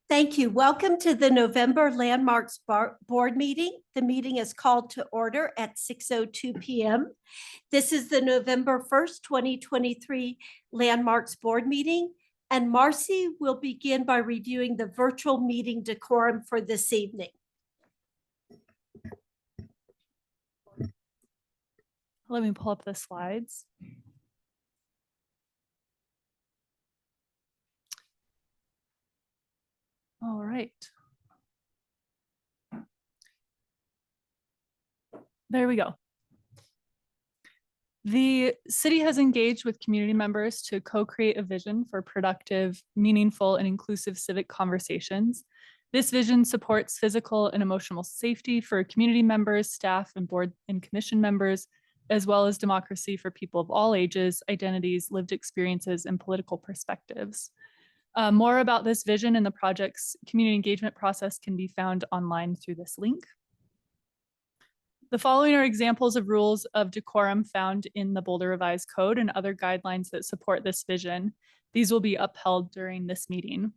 Thank you. Welcome to the November Landmarks Board meeting. The meeting is called to order at 6:02 p.m. This is the November 1st, 2023 Landmarks Board meeting, and Marcy will begin by reviewing the virtual meeting decorum for this evening. Let me pull up the slides. All right. There we go. The city has engaged with community members to co-create a vision for productive, meaningful, and inclusive civic conversations. This vision supports physical and emotional safety for community members, staff, and board and commission members, as well as democracy for people of all ages, identities, lived experiences, and political perspectives. More about this vision and the project's community engagement process can be found online through this link. The following are examples of rules of decorum found in the Boulder Revised Code and other guidelines that support this vision. These will be upheld during this meeting.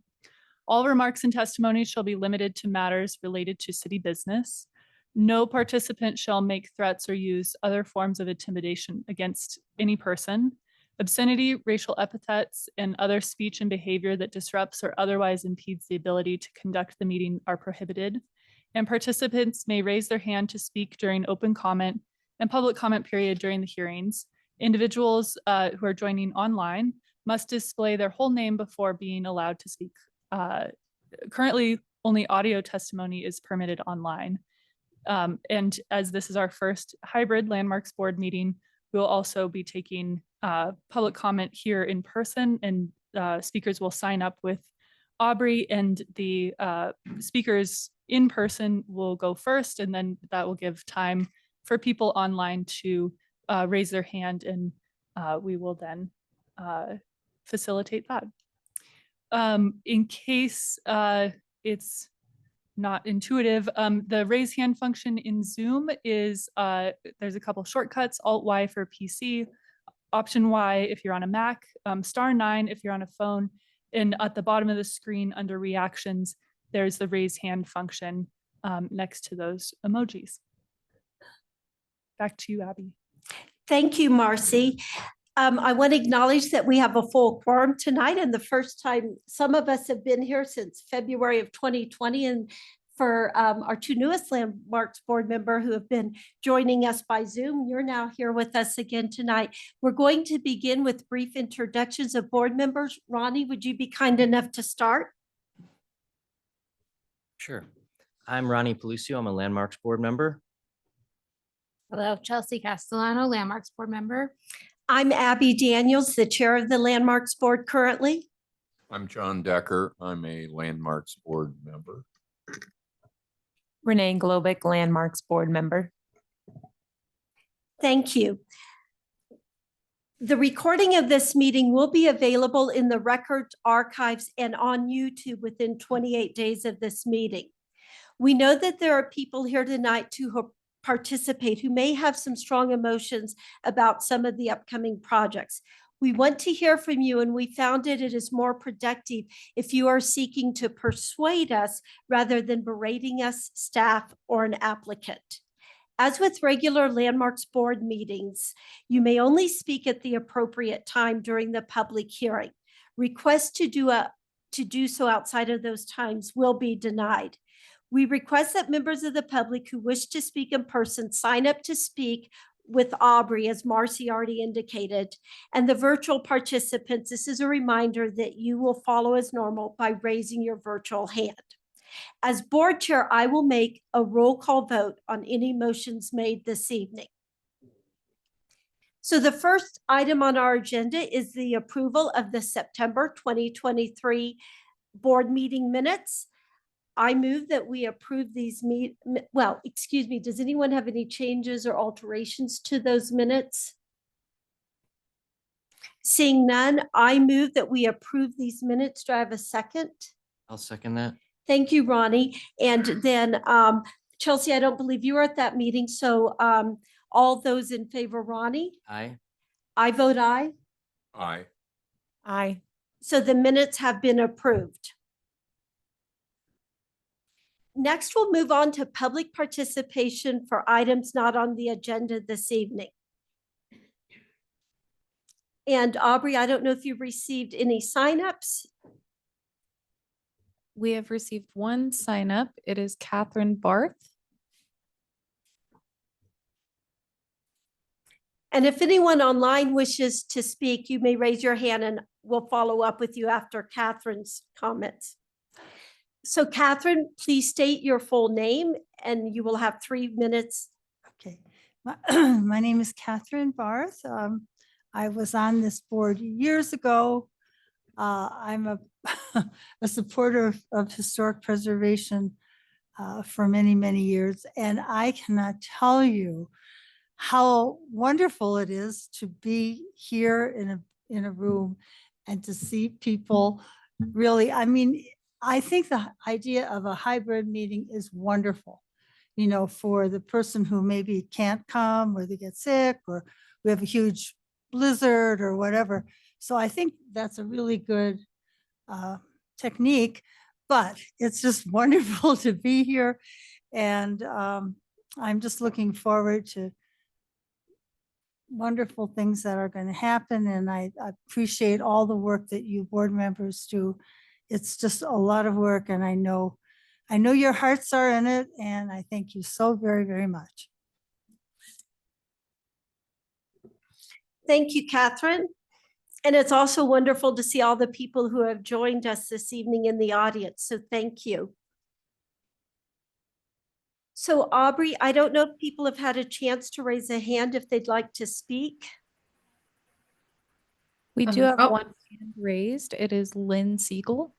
All remarks and testimonies shall be limited to matters related to city business. No participant shall make threats or use other forms of intimidation against any person. Obscenity, racial epithets, and other speech and behavior that disrupts or otherwise impedes the ability to conduct the meeting are prohibited. And participants may raise their hand to speak during open comment and public comment period during the hearings. Individuals who are joining online must display their whole name before being allowed to speak. Currently, only audio testimony is permitted online. And as this is our first hybrid Landmarks Board meeting, we'll also be taking public comment here in person, and speakers will sign up with Aubrey, and the speakers in person will go first, and then that will give time for people online to raise their hand, and we will then facilitate that. In case it's not intuitive, the raise hand function in Zoom is, there's a couple shortcuts: Alt-Y for PC, Option Y if you're on a Mac, *9 if you're on a phone, and at the bottom of the screen under reactions, there's the raise hand function next to those emojis. Back to you, Abby. Thank you, Marcy. I want to acknowledge that we have a full quorum tonight, and the first time some of us have been here since February of 2020, and for our two newest Landmarks Board member who have been joining us by Zoom, you're now here with us again tonight. We're going to begin with brief introductions of board members. Ronnie, would you be kind enough to start? Sure. I'm Ronnie Pelucio. I'm a Landmarks Board member. Hello, Chelsea Castellano, Landmarks Board member. I'm Abby Daniels, the chair of the Landmarks Board currently. I'm John Decker. I'm a Landmarks Board member. Renee Globick, Landmarks Board member. Thank you. The recording of this meeting will be available in the record archives and on YouTube within 28 days of this meeting. We know that there are people here tonight to participate who may have some strong emotions about some of the upcoming projects. We want to hear from you, and we found it is more productive if you are seeking to persuade us rather than berating us, staff, or an applicant. As with regular Landmarks Board meetings, you may only speak at the appropriate time during the public hearing. Requests to do so outside of those times will be denied. We request that members of the public who wish to speak in person sign up to speak with Aubrey, as Marcy already indicated, and the virtual participants. This is a reminder that you will follow as normal by raising your virtual hand. As board chair, I will make a roll call vote on any motions made this evening. So the first item on our agenda is the approval of the September 2023 board meeting minutes. I move that we approve these does anyone have any changes or alterations to those minutes? Seeing none, I move that we approve these minutes. Do I have a second? I'll second that. Thank you, Ronnie. And then Chelsea, I don't believe you were at that meeting. So all those in favor, Ronnie? Aye. I vote aye. Aye. Aye. So the minutes have been approved. Next, we'll move on to public participation for items not on the agenda this evening. And Aubrey, I don't know if you've received any signups. We have received one sign up. It is Catherine Barth. And if anyone online wishes to speak, you may raise your hand and we'll follow up with you after Catherine's comments. So Catherine, please state your full name and you will have 3 minutes. Okay, my name is Catherine Barth. I was on this board years ago. I'm a supporter of historic preservation for many, many years. And I cannot tell you how wonderful it is to be here in a room and to see people really, I mean, I think the idea of a hybrid meeting is wonderful, you know, for the person who maybe can't come or they get sick or we have a huge blizzard or whatever. So I think that's a really good technique, but it's just wonderful to be here. And I'm just looking forward to wonderful things that are going to happen. And I appreciate all the work that you board members do. It's just a lot of work, and I know your hearts are in it, and I thank you so very, very much. Thank you, Catherine. And it's also wonderful to see all the people who have joined us this evening in the audience. So thank you. So Aubrey, I don't know if people have had a chance to raise a hand if they'd like to speak. We do have Oh. one hand raised. It is Lynn Siegel.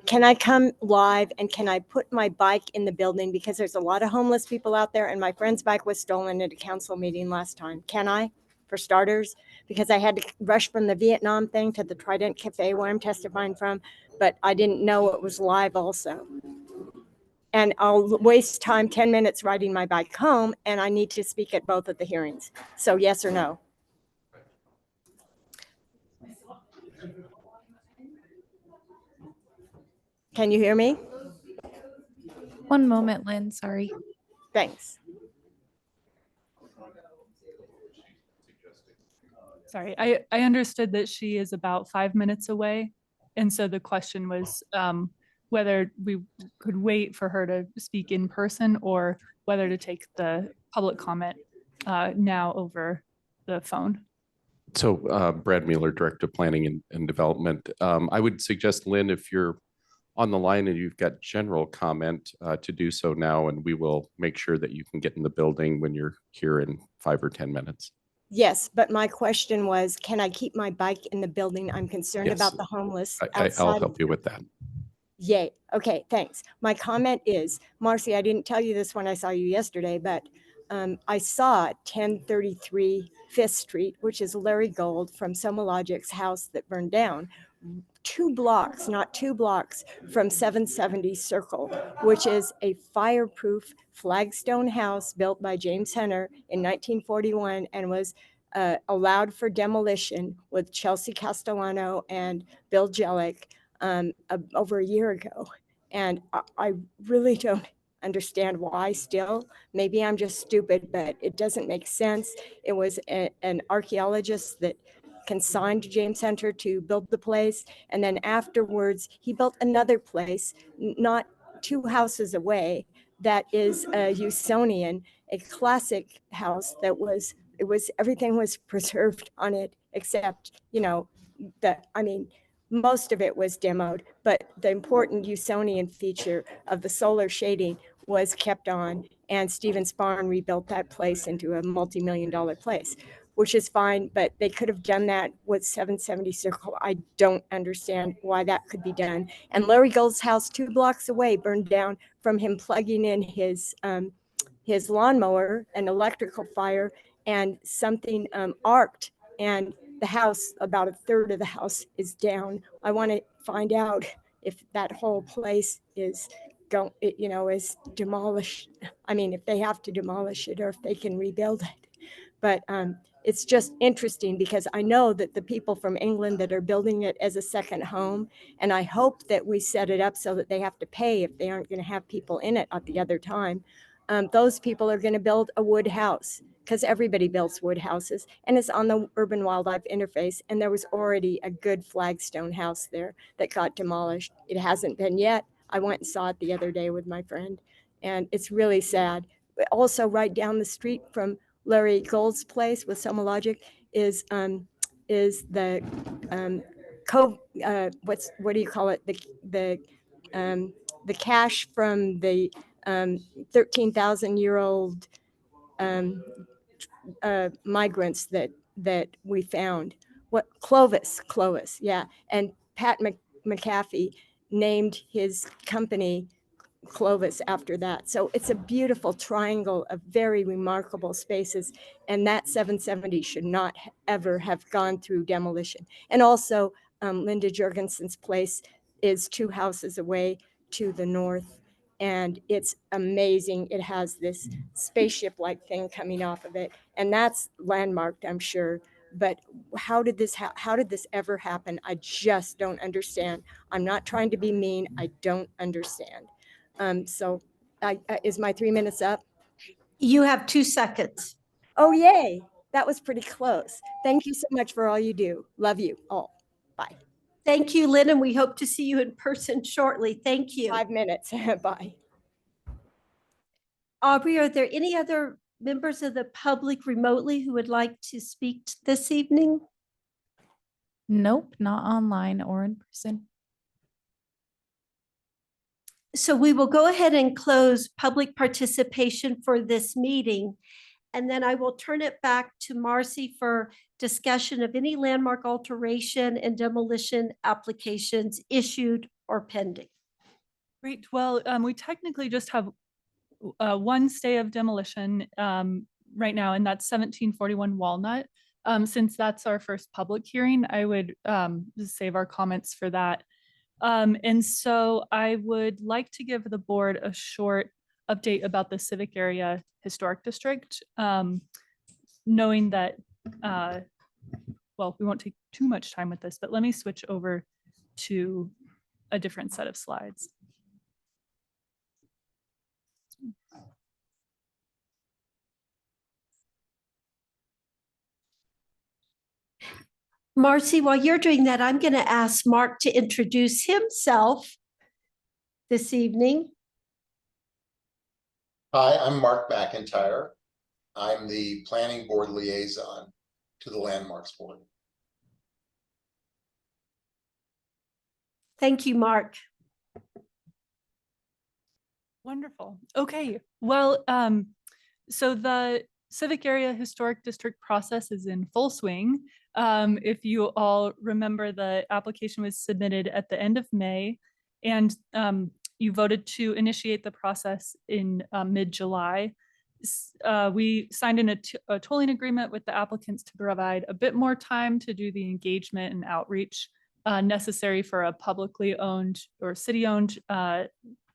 Can I come live and can I put my bike in the building because there's a lot of homeless people out there and my friend's bike was stolen at a council meeting last time. Can I, for starters? Because I had to rush from the Vietnam thing to the Trident Cafe where I'm testifying from, but I didn't know it was live also. And I'll waste time, 10 minutes riding my bike home, and I need to speak at both of the hearings. So yes or no? Can you hear me? One moment, Lynn, sorry. Thanks. Sorry, I understood that she is about 5 minutes away. And so the question was whether we could wait for her to speak in person or whether to take the public comment now over the phone. So Brad Mueller, Director of Planning and Development. I would suggest, Lynn, if you're on the line and you've got general comment to do so now, and we will make sure that you can get in the building when you're here in 5 or 10 minutes. Yes, but my question was, can I keep my bike in the building? I'm concerned Yes. about the homeless I'll outside. help you with that. Yay. Okay, thanks. My comment is, Marcy, I didn't tell you this when I saw you yesterday, but I saw 1033 5th Street, which is Larry Gold from SomaLogic's house that burned down, 2 blocks, not 2 blocks from 770 Circle, which is a fireproof flagstone house built by James Hunter in 1941 and was allowed for demolition with Chelsea Castellano and Bill Jellick over a year ago. And I really don't understand why still. Maybe I'm just stupid, but it doesn't make sense. It was an archaeologist that consigned James Hunter to build the place. And then afterwards, he built another place, not 2 houses away, that is a Usonian, a classic house that everything was preserved on it except, you know, most of it was demoed, but the important Usonian feature of the solar shading was kept on, and Stephen Spahn rebuilt that place into a multi-million-dollar place, which is fine, but they could have done that with 770 Circle. I don't understand why that could be done. And Larry Gold's house 2 blocks away burned down from him plugging in his lawnmower, an electrical fire, and something arced, and the house, about a third of the house is down. I want to find out if that whole place is is demolished. I mean, if they have to demolish it or if they can rebuild it. But it's just interesting because I know that the people from England that are building it as a second home, and I hope that we set it up so that they have to pay if they aren't going to have people in it at the other time. Those people are going to build a wood house because everybody builds wood houses, and it's on the urban wildlife interface. And there was already a good flagstone house there that got demolished. It hasn't been yet. I went and saw it the other day with my friend, and it's really sad. But also, right down the street from Larry Gold's place with Soma Logic is the what do you call it? The cache from the 13,000-year-old migrants that we found. What Clovis, yeah. And Pat McAfee named his company Clovis after that. So it's a beautiful triangle of very remarkable spaces. And that 770 should not ever have gone through demolition. And also Linda Jorgensen's place is 2 houses away to the north. And it's amazing. It has this spaceship-like thing coming off of it. And that's landmarked, I'm sure. But how did this ever happen? I just don't understand. I'm not trying to be mean. I don't understand. So is my 3 minutes up? You have 2 seconds. Oh, yay. That was pretty close. Thank you so much for all you do. Love you all. Bye. Thank you, Lynn, and we hope to see you in person shortly. Thank you. 5 minutes. Bye. Aubrey, are there any other members of the public remotely who would like to speak this evening? Nope, not online or in person. So we will go ahead and close public participation for this meeting. And then I will turn it back to Marcy for discussion of any landmark alteration and demolition applications issued or pending. Great. Well, we technically just have one stay of demolition right now, and that's 1741 Walnut. Since that's our first public hearing, I would just save our comments for that. And so I would like to give the board a short update about the Civic Area Historic District, knowing that, well, we won't take too much time with this, but let me switch over to a different set of slides. Marcy, while you're doing that, I'm going to ask Mark to introduce himself this evening. Hi, I'm Mark McIntyre. I'm the Planning Board Liaison to the Landmarks Board. Thank you, Mark. Wonderful. Okay. Well, so the Civic Area Historic District process is in full swing. If you all remember, the application was submitted at the end of May, and you voted to initiate the process in mid-July. We signed in a tolling agreement with the applicants to provide a bit more time to do the engagement and outreach necessary for a publicly owned or city-owned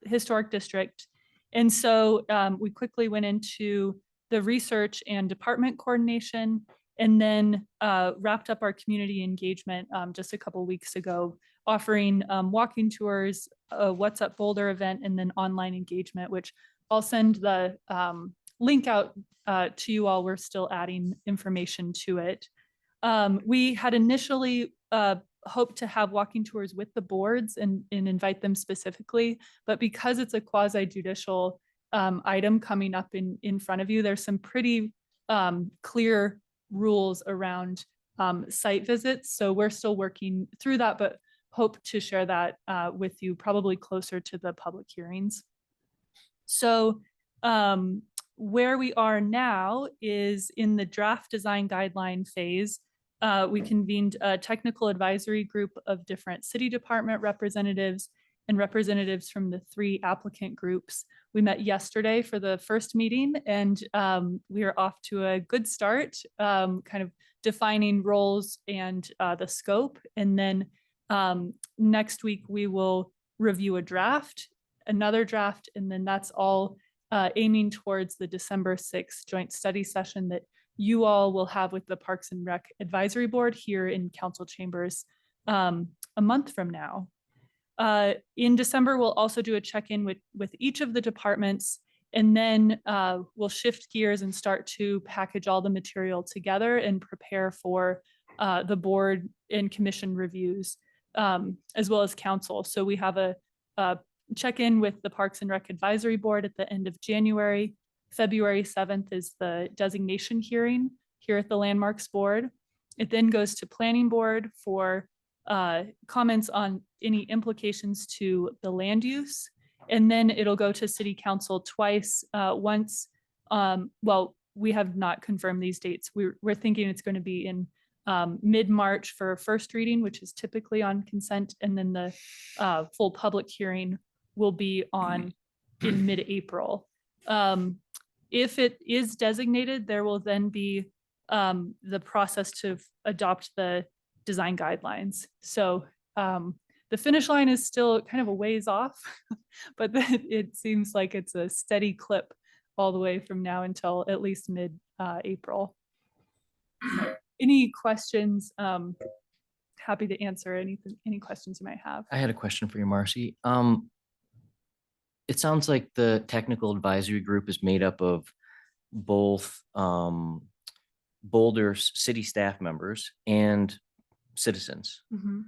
historic district. And so we quickly went into the research and department coordination, and then wrapped up our community engagement just a couple weeks ago, offering walking tours, a What's Up Boulder event, and then online engagement, which I'll send the link out to you all. We're still adding information to it. We had initially hoped to have walking tours with the boards and invite them specifically, but because it's a quasi-judicial item coming up in front of you, there's some pretty clear rules around site visits. So we're still working through that, but hope to share that with you probably closer to the public hearings. So where we are now is in the draft design guideline phase. We convened a technical advisory group of different city department representatives and representatives from the 3 applicant groups. We met yesterday for the first meeting, and we are off to a good start, kind of defining roles and the scope. And then next week we will review a draft, another draft, and then that's all aiming towards the December 6th joint study session that you all will have with the Parks and Rec Advisory Board here in council chambers a month from now. In December, we'll also do a check-in with each of the departments, and then we'll shift gears and start to package all the material together and prepare for the board and commission reviews, as well as council. So we have a check-in with the Parks and Rec Advisory Board at the end of January. February 7th is the designation hearing here at the Landmarks Board. It then goes to Planning Board for comments on any implications to the land use. And then it'll go to City Council twice. Once, well, we have not confirmed these dates. We're thinking it's going to be in mid-March for first reading, which is typically on consent. And then the full public hearing will be on in mid-April. If it is designated, there will then be the process to adopt the design guidelines. So the finish line is still kind of a ways off, but it seems like it's a steady clip all the way from now until at least mid-April. Any questions? Happy to answer any questions you might have. I had a question for you, Marcy. It sounds like the technical advisory group is made up of both Boulder city staff members and citizens. Mhm.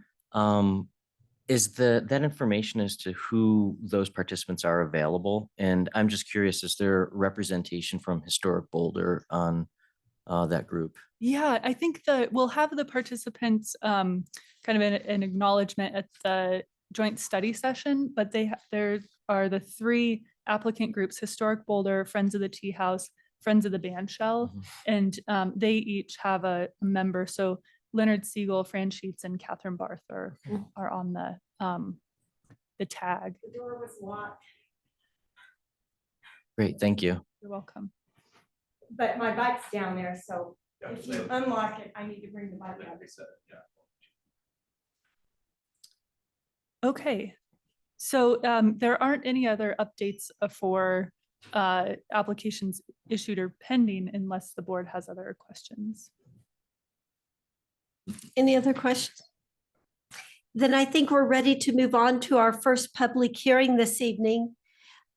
Is that information as to who those participants are available? And I'm just curious, is there representation from Historic Boulder on that group? Yeah, I think that we'll have the participants kind of an acknowledgement at the joint study session, but there are the three applicant groups: Historic Boulder, Friends of the Tea House, Friends of the Bandshell, and they each have a member. So Leonard Siegel, Fran Sheets, and Catherine Barth are on the tag. The door was locked, Great, thank you. You're welcome. but my bike's down there, so if you unlock it, I need to bring the bike up. Okay, so there aren't any other updates for applications issued or pending unless the board has other questions. Any other questions? Then I think we're ready to move on to our first public hearing this evening.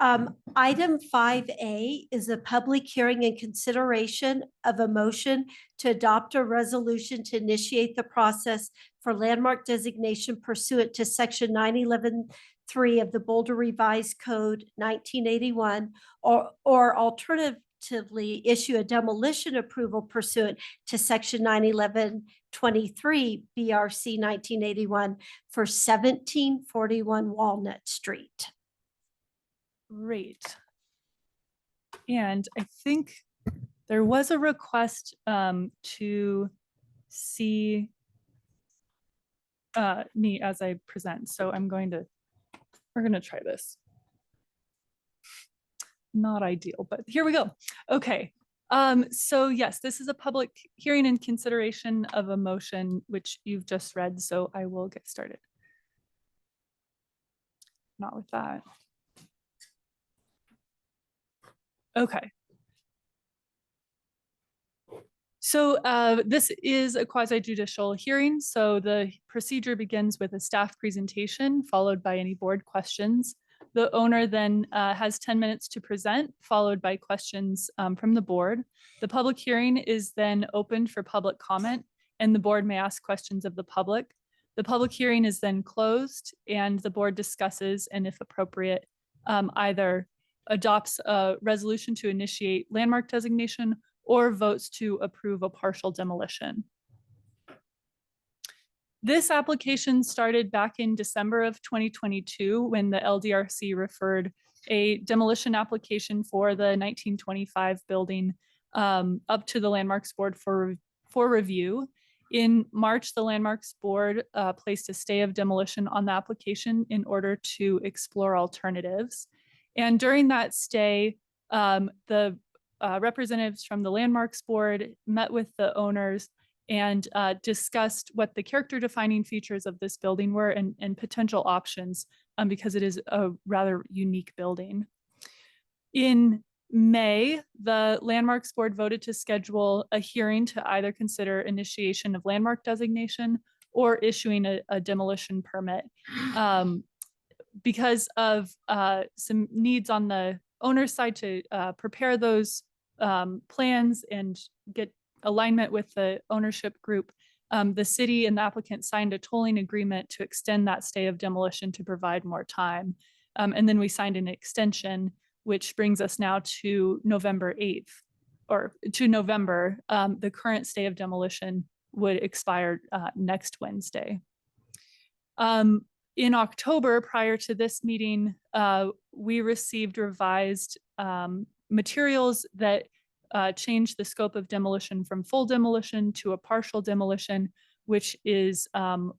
Item 5A is a public hearing and consideration of a motion to adopt a resolution to initiate the process for landmark designation pursuant to section 911(3) of the Boulder Revised Code 1981, or alternatively issue a demolition approval pursuant to section 911(23) BRC 1981 for 1741 Walnut Street. Great. And I think there was a request to see me as I present. So we're going to try this. Not ideal, but here we go. Okay. So yes, this is a public hearing and consideration of a motion which you've just read. So I will get started. Not with that. Okay. So this is a quasi-judicial hearing. So the procedure begins with a staff presentation followed by any board questions. The owner then has 10 minutes to present, followed by questions from the board. The public hearing is then opened for public comment, and the board may ask questions of the public. The public hearing is then closed, and the board discusses, and if appropriate, either adopts a resolution to initiate landmark designation or votes to approve a partial demolition. This application started back in December of 2022 when the LDRC referred a demolition application for the 1925 building up to the Landmarks Board for review. In March, the Landmarks Board placed a stay of demolition on the application in order to explore alternatives. And during that stay, the representatives from the Landmarks Board met with the owners and discussed what the character defining features of this building were and potential options because it is a rather unique building. In May, the Landmarks Board voted to schedule a hearing to either consider initiation of landmark designation or issuing a demolition permit. Because of some needs on the owner's side to prepare those plans and get alignment with the ownership group, the city and the applicant signed a tolling agreement to extend that stay of demolition to provide more time. And then we signed an extension, which brings us now to November 8th, or to November. The current stay of demolition would expire next Wednesday. In October, prior to this meeting, we received revised materials that changed the scope of demolition from full demolition to a partial demolition, which is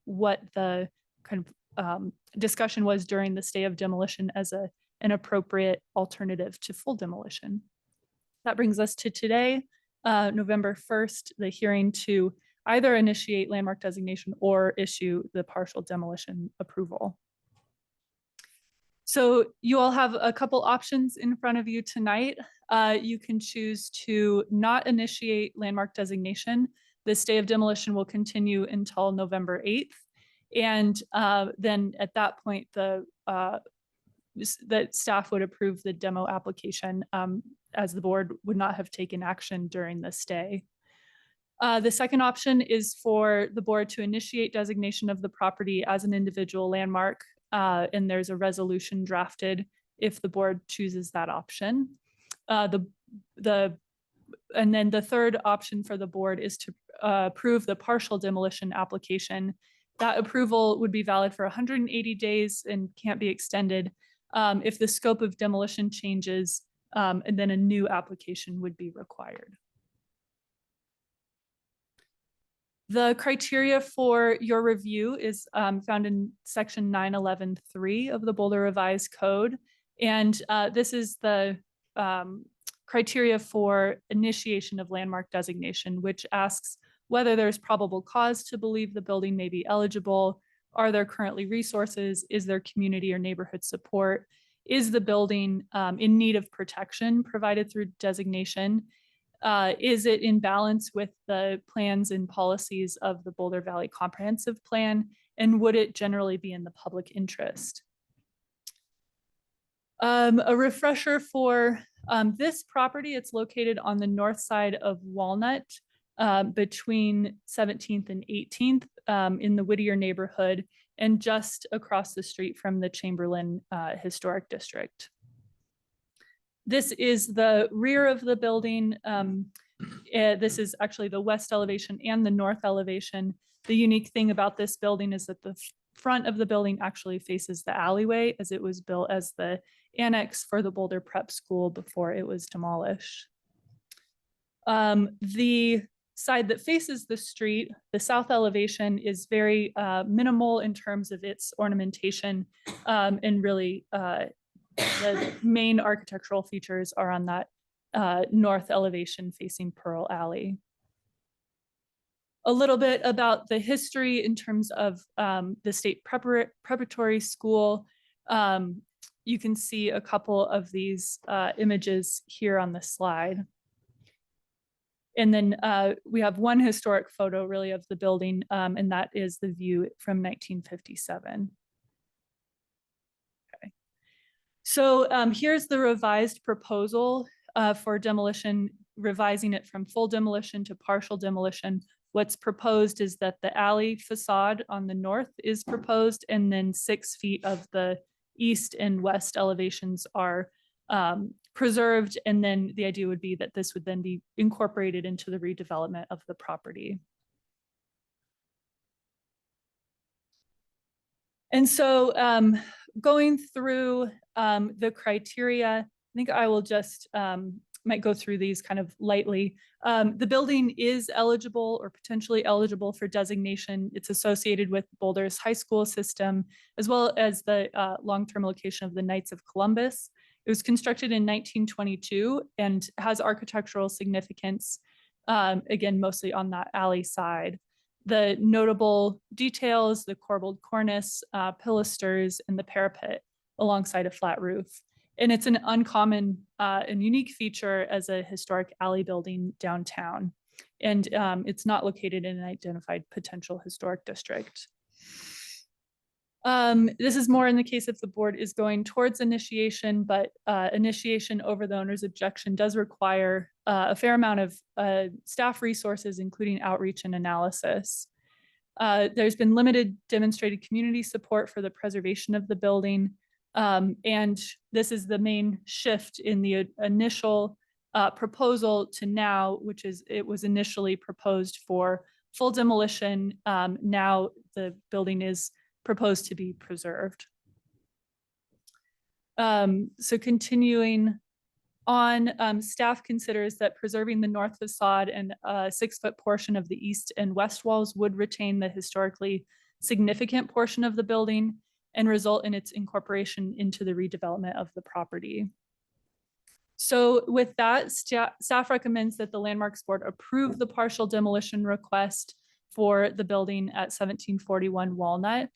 what the kind of discussion was during the stay of demolition as an appropriate alternative to full demolition. That brings us to today, November 1st, the hearing to either initiate landmark designation or issue the partial demolition approval. So you all have a couple options in front of you tonight. You can choose to not initiate landmark designation. The stay of demolition will continue until November 8th. And then at that point, the staff would approve the demo application as the board would not have taken action during the stay. The second option is for the board to initiate designation of the property as an individual landmark, and there's a resolution drafted if the board chooses that option. And then the third option for the board is to approve the partial demolition application. That approval would be valid for 180 days and can't be extended. If the scope of demolition changes, and then a new application would be required. The criteria for your review is found in section 911.3 of the Boulder Revised Code. And this is the criteria for initiation of landmark designation, which asks whether there's probable cause to believe the building may be eligible. Are there currently resources? Is there community or neighborhood support? Is the building in need of protection provided through designation? Is it in balance with the plans and policies of the Boulder Valley Comprehensive Plan? And would it generally be in the public interest? A refresher for this property, it's located on the north side of Walnut between 17th and 18th in the Whittier neighborhood and just across the street from the Chamberlain Historic District. This is the rear of the building. This is actually the west elevation and the north elevation. The unique thing about this building is that the front of the building actually faces the alleyway, as it was built as the annex for the Boulder Prep School before it was demolished. The side that faces the street, the south elevation, is very minimal in terms of its ornamentation, and really the main architectural features are on that north elevation facing Pearl Alley. A little bit about the history in terms of the state preparatory school. You can see a couple of these images here on the slide. And then we have one historic photo really of the building, and that is the view from 1957. Okay. So here's the revised proposal for demolition, revising it from full demolition to partial demolition. What's proposed is that the alley facade on the north is proposed, and then 6 feet of the east and west elevations are preserved. And then the idea would be that this would then be incorporated into the redevelopment of the property. And so going through the criteria, I think I will just might go through these kind of lightly. The building is eligible or potentially eligible for designation. It's associated with Boulder's high school system, as well as the long-term location of the Knights of Columbus. It was constructed in 1922 and has architectural significance, again, mostly on that alley side. The notable details, the corbelled cornice, pilasters, and the parapet alongside a flat roof. And it's an uncommon and unique feature as a historic alley building downtown. And it's not located in an identified potential historic district. This is more in the case if the board is going towards initiation, but initiation over the owner's objection does require a fair amount of staff resources, including outreach and analysis. There's been limited demonstrated community support for the preservation of the building. And this is the main shift in the initial proposal to now, which is it was initially proposed for full demolition. Now the building is proposed to be preserved. So continuing on, staff considers that preserving the north facade and a 6-foot portion of the east and west walls would retain the historically significant portion of the building and result in its incorporation into the redevelopment of the property. So with that, staff recommends that the Landmarks Board approve the partial demolition request for the building at 1741 Walnut,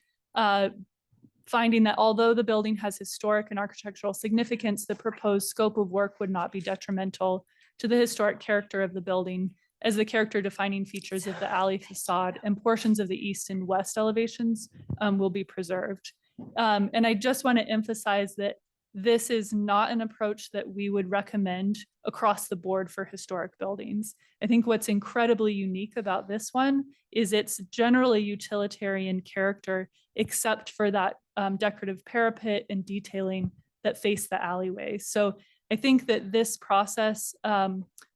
finding that although the building has historic and architectural significance, the proposed scope of work would not be detrimental to the historic character of the building, as the character defining features of the alley facade and portions of the east and west elevations will be preserved. And I just want to emphasize that this is not an approach that we would recommend across the board for historic buildings. I think what's incredibly unique about this one is its generally utilitarian character, except for that decorative parapet and detailing that face the alleyway. So I think that this process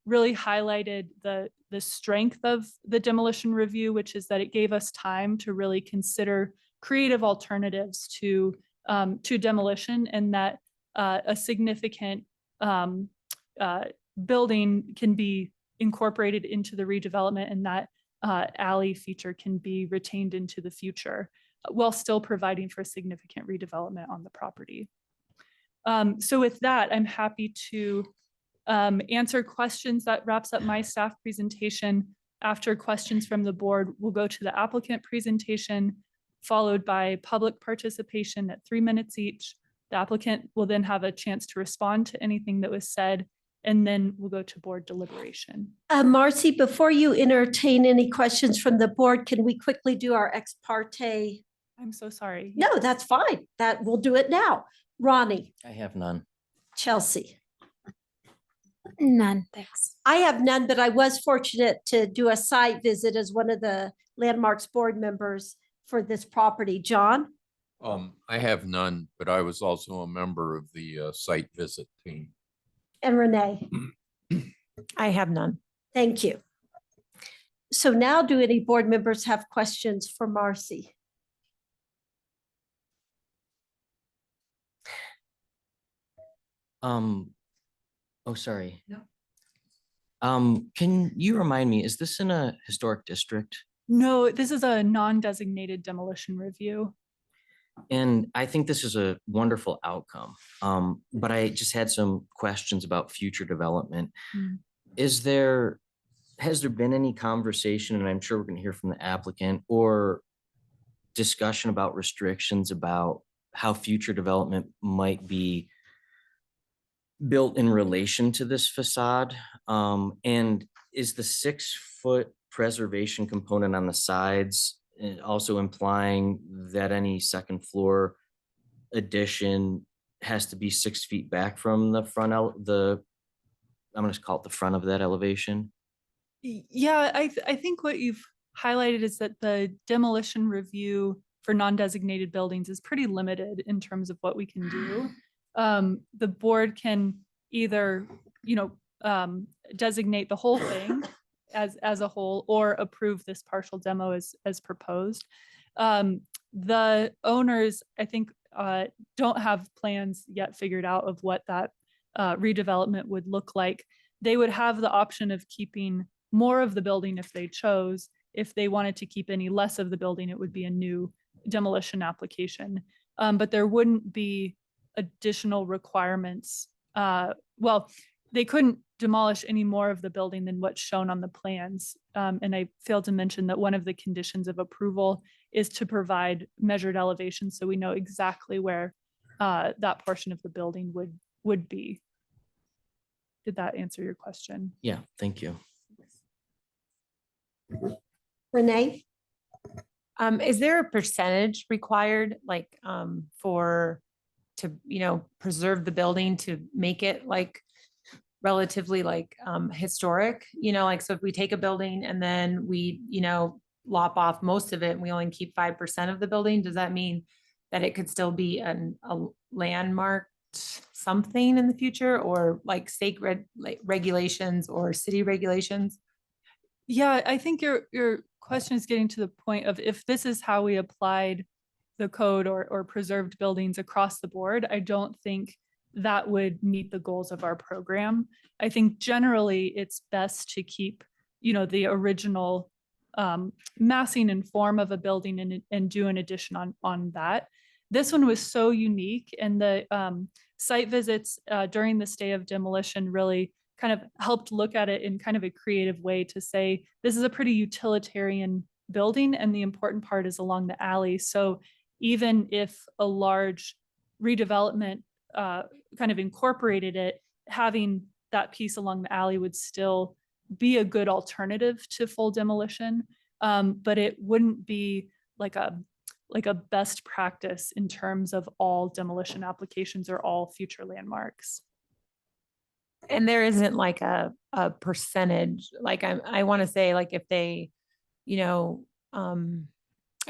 really highlighted the strength of the demolition review, which is that it gave us time to really consider creative alternatives to demolition, and that a significant building can be incorporated into the redevelopment, and that alley feature can be retained into the future while still providing for significant redevelopment on the property. So with that, I'm happy to answer questions. That wraps up my staff presentation. After questions from the board, we'll go to the applicant presentation, followed by public participation at 3 minutes each. The applicant will then have a chance to respond to anything that was said, and then we'll go to board deliberation. Marcy, before you entertain any questions from the board, can we quickly do our ex parte? I'm so sorry. No, that's fine. That we'll do it now. Ronnie, I have none. Chelsea. None, thanks. I have none, but I was fortunate to do a site visit as one of the Landmarks board members for this property. John? I have none, but I was also a member of the site visit team. And Renee? I have none. Thank you. So now do any board members have questions for Marcy? Oh, sorry. No. Can you remind me, is this in a historic district? No, this is a non-designated demolition review. And I think this is a wonderful outcome. But I just had some questions about future development. Has there been any conversation, and I'm sure we're going to hear from the applicant, or discussion about restrictions about how future development might be built in relation to this facade? And is the 6-foot preservation component on the sides also implying that any second floor addition has to be 6 feet back from the front, I'm going to call it the front of that elevation? Yeah, I think what you've highlighted is that the demolition review for non-designated buildings is pretty limited in terms of what we can do. The board can either, designate the whole thing as a whole, or approve this partial demo as proposed. The owners, I think, don't have plans yet figured out of what that redevelopment would look like. They would have the option of keeping more of the building if they chose. If they wanted to keep any less of the building, it would be a new demolition application. But there wouldn't be additional requirements. Well, they couldn't demolish any more of the building than what's shown on the plans. And I failed to mention that one of the conditions of approval is to provide measured elevation, so we know exactly where that portion of the building would be. Did that answer your question? Yeah, thank you. Renee? Is there a percentage required, like, to, preserve the building to make it like relatively like, historic, like, so if we take a building and then we, lop off most of it and we only keep 5% of the building, does that mean that it could still be a landmark something in the future, or like state regulations or city regulations? Yeah, I think your question is getting to the point of if this is how we applied the code or preserved buildings across the board, I don't think that would meet the goals of our program. I think generally it's best to keep, the original massing and form of a building and do an addition on that. This one was so unique, and the site visits during the stay of demolition really kind of helped look at it in kind of a creative way to say, this is a pretty utilitarian building, and the important part is along the alley. So even if a large redevelopment kind of incorporated it, having that piece along the alley would still be a good alternative to full demolition. But it wouldn't be like a best practice in terms of all demolition applications or all future landmarks. And there isn't like a percentage, like I want to say, like, if they, I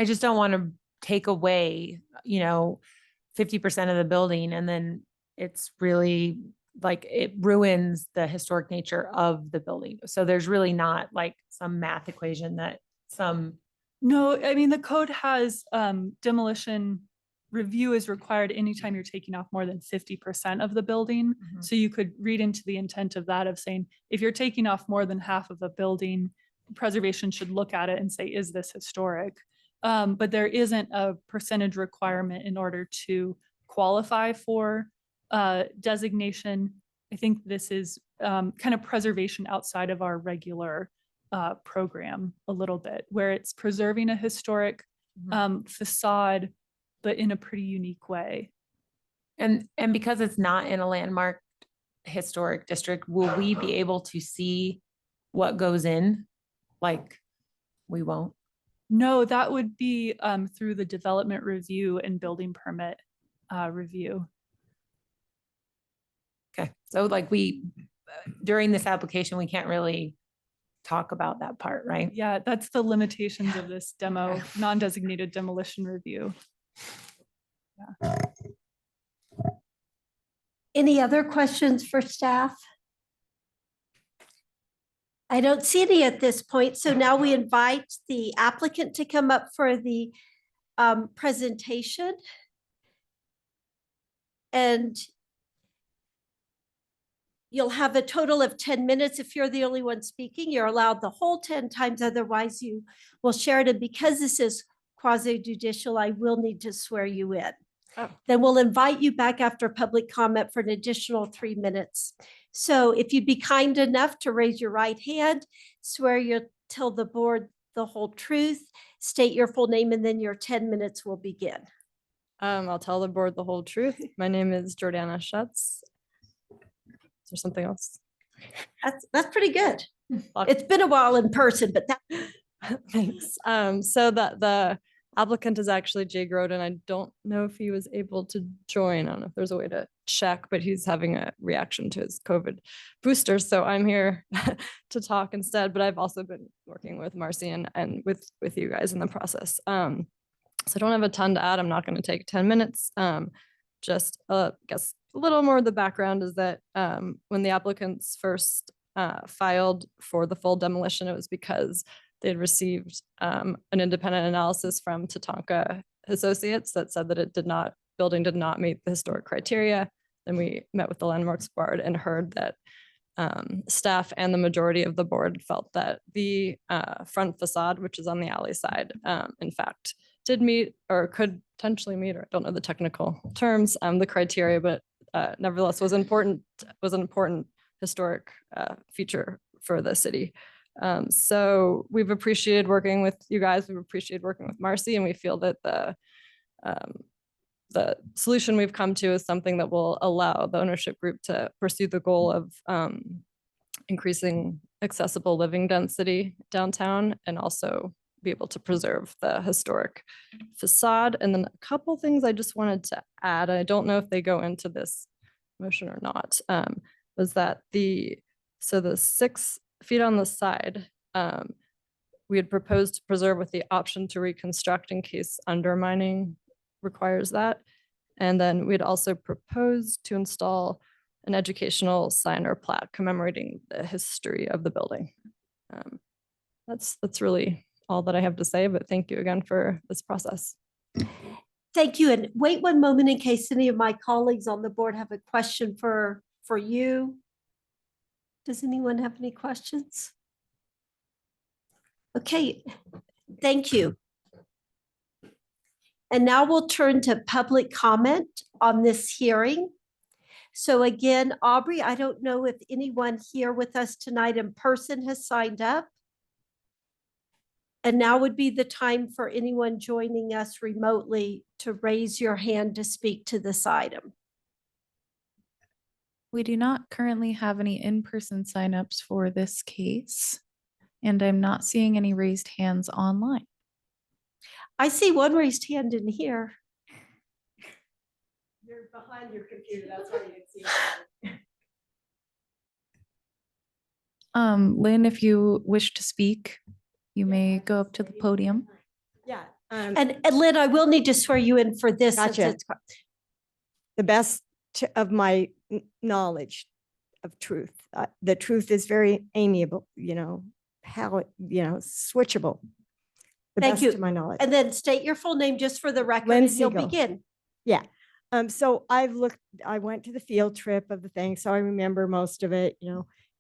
just don't want to take away, 50% of the building, and then it's really like it ruins the historic nature of the building. So there's really not like some math equation that No, I mean, the code has demolition review is required anytime you're taking off more than 50% of the building. Mhm. So you could read into the intent of that of saying, if you're taking off more than half of a building, preservation should look at it and say, is this historic? But there isn't a percentage requirement in order to qualify for designation. I think this is kind of preservation outside of our regular program a little bit, where it's preserving a historic facade, but in a pretty unique way. And because it's not in a landmark historic district, will we be able to see what goes in? Like, we won't? No, that would be through the development review and building permit review. Okay, so like during this application, we can't really talk about that part, right? Yeah, that's the limitations of this non-designated demolition review. Any other questions for staff? I don't see any at this point. So now we invite the applicant to come up for the presentation. And you'll have a total of 10 minutes. If you're the only one speaking, you're allowed the whole 10 times. Otherwise, you will share it. And because this is quasi judicial, I will need to swear you in. Oh. Then we'll invite you back after public comment for an additional 3 minutes. So if you'd be kind enough to raise your right hand, swear you'll tell the board the whole truth, state your full name, and then your 10 minutes will begin. I'll tell the board the whole truth. My name is Jordana Schutz. Is there something else? That's pretty good. It's been a while in person, but that. Thanks. So the applicant is actually Jay Groden. I don't know if he was able to join. I don't know if there's a way to check, but he's having a reaction to his COVID booster. So I'm here to talk instead, but I've also been working with Marcy and with you guys in the process. So I don't have a ton to add. I'm not going to take 10 minutes. Just I guess a little more of the background is that when the applicants first filed for the full demolition, it was because they had received an independent analysis from Tatanka Associates that said that building did not meet the historic criteria. Then we met with the Landmarks Board and heard that staff and the majority of the board felt that the front facade, which is on the alley side, in fact, did meet or could potentially meet, or I don't know the technical terms, the criteria, but nevertheless was an important historic feature for the city. So we've appreciated working with you guys. We've appreciated working with Marcy, and we feel that the solution we've come to is something that will allow the ownership group to pursue the goal of increasing accessible living density downtown and also be able to preserve the historic facade. And then a couple things I just wanted to add, I don't know if they go into this motion or not, was that the 6 feet on the side, we had proposed to preserve with the option to reconstruct in case undermining requires that. And then we'd also proposed to install an educational sign or plaque commemorating the history of the building. That's really all that I have to say, but thank you again for this process. Thank you. And wait one moment in case any of my colleagues on the board have a question for you. Does anyone have any questions? Okay, thank you. And now we'll turn to public comment on this hearing. So again, Aubrey, I don't know if anyone here with us tonight in person has signed up. And now would be the time for anyone joining us remotely to raise your hand to speak to this item. We do not currently have any in-person signups for this case, and I'm not seeing any raised hands online. I see one raised hand in here. You're behind your computer, that's why you can see. Lynn, if you wish to speak, you may go up to the podium. Yeah. And Lynn, I will need to swear you in for this. since Gotcha. it's- The best of my knowledge of truth. The truth is very amiable, switchable. The Thank best you. of my knowledge. And then state your full name just for the record Lynn and you'll Siegel. begin. Yeah. So I went to the field trip of the thing, so I remember most of it,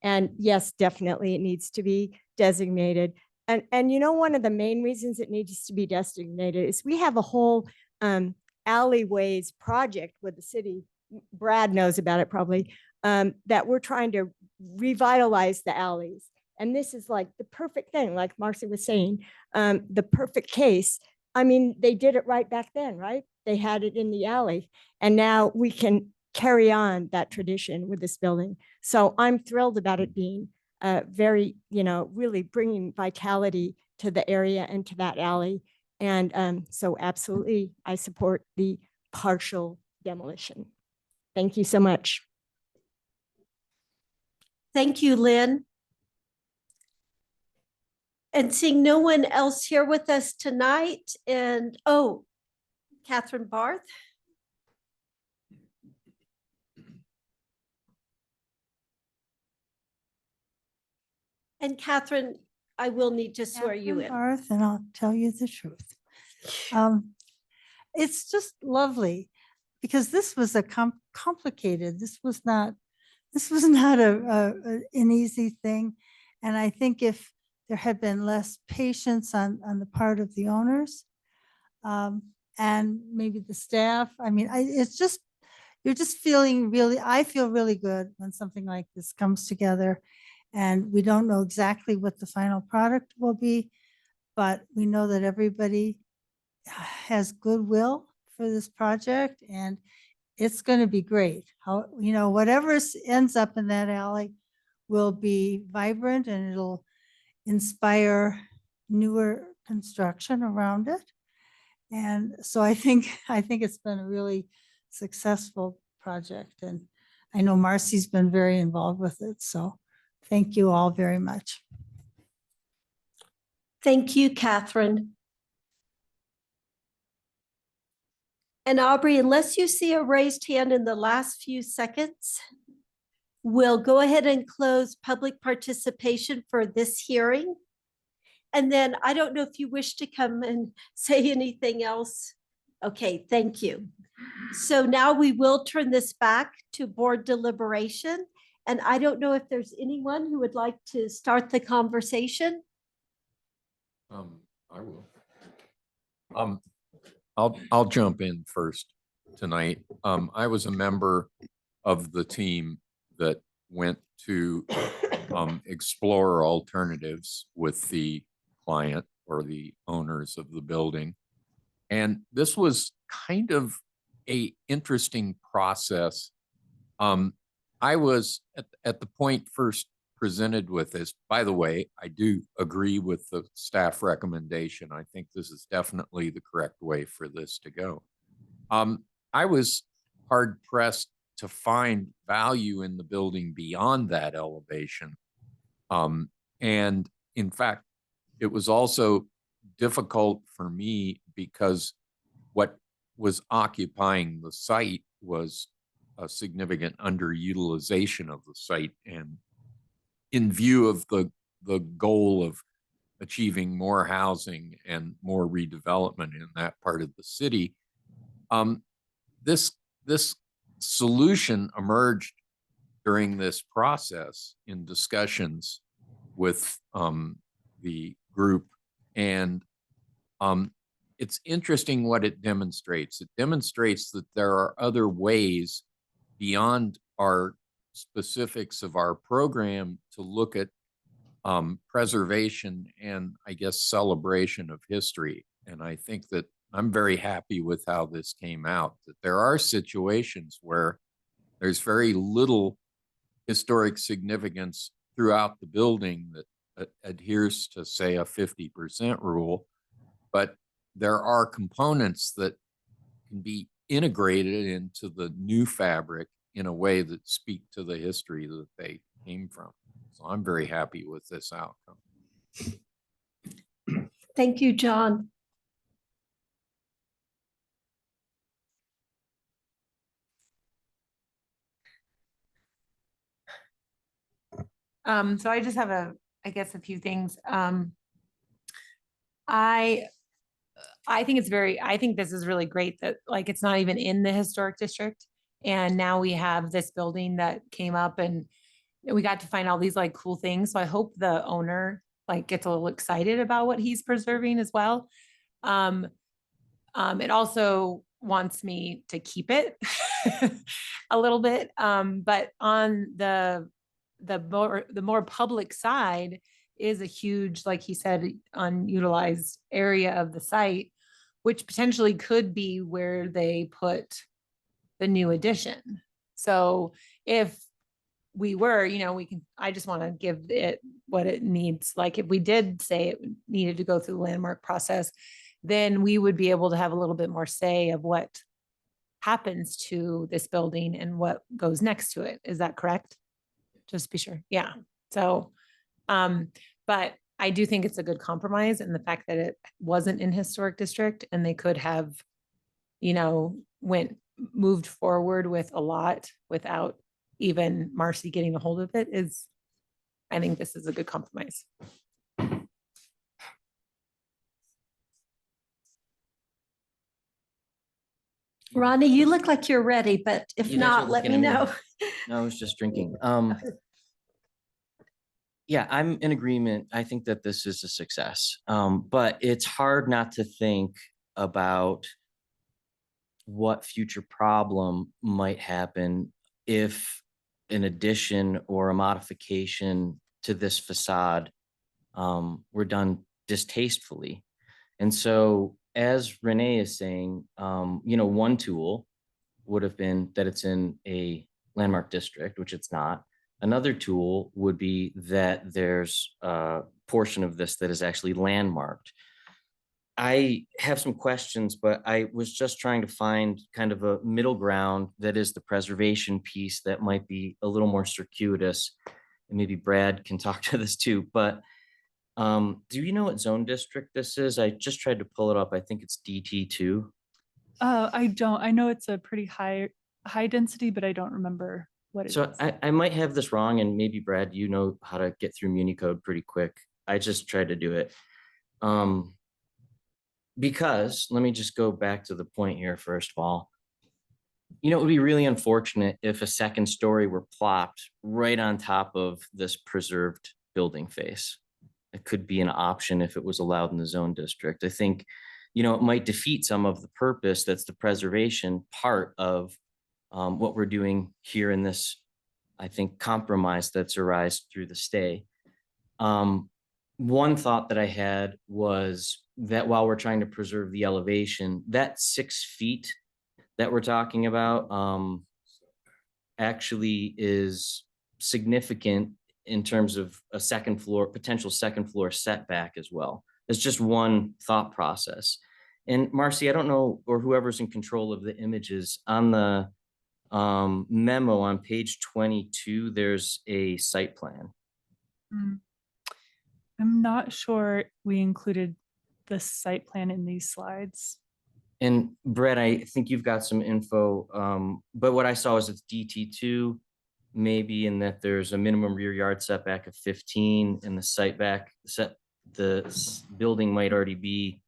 and yes, definitely it needs to be designated. And one of the main reasons it needs to be designated is we have a whole alleyways project with the city. Brad knows about it probably, that we're trying to revitalize the alleys. And this is like the perfect thing, like Marcy was saying, the perfect case. I mean, they did it right back then, right? They had it in the alley. And now we can carry on that tradition with this building. So I'm thrilled about it being very, really bringing vitality to the area and to that alley. And so absolutely, I support the partial demolition. Thank you so much. Thank you, Lynn. And seeing no one else here with us tonight, and Catherine Barth. And Catherine, I will need to swear you in. Barth, and I'll tell you the truth. It's just lovely because this was a complicated. This was not an easy thing, and I think if there had been less patience on the part of the owners, and maybe the staff. I mean, you're just feeling really, I feel really good when something like this comes together, and we don't know exactly what the final product will be, but we know that everybody has goodwill for this project, and it's going to be great. Whatever ends up in that alley will be vibrant, and it'll inspire newer construction around it. And so I think it's been a really successful project, and I know Marcy's been very involved with it. So thank you all very much. Thank you, Catherine. And Aubrey, unless you see a raised hand in the last few seconds, we'll go ahead and close public participation for this hearing. And then I don't know if you wish to come and say anything else. Okay, thank you. So now we will turn this back to board deliberation. And I don't know if there's anyone who would like to start the conversation. I will. I'll jump in first tonight. I was a member of the team that went to explore alternatives with the client or the owners of the building. And this was kind of a interesting process. I was at the point first presented with this. By the way, I do agree with the staff recommendation. I think this is definitely the correct way for this to go. I was hard pressed to find value in the building beyond that elevation. And in fact, it was also difficult for me because what was occupying the site was a significant underutilization of the site. And in view of the goal of achieving more housing and more redevelopment in that part of the city, this solution emerged during this process in discussions with the group. And it's interesting what it demonstrates. It demonstrates that there are other ways beyond our specifics of our program to look at preservation and, I guess, celebration of history. And I think that I'm very happy with how this came out, that there are situations where there's very little historic significance throughout the building that adheres to, say, a 50% rule, but there are components that can be integrated into the new fabric in a way that speak to the history that they came from. So I'm very happy with this outcome. Thank you, John. So I just have I guess a few things. I think I think this is really great that like, it's not even in the historic district. And now we have this building that came up and we got to find all these like cool things. So I hope the owner like gets a little excited about what he's preserving as well. It also wants me to keep it a little bit. But on the more public side is a huge, like he said, unutilized area of the site, which potentially could be where they put the new addition. So if we were, I just want to give it what it needs. Like if we did say it needed to go through the landmark process, then we would be able to have a little bit more say of what happens to this building and what goes next to it. Is that correct? Just be sure. Yeah. So, but I do think it's a good compromise, and the fact that it wasn't in historic district and they could have, moved forward with a lot without even Marcy getting a hold of it I think this is a good compromise. Ronnie, you look like you're ready, but if You guys are not, let me looking at me. know. No, I was just drinking. Yeah, I'm in agreement. I think that this is a success. But it's hard not to think about what future problem might happen if an addition or a modification to this facade were done distastefully. And so, as Renee is saying, one tool would have been that it's in a landmark district, which it's not. Another tool would be that there's a portion of this that is actually landmarked. I have some questions, but I was just trying to find kind of a middle ground that is the preservation piece that might be a little more circuitous. And maybe Brad can talk to this too, but do you know what zone district this is? I just tried to pull it up. I think it's DT2. I don't. I know it's a pretty high density, but I don't remember what it is. So I might have this wrong, and maybe Brad, you know how to get through MuniCode pretty quick. I just tried to do it. Because let me just go back to the point here, first of all. It would be really unfortunate if a second story were plopped right on top of this preserved building face. It could be an option if it was allowed in the zone district. I think, it might defeat some of the purpose that's the preservation part of what we're doing here in this, I think, compromise that's arisen through the stay. One thought that I had was that while we're trying to preserve the elevation, that 6 feet that we're talking about actually is significant in terms of a second floor, potential second floor setback as well. It's just one thought process. And Marcy, I don't know, or whoever's in control of the images on the memo on page 22, there's a site plan. I'm not sure we included the site plan in these slides. And Brett, I think you've got some info, but what I saw is it's DT2, maybe in that there's a minimum rear yard setback of 15 and the building might already be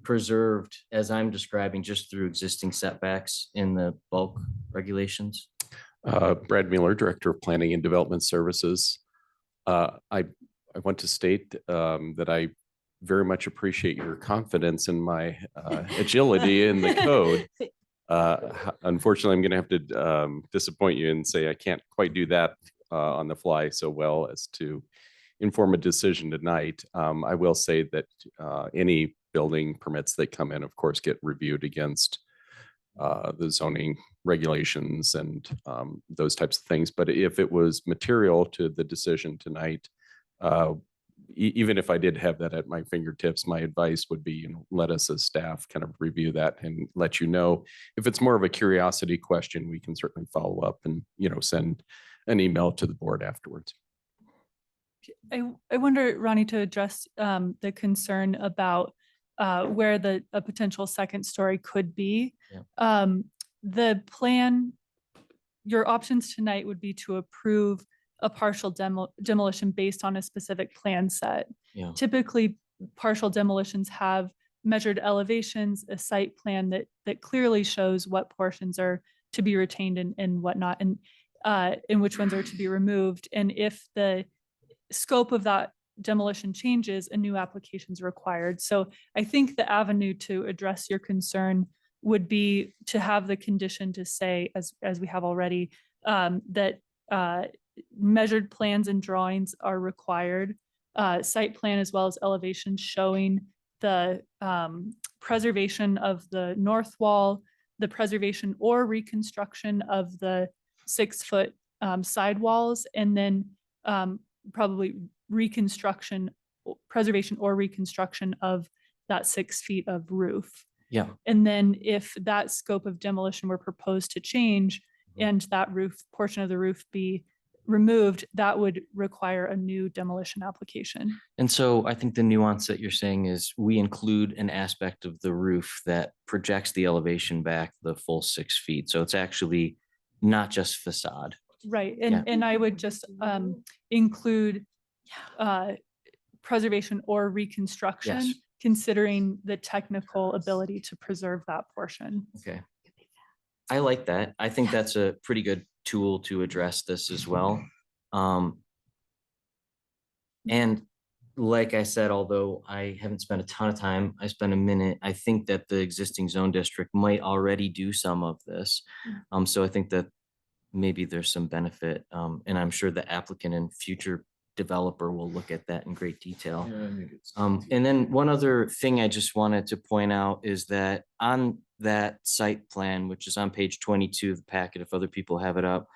preserved, as I'm describing, just through existing setbacks in the bulk regulations. Brad Mueller, Director of Planning and Development Services. I want to state that I very much appreciate your confidence in my agility in the code. Unfortunately, I'm going to have to disappoint you and say I can't quite do that on the fly so well as to inform a decision tonight. I will say that any building permits that come in, of course, get reviewed against the zoning regulations and those types of things. But if it was material to the decision tonight, even if I did have that at my fingertips, my advice would be, let us as staff kind of review that and let you know. If it's more of a curiosity question, we can certainly follow up and, send an email to the board afterwards. I wonder, Ronnie, to address the concern about where a potential second story could be. Yeah. The plan, your options tonight would be to approve a partial demolition based on a specific plan set. Yeah. Typically, partial demolitions have measured elevations, a site plan that clearly shows what portions are to be retained and whatnot, and which ones are to be removed. And if the scope of that demolition changes, a new application is required. So I think the avenue to address your concern would be to have the condition to say, as we have already, that measured plans and drawings are required, site plan as well as elevation showing the preservation of the north wall, the preservation or reconstruction of the 6-foot sidewalls, and then probably preservation or reconstruction of that 6 feet of roof. Yeah. And then if that scope of demolition were proposed to change and that portion of the roof be removed, that would require a new demolition application. And so I think the nuance that you're saying is we include an aspect of the roof that projects the elevation back the full 6 feet. So it's actually not just facade. Right. Yeah. And I would just include preservation or reconstruction, Yes. considering the technical ability to preserve that portion. Okay. I like that. I think that's a pretty good tool to address this as well. And like I said, although I haven't spent a ton of time, I spent a minute, I think that the existing zone district might already do some of this. So I think that maybe there's some benefit, and I'm sure the applicant and future developer will look at that in great detail. And then one other thing I just wanted to point out is that on that site plan, which is on page 22 of the packet, if other people have it up,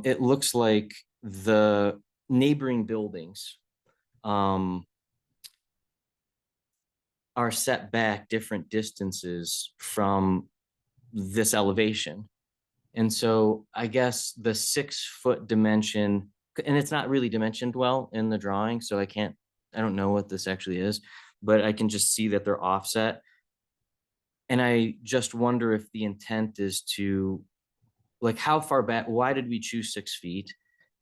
it looks like the neighboring buildings are set back different distances from this elevation. And so I guess the 6-foot dimension, and it's not really dimensioned well in the drawing, so I don't know what this actually is, but I can just see that they're offset. And I just wonder if the intent is to, like, how far back, why did we choose 6 feet?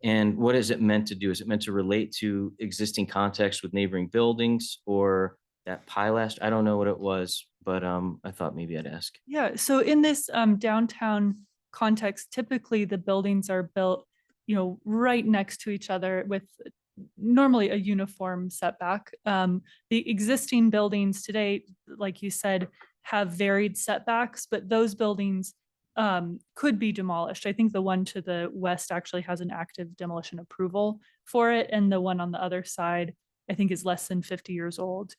And what is it meant to do? Is it meant to relate to existing context with neighboring buildings or that pilast? I don't know what it was, but I thought maybe I'd ask. Yeah, so in this downtown context, typically the buildings are built, right next to each other with normally a uniform setback. The existing buildings today, like you said, have varied setbacks, but those buildings could be demolished. I think the one to the west actually has an active demolition approval for it, and the one on the other side, I think, is less than 50 years old.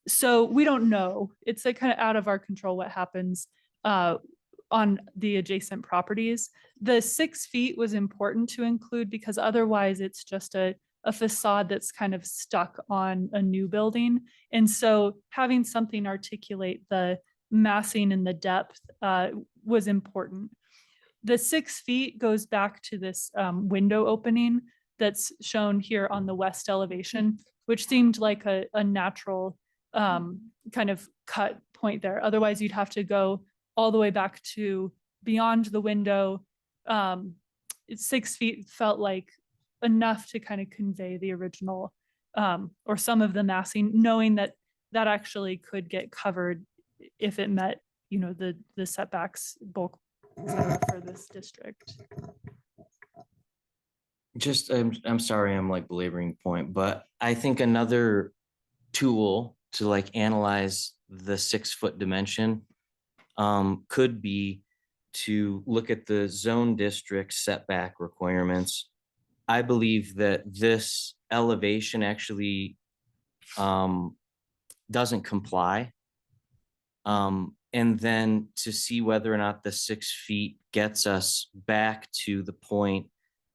So we don't know. It's like kind of out of our control what happens on the adjacent properties. The 6 feet was important to include because otherwise it's just a facade that's kind of stuck on a new building. And so having something articulate the massing and the depth was important. The 6 feet goes back to this window opening that's shown here on the west elevation, which seemed like a natural kind of cut point there. Otherwise, you'd have to go all the way back to beyond the window. 6 feet felt like enough to kind of convey the original or some of the massing, knowing that that actually could get covered if it met, you know, the setbacks bulk for this district. Just, I'm sorry, I'm like belaboring the point, but I think another tool to like analyze the 6-foot dimension could be to look at the zone district setback requirements. I believe that this elevation actually doesn't comply. And then to see whether or not the 6 feet gets us back to the point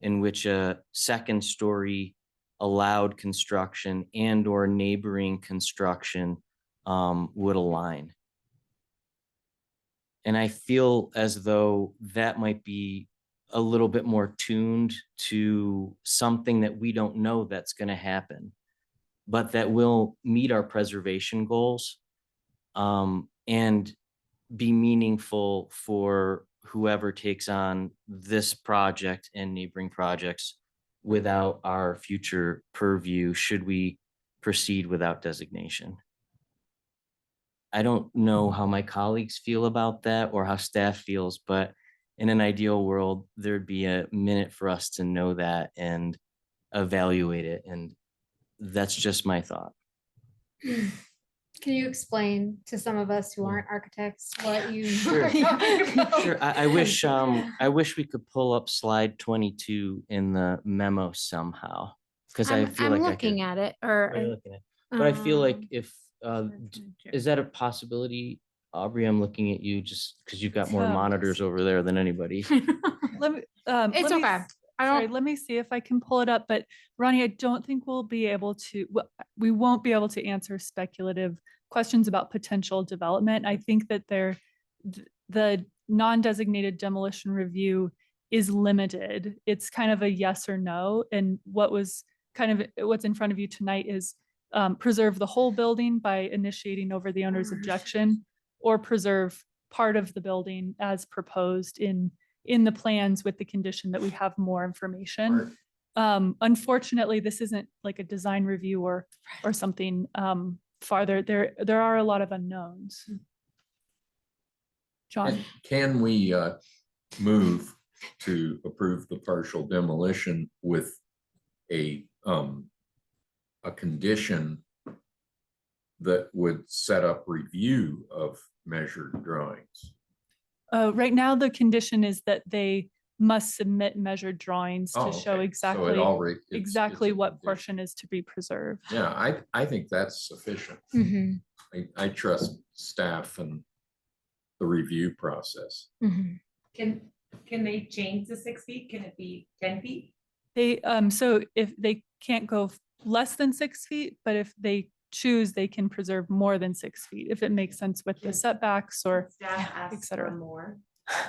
in which a 2nd story allowed construction and or neighboring construction would align. And I feel as though that might be a little bit more tuned to something that we don't know that's going to happen, but that will meet our preservation goals and be meaningful for whoever takes on this project and neighboring projects without our future purview should we proceed without designation. I don't know how my colleagues feel about that or how staff feels, but in an ideal world, there'd be a minute for us to know that and evaluate it. And that's just my thought. Can you explain to some of us who aren't architects what you Sure. are talking about? Sure, I wish we could pull up slide 22 in the memo somehow. Because I feel I'm like looking at it, What are you or looking at? But I feel like um, if, is that a possibility? Aubrey, I'm looking at you just because you've got more monitors over there than anybody. Let me, it's let me okay. I Sorry, don't. let me see if I can pull it up, but Ronnie, I don't think we'll be able to, we won't be able to answer speculative questions about potential development. I think that the non-designated demolition review is limited. It's kind of a yes or no. And what's in front of you tonight is preserve the whole building by initiating over the owner's objection, or preserve part of the building as proposed in the plans with the condition that we have more information. Unfortunately, this isn't like a design review or something farther. There are a lot of unknowns. John, Can we move to approve the partial demolition with a condition that would set up review of measured drawings? right now, the condition is that they must submit measured drawings to Oh, show okay. So it exactly already- it's exactly a what condition. portion is to be preserved. Yeah, I think that's sufficient. Mhm, I trust staff and the review process. mhm. Can they change the 6 feet? Can it be 10 feet? They, so if they can't go less than 6 feet, but if they choose, they can preserve more than 6 feet, if it makes sense with the setbacks or, Staff asked et cetera. for more.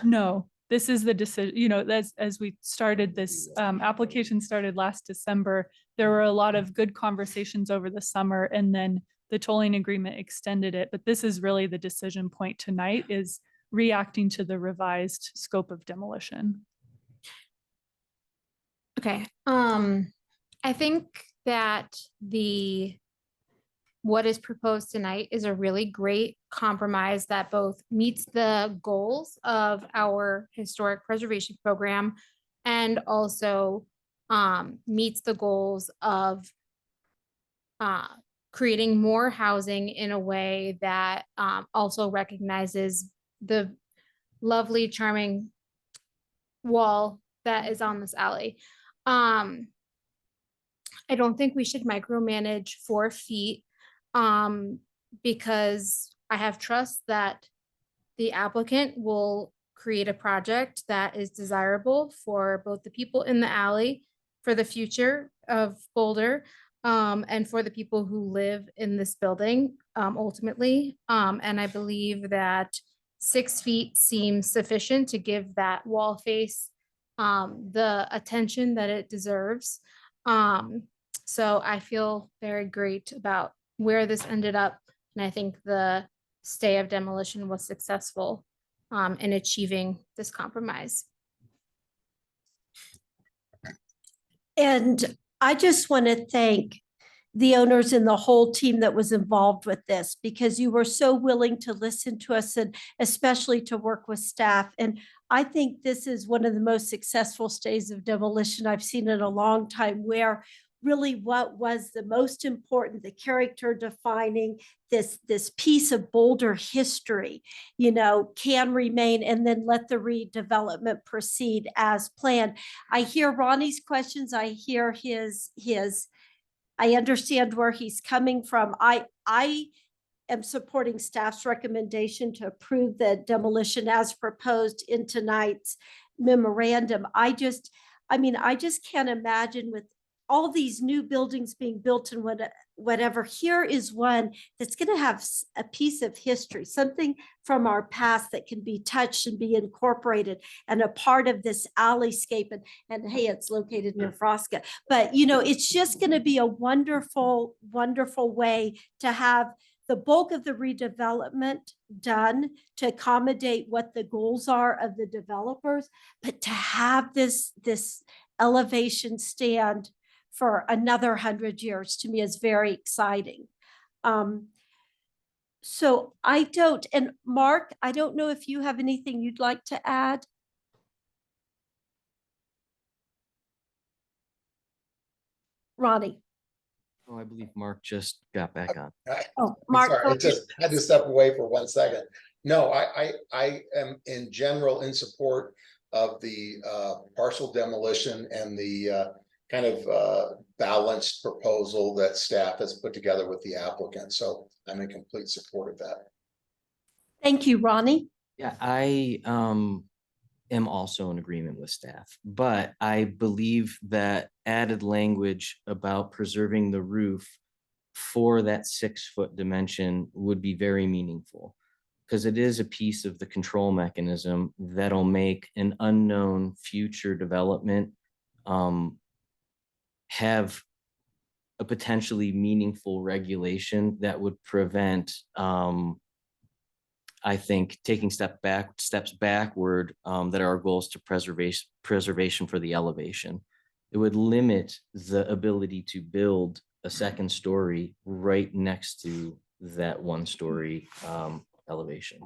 no, this is the decision, you know, as we started this, application started last December, there were a lot of good conversations over the summer, and then the tolling agreement extended it, but this is really the decision point tonight, is reacting to the revised scope of demolition. Okay, I think that what is proposed tonight is a really great compromise that both meets the goals of our historic preservation program and also meets the goals of creating more housing in a way that also recognizes the lovely, charming wall that is on this alley. I don't think we should micromanage 4 feet because I have trust that the applicant will create a project that is desirable for both the people in the alley, for the future of Boulder, and for the people who live in this building, ultimately. And I believe that 6 feet seems sufficient to give that wall face the attention that it deserves. So I feel very great about where this ended up. And I think the stay of demolition was successful in achieving this compromise. And I just want to thank the owners and the whole team that was involved with this, because you were so willing to listen to us and especially to work with staff. And I think this is one of the most successful stays of demolition I've seen in a long time, where really what was the most important, the character defining, this piece of Boulder history, can remain, and then let the redevelopment proceed as planned. I hear Ronnie's questions. I hear his I understand where he's coming from. I am supporting staff's recommendation to approve the demolition as proposed in tonight's memorandum. I just can't imagine, with all these new buildings being built and whatever, here is one that's going to have a piece of history, something from our past that can be touched and be incorporated and a part of this alleyscape. And hey, it's located near Frosca, but it's just going to be a wonderful, wonderful way to have the bulk of the redevelopment done to accommodate what the goals are of the developers, but to have this elevation stand for another 100 years, to me, is very exciting. So and Mark, I don't know if you have anything you'd like to add. Ronnie. Oh, I believe Mark just got back on. Oh, I'm Mark. sorry, go I just had to step away for 1 second. No, I am in general in support of the partial demolition and the kind of balanced proposal that staff has put together with the applicant. So I'm in complete support of that. Thank you, Ronnie. Yeah, I am also in agreement with staff, but I believe that added language about preserving the roof for that 6-foot dimension would be very meaningful, because it is a piece of the control mechanism that'll make an unknown future development have a potentially meaningful regulation that would prevent, I think, taking steps backward that are our goals to preservation for the elevation. It would limit the ability to build a second story right next to that 1-story elevation.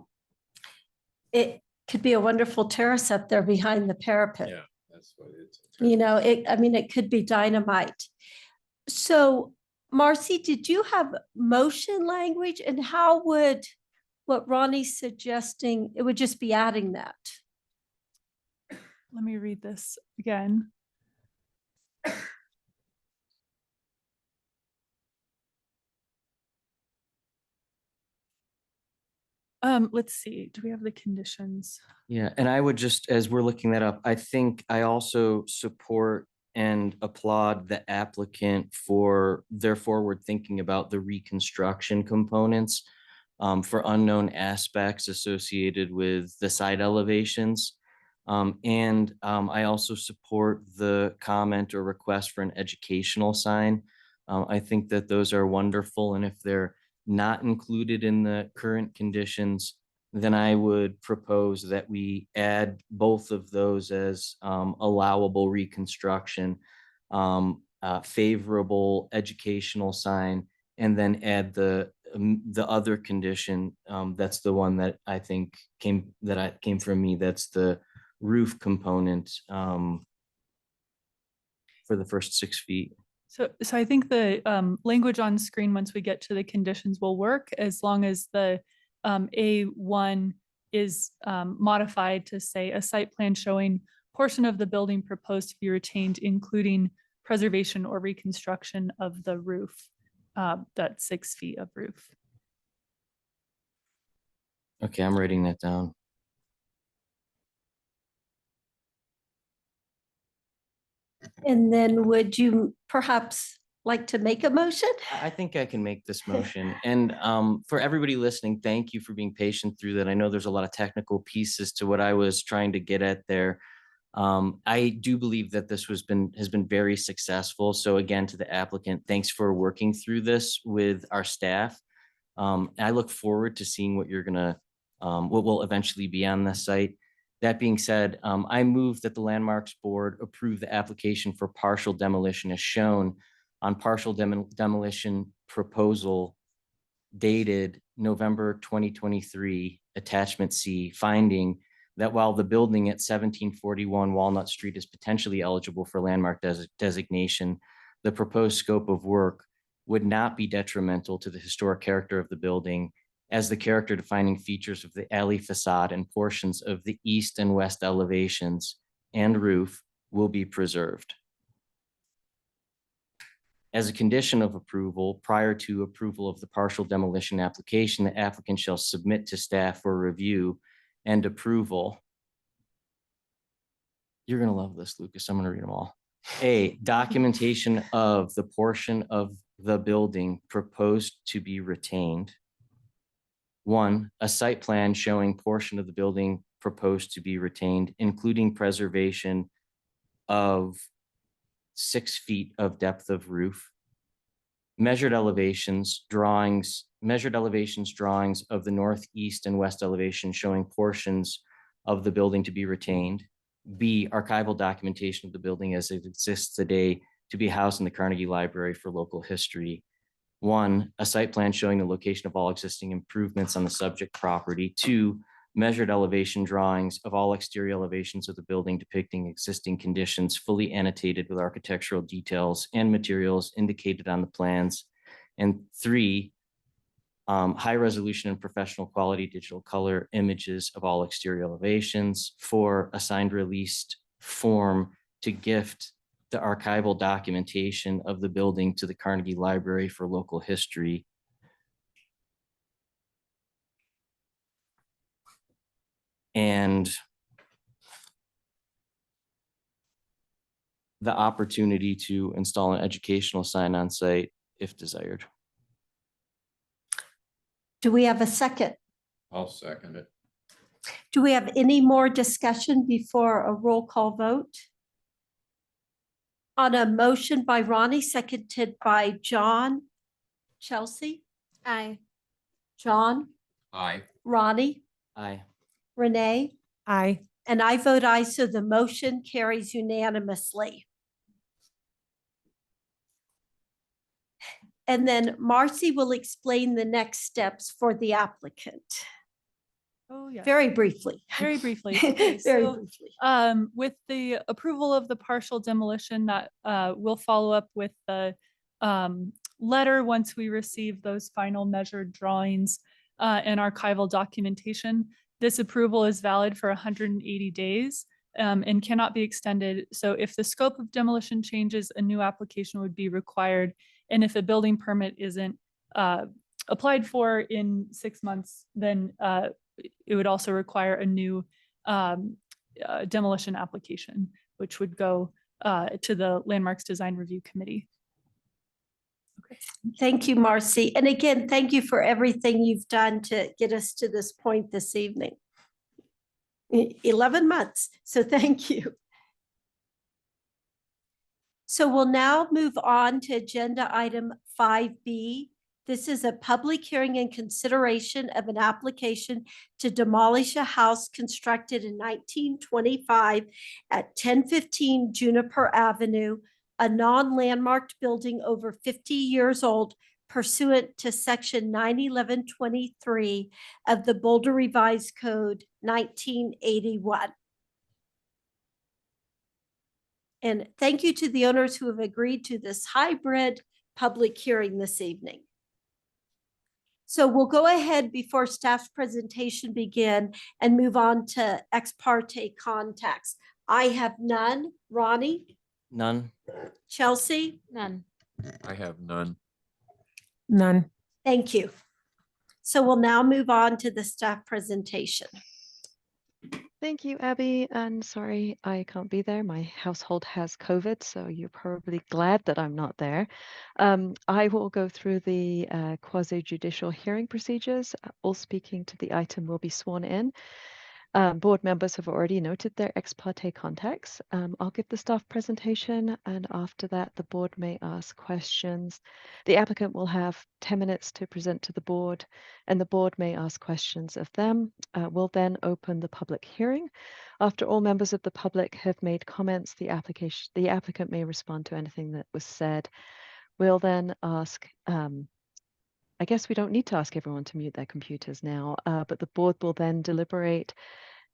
It could be a wonderful terrace up there behind the parapet. Yeah, that's what it is. It could be dynamite. So, Marcy, did you have motion language, and how would what Ronnie's suggesting, it would just be adding that? Let me read this again. Let's see, do we have the conditions? Yeah, and I would just, as we're looking that up, I think I also support and applaud the applicant for their forward thinking about the reconstruction components for unknown aspects associated with the side elevations. And I also support the comment or request for an educational sign. I think that those are wonderful, and if they're not included in the current conditions, then I would propose that we add both of those as allowable reconstruction, favorable educational sign, and then add the other condition. That's the one that I think came from me. That's the roof component for the first 6 feet. So I think the language on screen, once we get to the conditions, will work, as long as the A1 is modified to say a site plan showing portion of the building proposed to be retained, including preservation or reconstruction of the roof, that 6 feet of roof. Okay, I'm writing that down. And then would you perhaps like to make a motion? I think I can make this motion. And for everybody listening, thank you for being patient through that. I know there's a lot of technical pieces to what I was trying to get at there. I do believe that this has been very successful. So again, to the applicant, thanks for working through this with our staff. I look forward to seeing what you're gonna, what will eventually be on this site. That being said, I move that the Landmarks Board approve the application for partial demolition as shown on partial demolition proposal dated November 2023, attachment C, finding that while the building at 1741 Walnut Street is potentially eligible for landmark designation, the proposed scope of work would not be detrimental to the historic character of the building, as the character defining features of the alley facade and portions of the east and west elevations and roof will be preserved. As a condition of approval, prior to approval of the partial demolition application, the applicant shall submit to staff for review and approval. You're gonna love this, Lucas. I'm gonna read them all. A, documentation of the portion of the building proposed to be retained. 1, a site plan showing portion of the building proposed to be retained, including preservation of 6 feet of depth of roof. Measured elevations drawings of the northeast and west elevation showing portions of the building to be retained. B, archival documentation of the building as it exists today to be housed in the Carnegie Library for local history. 1, a site plan showing the location of all existing improvements on the subject property. 2, measured elevation drawings of all exterior elevations of the building depicting existing conditions fully annotated with architectural details and materials indicated on the plans. And 3, high resolution and professional quality digital color images of all exterior elevations. 4, a signed released form to gift the archival documentation of the building to the Carnegie Library for local history. And the opportunity to install an educational sign on site if desired. Do we have a second? I'll second it. Do we have any more discussion before a roll call vote? On a motion by Ronnie, seconded by John. Chelsea? Aye. John? Aye. Ronnie? Aye. Renee? Aye. And I vote aye, so the motion carries unanimously. And then Marcy will explain the next steps for the applicant. Oh, yeah. Very briefly. Very briefly. Okay, Very so, briefly. with the approval of the partial demolition, that we'll follow up with the letter once we receive those final measured drawings and archival documentation. This approval is valid for 180 days and cannot be extended. So if the scope of demolition changes, a new application would be required. And if a building permit isn't applied for in 6 months, then it would also require a new demolition application, which would go to the Landmarks Design Review Committee. Thank you, Marcy. And again, thank you for everything you've done to get us to this point this evening. 11 months, so thank you. So we'll now move on to agenda item 5B. This is a public hearing and consideration of an application to demolish a house constructed in 1925 at 1015 Juniper Avenue, a non-landmarked building over 50 years old pursuant to section 91123 of the Boulder Revised Code 1981. And thank you to the owners who have agreed to this hybrid public hearing this evening. So we'll go ahead before staff's presentation begin and move on to ex parte contacts. I have none. Ronnie? None. Chelsea? None. I have none. None. Thank you. So we'll now move on to the staff presentation. Thank you, Abby. And sorry, I can't be there. My household has COVID, so you're probably glad that I'm not there. I will go through the quasi-judicial hearing procedures. All speaking to the item will be sworn in. Board members have already noted their ex parte contacts. I'll give the staff presentation, and after that, the board may ask questions. The applicant will have 10 minutes to present to the board, and the board may ask questions of them. We'll then open the public hearing. After all members of the public have made comments, the applicant may respond to anything that was said. We'll then ask, I guess we don't need to ask everyone to mute their computers now, but the board will then deliberate,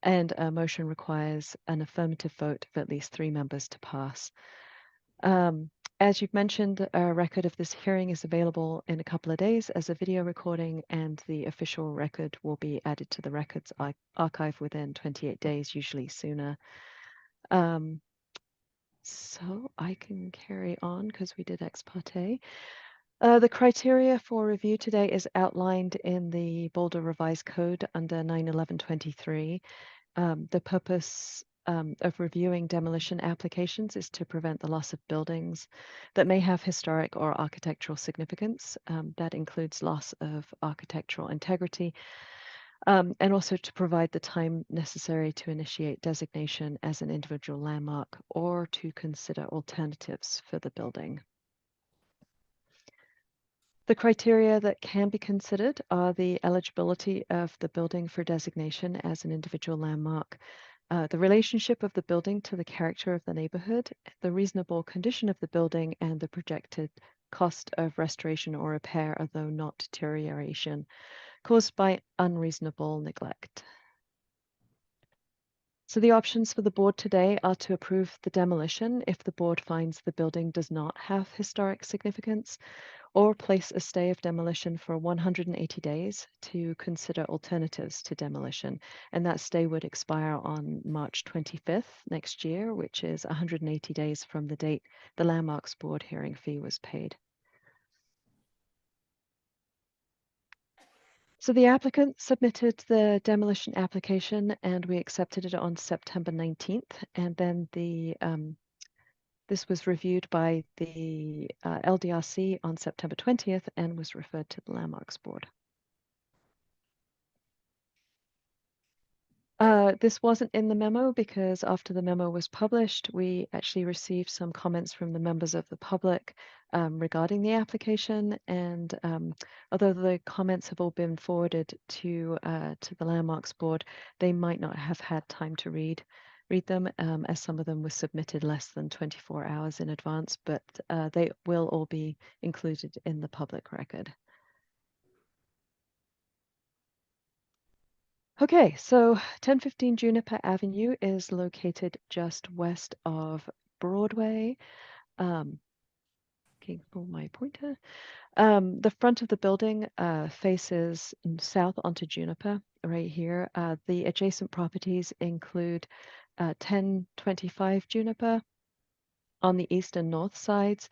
and a motion requires an affirmative vote of at least 3 members to pass. As you've mentioned, a record of this hearing is available in a couple of days as a video recording, and the official record will be added to the records archive within 28 days, usually sooner. So I can carry on because we did ex parte. The criteria for review today is outlined in the Boulder Revised Code under 91123. The purpose of reviewing demolition applications is to prevent the loss of buildings that may have historic or architectural significance. That includes loss of architectural integrity, and also to provide the time necessary to initiate designation as an individual landmark or to consider alternatives for the building. The criteria that can be considered are the eligibility of the building for designation as an individual landmark, the relationship of the building to the character of the neighborhood, the reasonable condition of the building, and the projected cost of restoration or repair, although not deterioration, caused by unreasonable neglect. So the options for the board today are to approve the demolition if the board finds the building does not have historic significance, or place a stay of demolition for 180 days to consider alternatives to demolition. And that stay would expire on March 25th next year, which is 180 days from the date the Landmarks Board hearing fee was paid. So the applicant submitted the demolition application and we accepted it on September 19th. And then this was reviewed by the LDRC on September 20th and was referred to the Landmarks Board. This wasn't in the memo because after the memo was published, we actually received some comments from the members of the public regarding the application. And although the comments have all been forwarded to the Landmarks Board, they might not have had time to read them, as some of them were submitted less than 24 hours in advance, but they will all be included in the public record. Okay, so 1015 Juniper Avenue is located just west of Broadway. Can you pull my pointer? The front of the building faces south onto Juniper right here. The adjacent properties include 1025 Juniper on the east and north sides,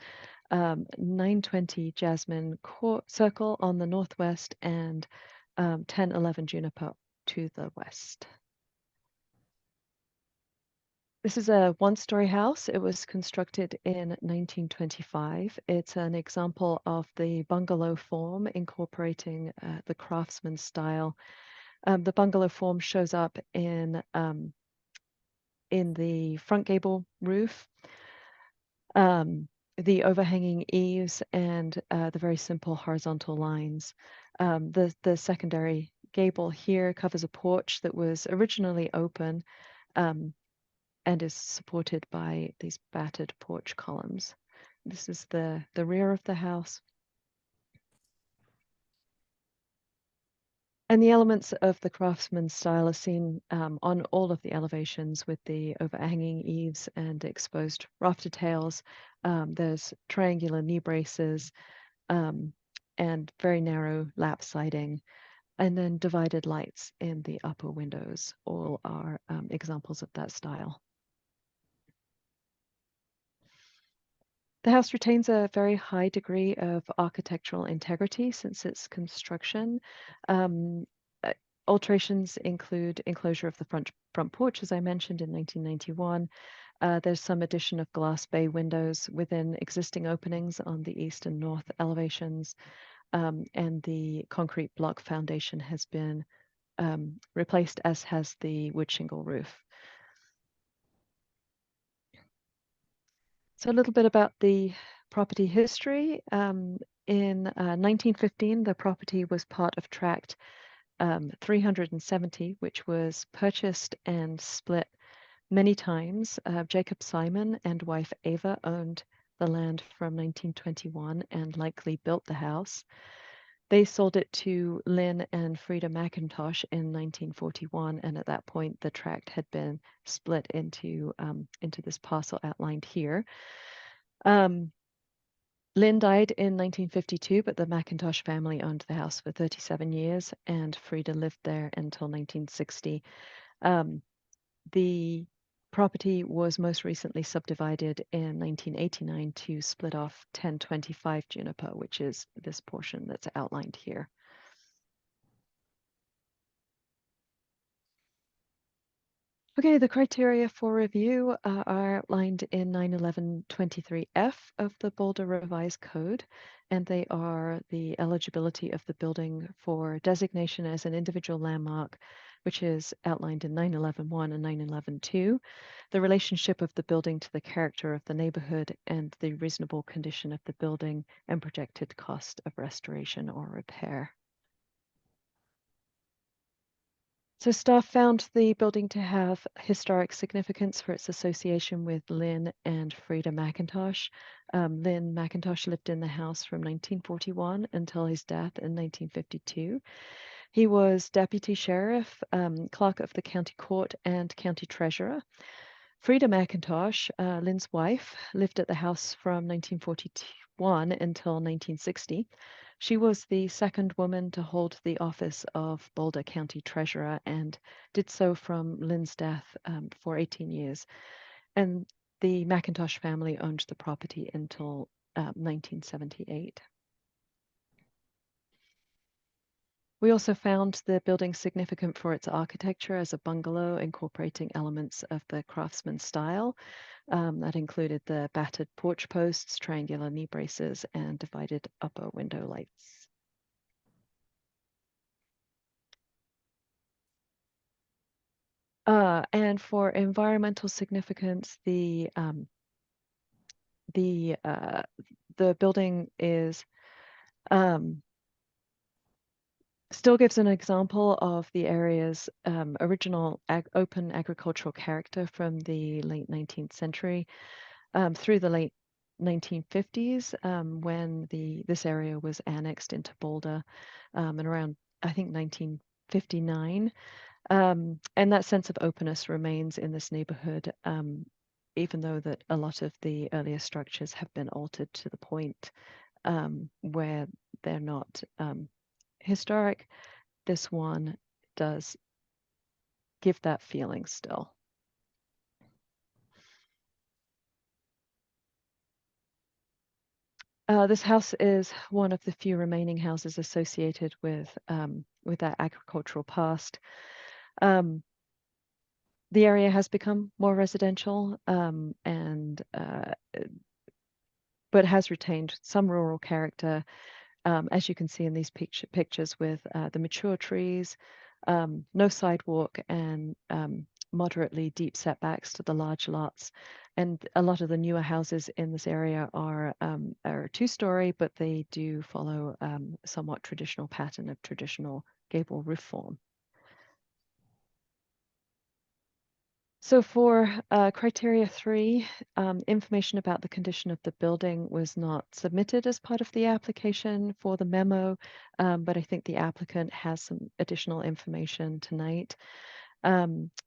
920 Jasmine Circle on the northwest, and 1011 Juniper to the west. This is a one-story house. It was constructed in 1925. It's an example of the bungalow form incorporating the craftsman style. The bungalow form shows up in the front gable roof, the overhanging eaves, and the very simple horizontal lines. The secondary gable here covers a porch that was originally open and is supported by these battered porch columns. This is the rear of the house. And the elements of the craftsman style are seen on all of the elevations with the overhanging eaves and exposed rafter tails. There's triangular knee braces and very narrow lap siding, and then divided lights in the upper windows. All are examples of that style. The house retains a very high degree of architectural integrity since its construction. Um, uh, Alterations include enclosure of the front porch, as I mentioned, in 1991. There's some addition of glass bay windows within existing openings on the east and north elevations, and the concrete block foundation has been replaced, as has the wood shingle roof. So a little bit about the property history. In 1915, the property was part of Tract 370, which was purchased and split many times. Jacob Simon and wife Ava owned the land from 1921 and likely built the house. They sold it to Lynn and Frida McIntosh in 1941, and at that point, the tract had been split into this parcel outlined here. Lynn died in 1952, but the McIntosh family owned the house for 37 years, and Frida lived there until 1960. The property was most recently subdivided in 1989 to split off 1025 Juniper, which is this portion that's outlined here. Okay, the criteria for review are outlined in 91123F of the Boulder Revised Code, and they are the eligibility of the building for designation as an individual landmark, which is outlined in 911-1 and 911-2, the relationship of the building to the character of the neighborhood, and the reasonable condition of the building and projected cost of restoration or repair. So staff found the building to have historic significance for its association with Lynn and Frida McIntosh. Lynn McIntosh lived in the house from 1941 until his death in 1952. He was deputy sheriff, clerk of the county court, and county treasurer. Frida McIntosh, Lynn's wife, lived at the house from 1941 until 1960. She was the second woman to hold the office of Boulder County Treasurer and did so from Lynn's death for 18 years. And the McIntosh family owned the property until 1978. We also found the building significant for its architecture as a bungalow incorporating elements of the craftsman style. That included the battered porch posts, triangular knee braces, and divided upper window lights. And for environmental significance, the building is still gives an example of the area's original open agricultural character from the late 19th century through the late 1950s when this area was annexed into Boulder and around, I think, 1959. And that sense of openness remains in this neighborhood, even though that a lot of the earlier structures have been altered to the point where they're not historic. This one does give that feeling still. This house is one of the few remaining houses associated with that agricultural past. The area has become more residential but has retained some rural character, as you can see in these pictures with the mature trees, no sidewalk, and moderately deep setbacks to the large lots. And a lot of the newer houses in this area are two-story, but they do follow somewhat traditional pattern of traditional gable roof form. So for criteria 3, information about the condition of the building was not submitted as part of the application for the memo, but I think the applicant has some additional information tonight.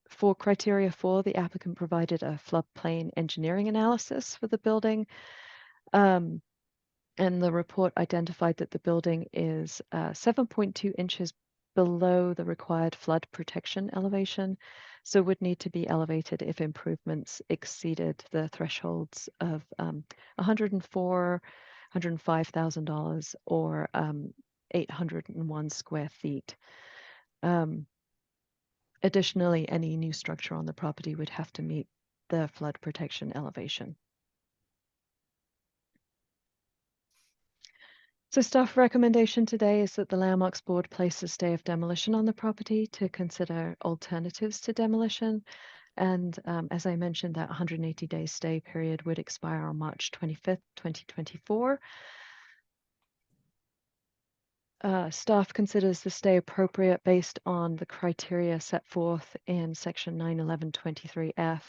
For criteria 4, the applicant provided a floodplain engineering analysis for the building. And the report identified that the building is 7.2 inches below the required flood protection elevation, so would need to be elevated if improvements exceeded the thresholds of $104,000, $105,000 or 801 square feet. Additionally, any new structure on the property would have to meet the flood protection elevation. So staff recommendation today is that the Landmarks Board place a stay of demolition on the property to consider alternatives to demolition. And as I mentioned, that 180-day stay period would expire on March 25th, 2024. Staff considers the stay appropriate based on the criteria set forth in section 91123F,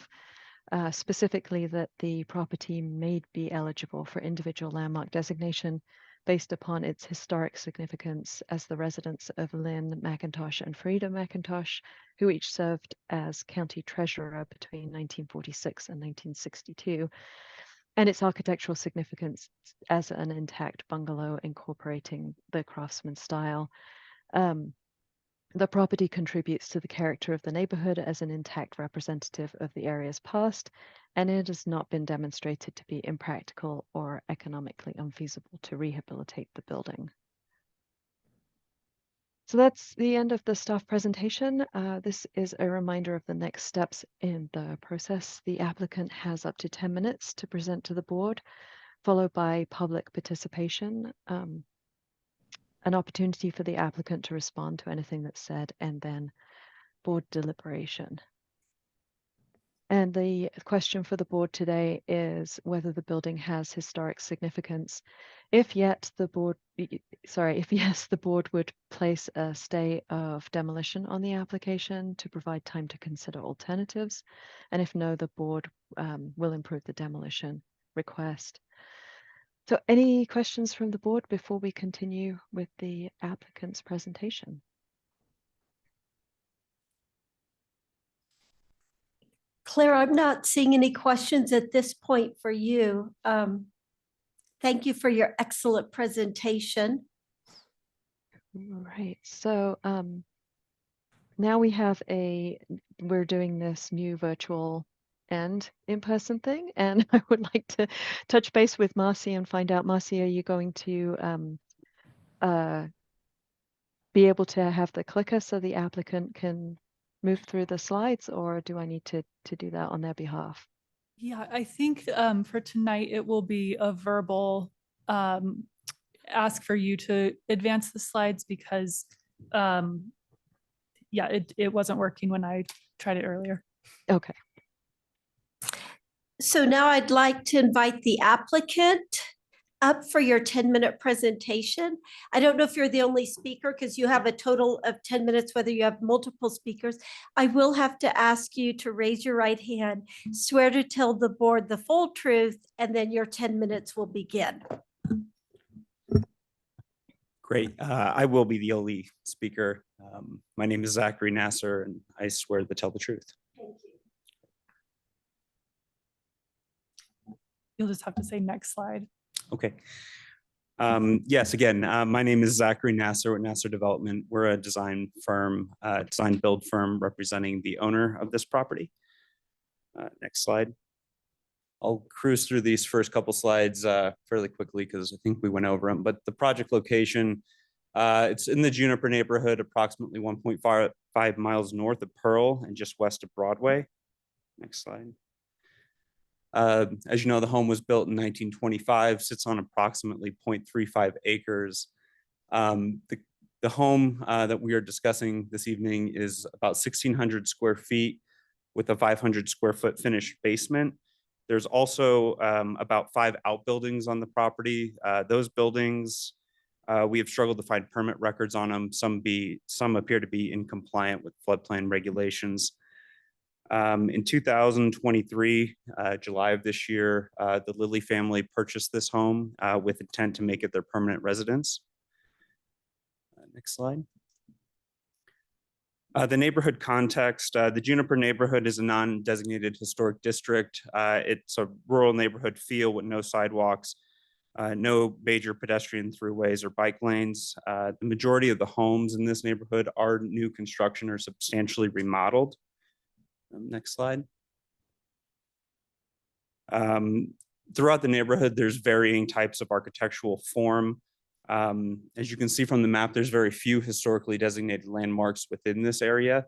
specifically that the property may be eligible for individual landmark designation based upon its historic significance as the residence of Lynn McIntosh and Frida McIntosh, who each served as county treasurer between 1946 and 1962, and its architectural significance as an intact bungalow incorporating the craftsman style. The property contributes to the character of the neighborhood as an intact representative of the area's past, and it has not been demonstrated to be impractical or economically unfeasible to rehabilitate the building. So that's the end of the staff presentation. This is a reminder of the next steps in the process. The applicant has up to 10 minutes to present to the board, followed by public participation, an opportunity for the applicant to respond to anything that's said, and then board deliberation. And the question for the board today is whether the building has historic significance. If yes, the board would place a stay of demolition on the application to provide time to consider alternatives. And if no, the board will approve the demolition request. So any questions from the board before we continue with the applicant's presentation? Claire, I'm not seeing any questions at this point for you. Thank you for your excellent presentation. Right, so now we're doing this new virtual and in-person thing, and I would like to touch base with Marcy and find out, Marcy, are you going to be able to have the clicker so the applicant can move through the slides, or do I need to do that on their behalf? Yeah, I think for tonight, it will be a verbal ask for you to advance the slides because yeah, it wasn't working when I tried it earlier. Okay. So now I'd like to invite the applicant up for your 10-minute presentation. I don't know if you're the only speaker because you have a total of 10 minutes, whether you have multiple speakers. I will have to ask you to raise your right hand, swear to tell the board the full truth, and then your 10 minutes will begin. Great. I will be the only speaker. My name is Zachary Nasser, and I swear to tell the truth. Thank you. You'll just have to say next slide. Okay. Yes, again, my name is Zachary Nasser with Nasser Development. We're a design firm, design build firm representing the owner of this property. Next slide. I'll cruise through these first couple slides fairly quickly because I think we went over them, but the project location, it's in the Juniper neighborhood, approximately 1.5 miles north of Pearl and just west of Broadway. Next slide. As you know, the home was built in 1925, sits on approximately 0.35 acres. The home that we are discussing this evening is about 1,600 square feet with a 500 square foot finished basement. There's also about 5 outbuildings on the property. Those buildings, we have struggled to find permit records on them. Some appear to be in compliant with floodplain regulations. In 2023, July of this year, the Lilly family purchased this home with intent to make it their permanent residence. Next slide. The neighborhood context, the Juniper neighborhood is a non-designated historic district. It's a rural neighborhood feel with no sidewalks. No major pedestrian throughways or bike lanes. The majority of the homes in this neighborhood are new construction or substantially remodeled. Next slide. Throughout the neighborhood, there's varying types of architectural form. As you can see from the map, there's very few historically designated landmarks within this area.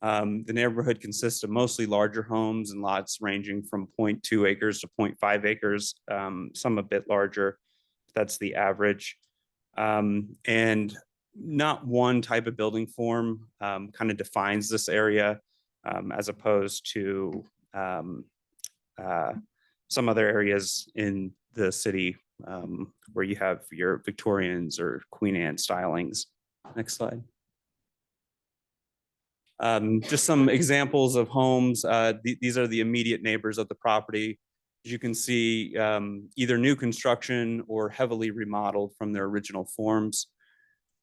The neighborhood consists of mostly larger homes and lots ranging from 0.2 acres to 0.5 acres, some a bit larger. That's the average. And not one type of building form kind of defines this area as opposed to some other areas in the city where you have your Victorians or Queen Anne stylings. Next slide. Just some examples of homes. These are the immediate neighbors of the property. As you can see, either new construction or heavily remodeled from their original forms.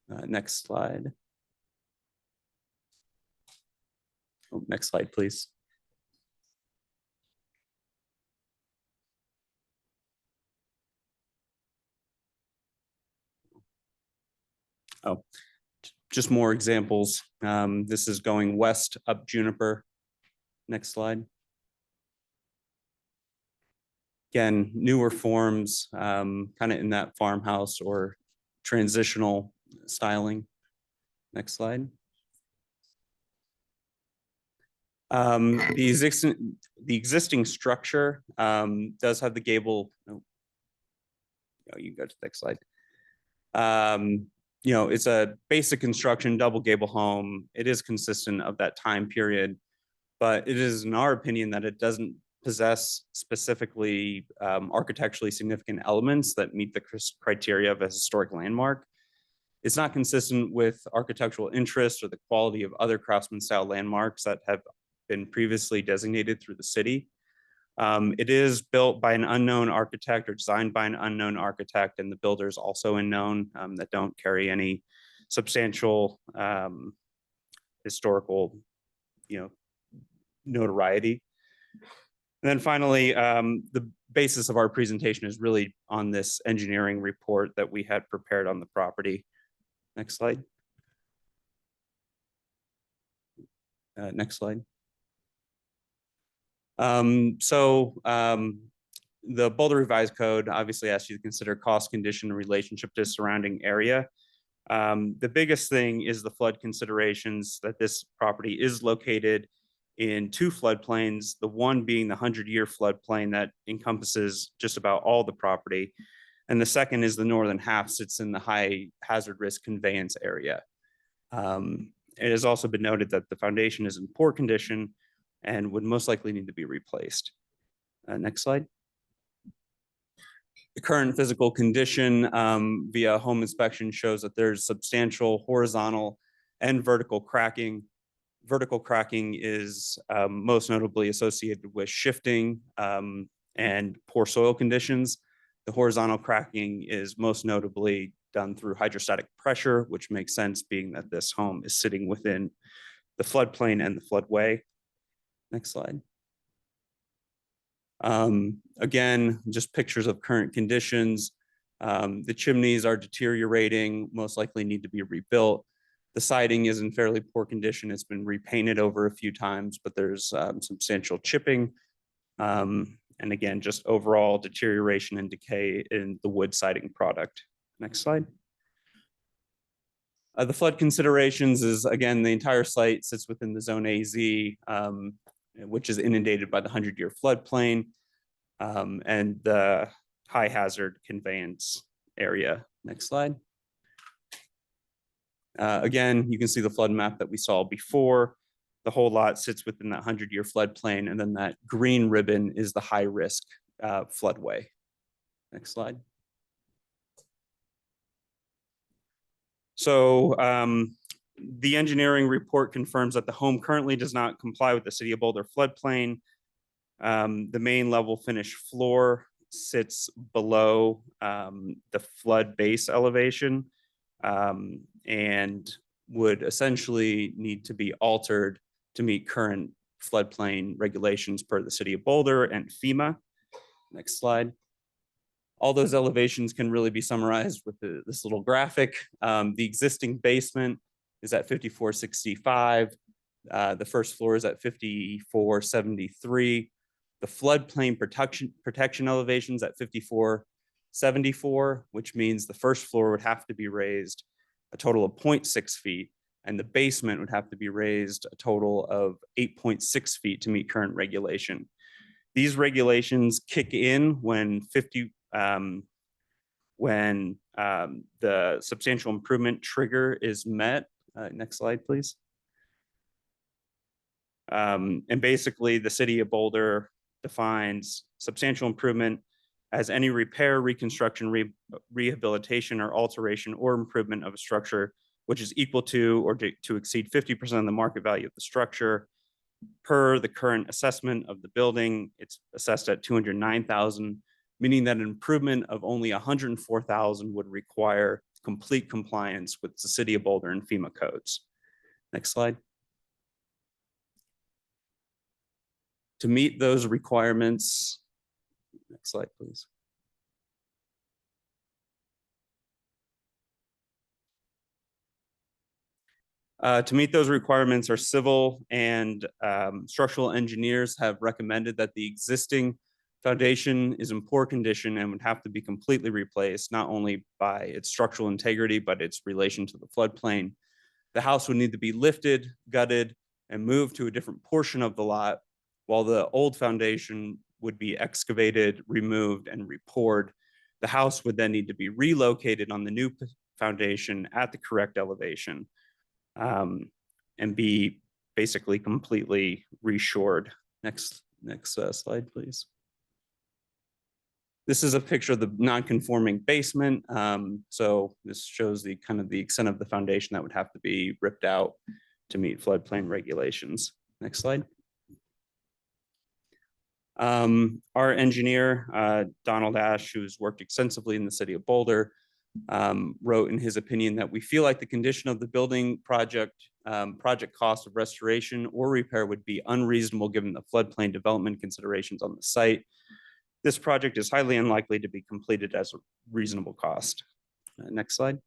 Next slide. Oh, next slide, please. Oh, just more examples. This is going west up Juniper. Next slide. Again, newer forms, kind of in that farmhouse or transitional styling. Next slide. The existing structure does have the gable. Oh, you can go to the next slide. You know, it's a basic construction, double gable home. It is consistent of that time period, but it is in our opinion that it doesn't possess specifically architecturally significant elements that meet the criteria of a historic landmark. It's not consistent with architectural interest or the quality of other craftsman style landmarks that have been previously designated through the city. It is built by an unknown architect or designed by an unknown architect, and the builders also unknown that don't carry any substantial historical, notoriety. And then finally, the basis of our presentation is really on this engineering report that we had prepared on the property. Next slide. Next slide. The Boulder Revised Code obviously asks you to consider cost, condition, and relationship to the surrounding area. The biggest thing is the flood considerations, that this property is located in two floodplains, the one being the 100-year floodplain that encompasses just about all the property. And the second is the northern half sits in the high hazard risk conveyance area. It has also been noted that the foundation is in poor condition and would most likely need to be replaced. Next slide. The current physical condition via home inspection shows that there's substantial horizontal and vertical cracking. Vertical cracking is most notably associated with shifting and poor soil conditions. The horizontal cracking is most notably done through hydrostatic pressure, which makes sense being that this home is sitting within the floodplain and the floodway. Next slide. Again, just pictures of current conditions. The chimneys are deteriorating, most likely need to be rebuilt. The siding is in fairly poor condition. It's been repainted over a few times, but there's substantial chipping. And again, just overall deterioration and decay in the wood siding product. Next slide. The flood considerations is, again, the entire site sits within the zone AZ, which is inundated by the 100-year floodplain and the high hazard conveyance area. Next slide. Again, you can see the flood map that we saw before. The whole lot sits within that 100-year floodplain, and then that green ribbon is the high risk floodway. Next slide. So the engineering report confirms that the home currently does not comply with the City of Boulder floodplain. The main level finished floor sits below the flood base elevation and would essentially need to be altered to meet current floodplain regulations per the City of Boulder and FEMA. Next slide. All those elevations can really be summarized with this little graphic. The existing basement is at 5465. The first floor is at 5473. The floodplain protection elevations at 5474, which means the first floor would have to be raised a total of 0.6 feet, and the basement would have to be raised a total of 8.6 feet to meet current regulation. These regulations kick in when the substantial improvement trigger is met. Next slide, please. And basically, the city of Boulder defines substantial improvement as any repair, reconstruction, rehabilitation, or alteration or improvement of a structure which is equal to or to exceed 50% of the market value of the structure. Per the current assessment of the building, it's assessed at $209,000, meaning that an improvement of only $104,000 would require complete compliance with the city of Boulder and FEMA codes. Next slide. To meet those requirements, next slide, please. To meet those requirements, our civil and structural engineers have recommended that the existing foundation is in poor condition and would have to be completely replaced, not only by its structural integrity, but its relation to the floodplain. The house would need to be lifted, gutted, and moved to a different portion of the lot, while the old foundation would be excavated, removed, and repoured. The house would then need to be relocated on the new foundation at the correct elevation, and be basically completely reshored. Next slide, please. This is a picture of the non-conforming basement. So this shows the kind of the extent of the foundation that would have to be ripped out to meet floodplain regulations. Next slide. Our engineer, Donald Ash, who's worked extensively in the city of Boulder, wrote in his opinion that we feel like the condition of the building project cost of restoration or repair would be unreasonable given the floodplain development considerations on the site. This project is highly unlikely to be completed as a reasonable cost. Next slide.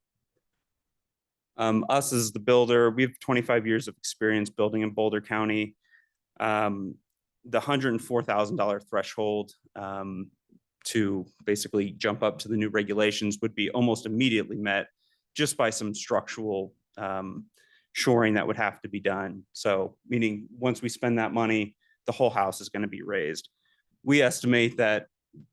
Us as the builder, we have 25 years of experience building in Boulder County. The $104,000 threshold to basically jump up to the new regulations would be almost immediately met just by some structural shoring that would have to be done. So meaning once we spend that money, the whole house is going to be raised. We estimate that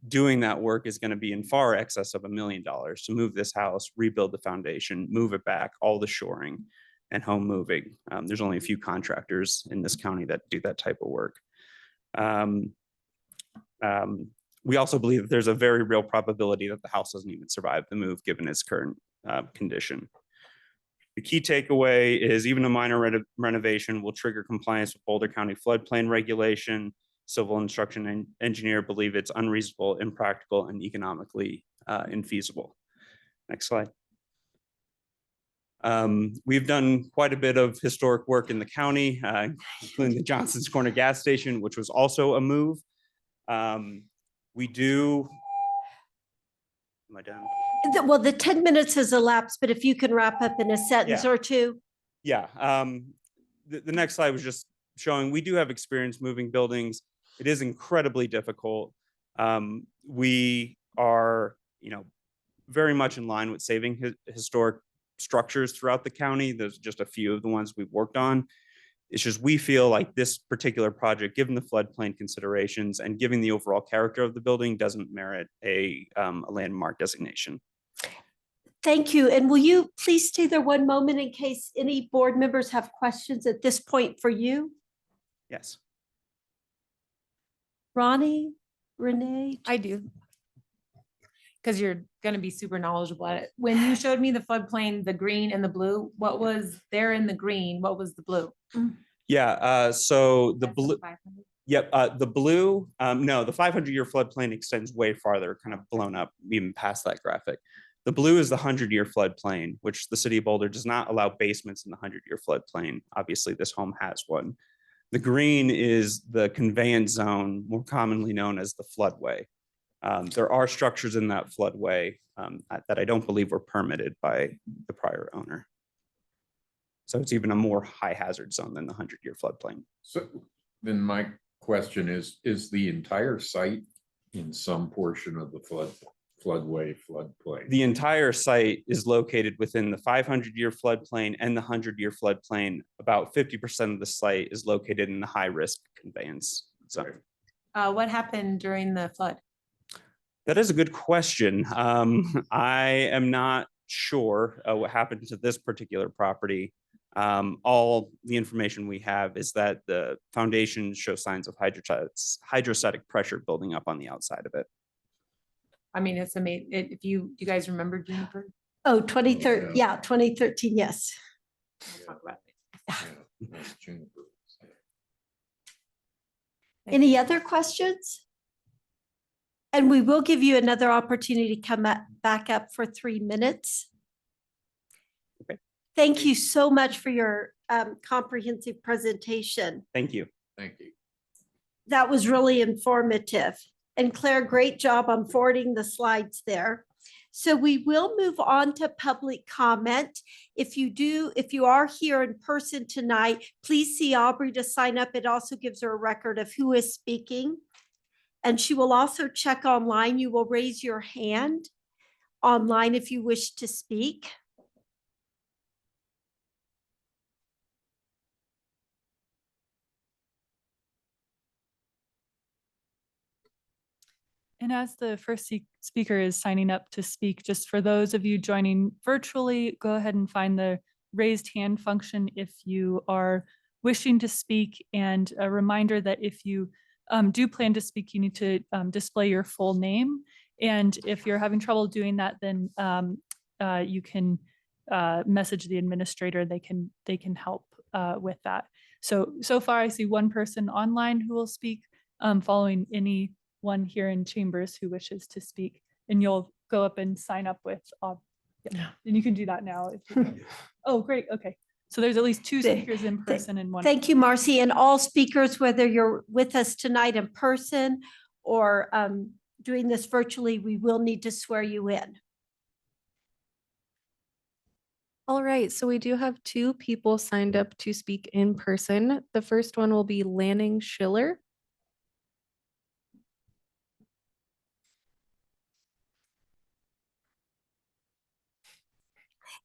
doing that work is going to be in far excess of $1 million to move this house, rebuild the foundation, move it back, all the shoring and home moving. There's only a few contractors in this county that do that type of work. We also believe that there's a very real probability that the house doesn't even survive the move given its current condition. The key takeaway is even a minor renovation will trigger compliance with Boulder County floodplain regulation. Civil instruction engineer believe it's unreasonable, impractical, and economically infeasible. Next slide. We've done quite a bit of historic work in the county, including the Johnson's Corner gas station, which was also a move. We do, am I done? Well, the 10 minutes has elapsed, but if you can wrap up in a sentence or two. Yeah, the next slide was just showing we do have experience moving buildings. It is incredibly difficult. We are, very much in line with saving historic structures throughout the county. There's just a few of the ones we've worked on. It's just we feel like this particular project, given the floodplain considerations and given the overall character of the building, doesn't merit a landmark designation. Thank you. And will you please stay there one moment in case any board members have questions at this point for you? Yes. Ronnie, Renee? I do. Because you're going to be super knowledgeable at it. When you showed me the floodplain, the green and the blue, what was there in the green? What was the blue? Yeah, so the blue, yep, the blue, no, the 500-year floodplain extends way farther, kind of blown up even past that graphic. The blue is the 100-year floodplain, which the city of Boulder does not allow basements in the 100-year floodplain. Obviously, this home has one. The green is the conveyance zone, more commonly known as the floodway. There are structures in that floodway that I don't believe were permitted by the prior owner. So it's even a more high hazard zone than the 100-year floodplain. So then my question is the entire site in some portion of the floodway, floodplain? The entire site is located within the 500-year floodplain and the 100-year floodplain. About 50% of the site is located in the high-risk conveyance zone. What happened during the flood? That is a good question. I am not sure what happened to this particular property. All the information we have is that the foundation shows signs of hydrostatic pressure building up on the outside of it. I mean, it's amazing. If you guys remember Juniper? Oh, 2013, yeah, 2013, yes. We'll talk about it. Yeah, that's Juniper. Any other questions? And we will give you another opportunity to come back up for 3 minutes. Okay. Thank you so much for your comprehensive presentation. Thank you. Thank you. That was really informative. And Claire, great job on forwarding the slides there. So we will move on to public comment. If you are here in person tonight, please see Aubrey to sign up. It also gives her a record of who is speaking. And she will also check online. You will raise your hand online if you wish to speak. And as the first speaker is signing up to speak, just for those of you joining virtually, go ahead and find the raised hand function if you are wishing to speak. And a reminder that if you do plan to speak, you need to display your full name. And if you're having trouble doing that, then you can message the administrator. They can help with that. So far, I see one person online who will speak, following anyone here in chambers who wishes to speak. And you'll go up and sign up with, yeah, and you can do that now. If you, oh, great. Okay. So there's at least 2 speakers in person and one. Thank you, Marcy. And all speakers, whether you're with us tonight in person or doing this virtually, we will need to swear you in. All right, so we do have 2 people signed up to speak in person. The first one will be Lanning Schiller.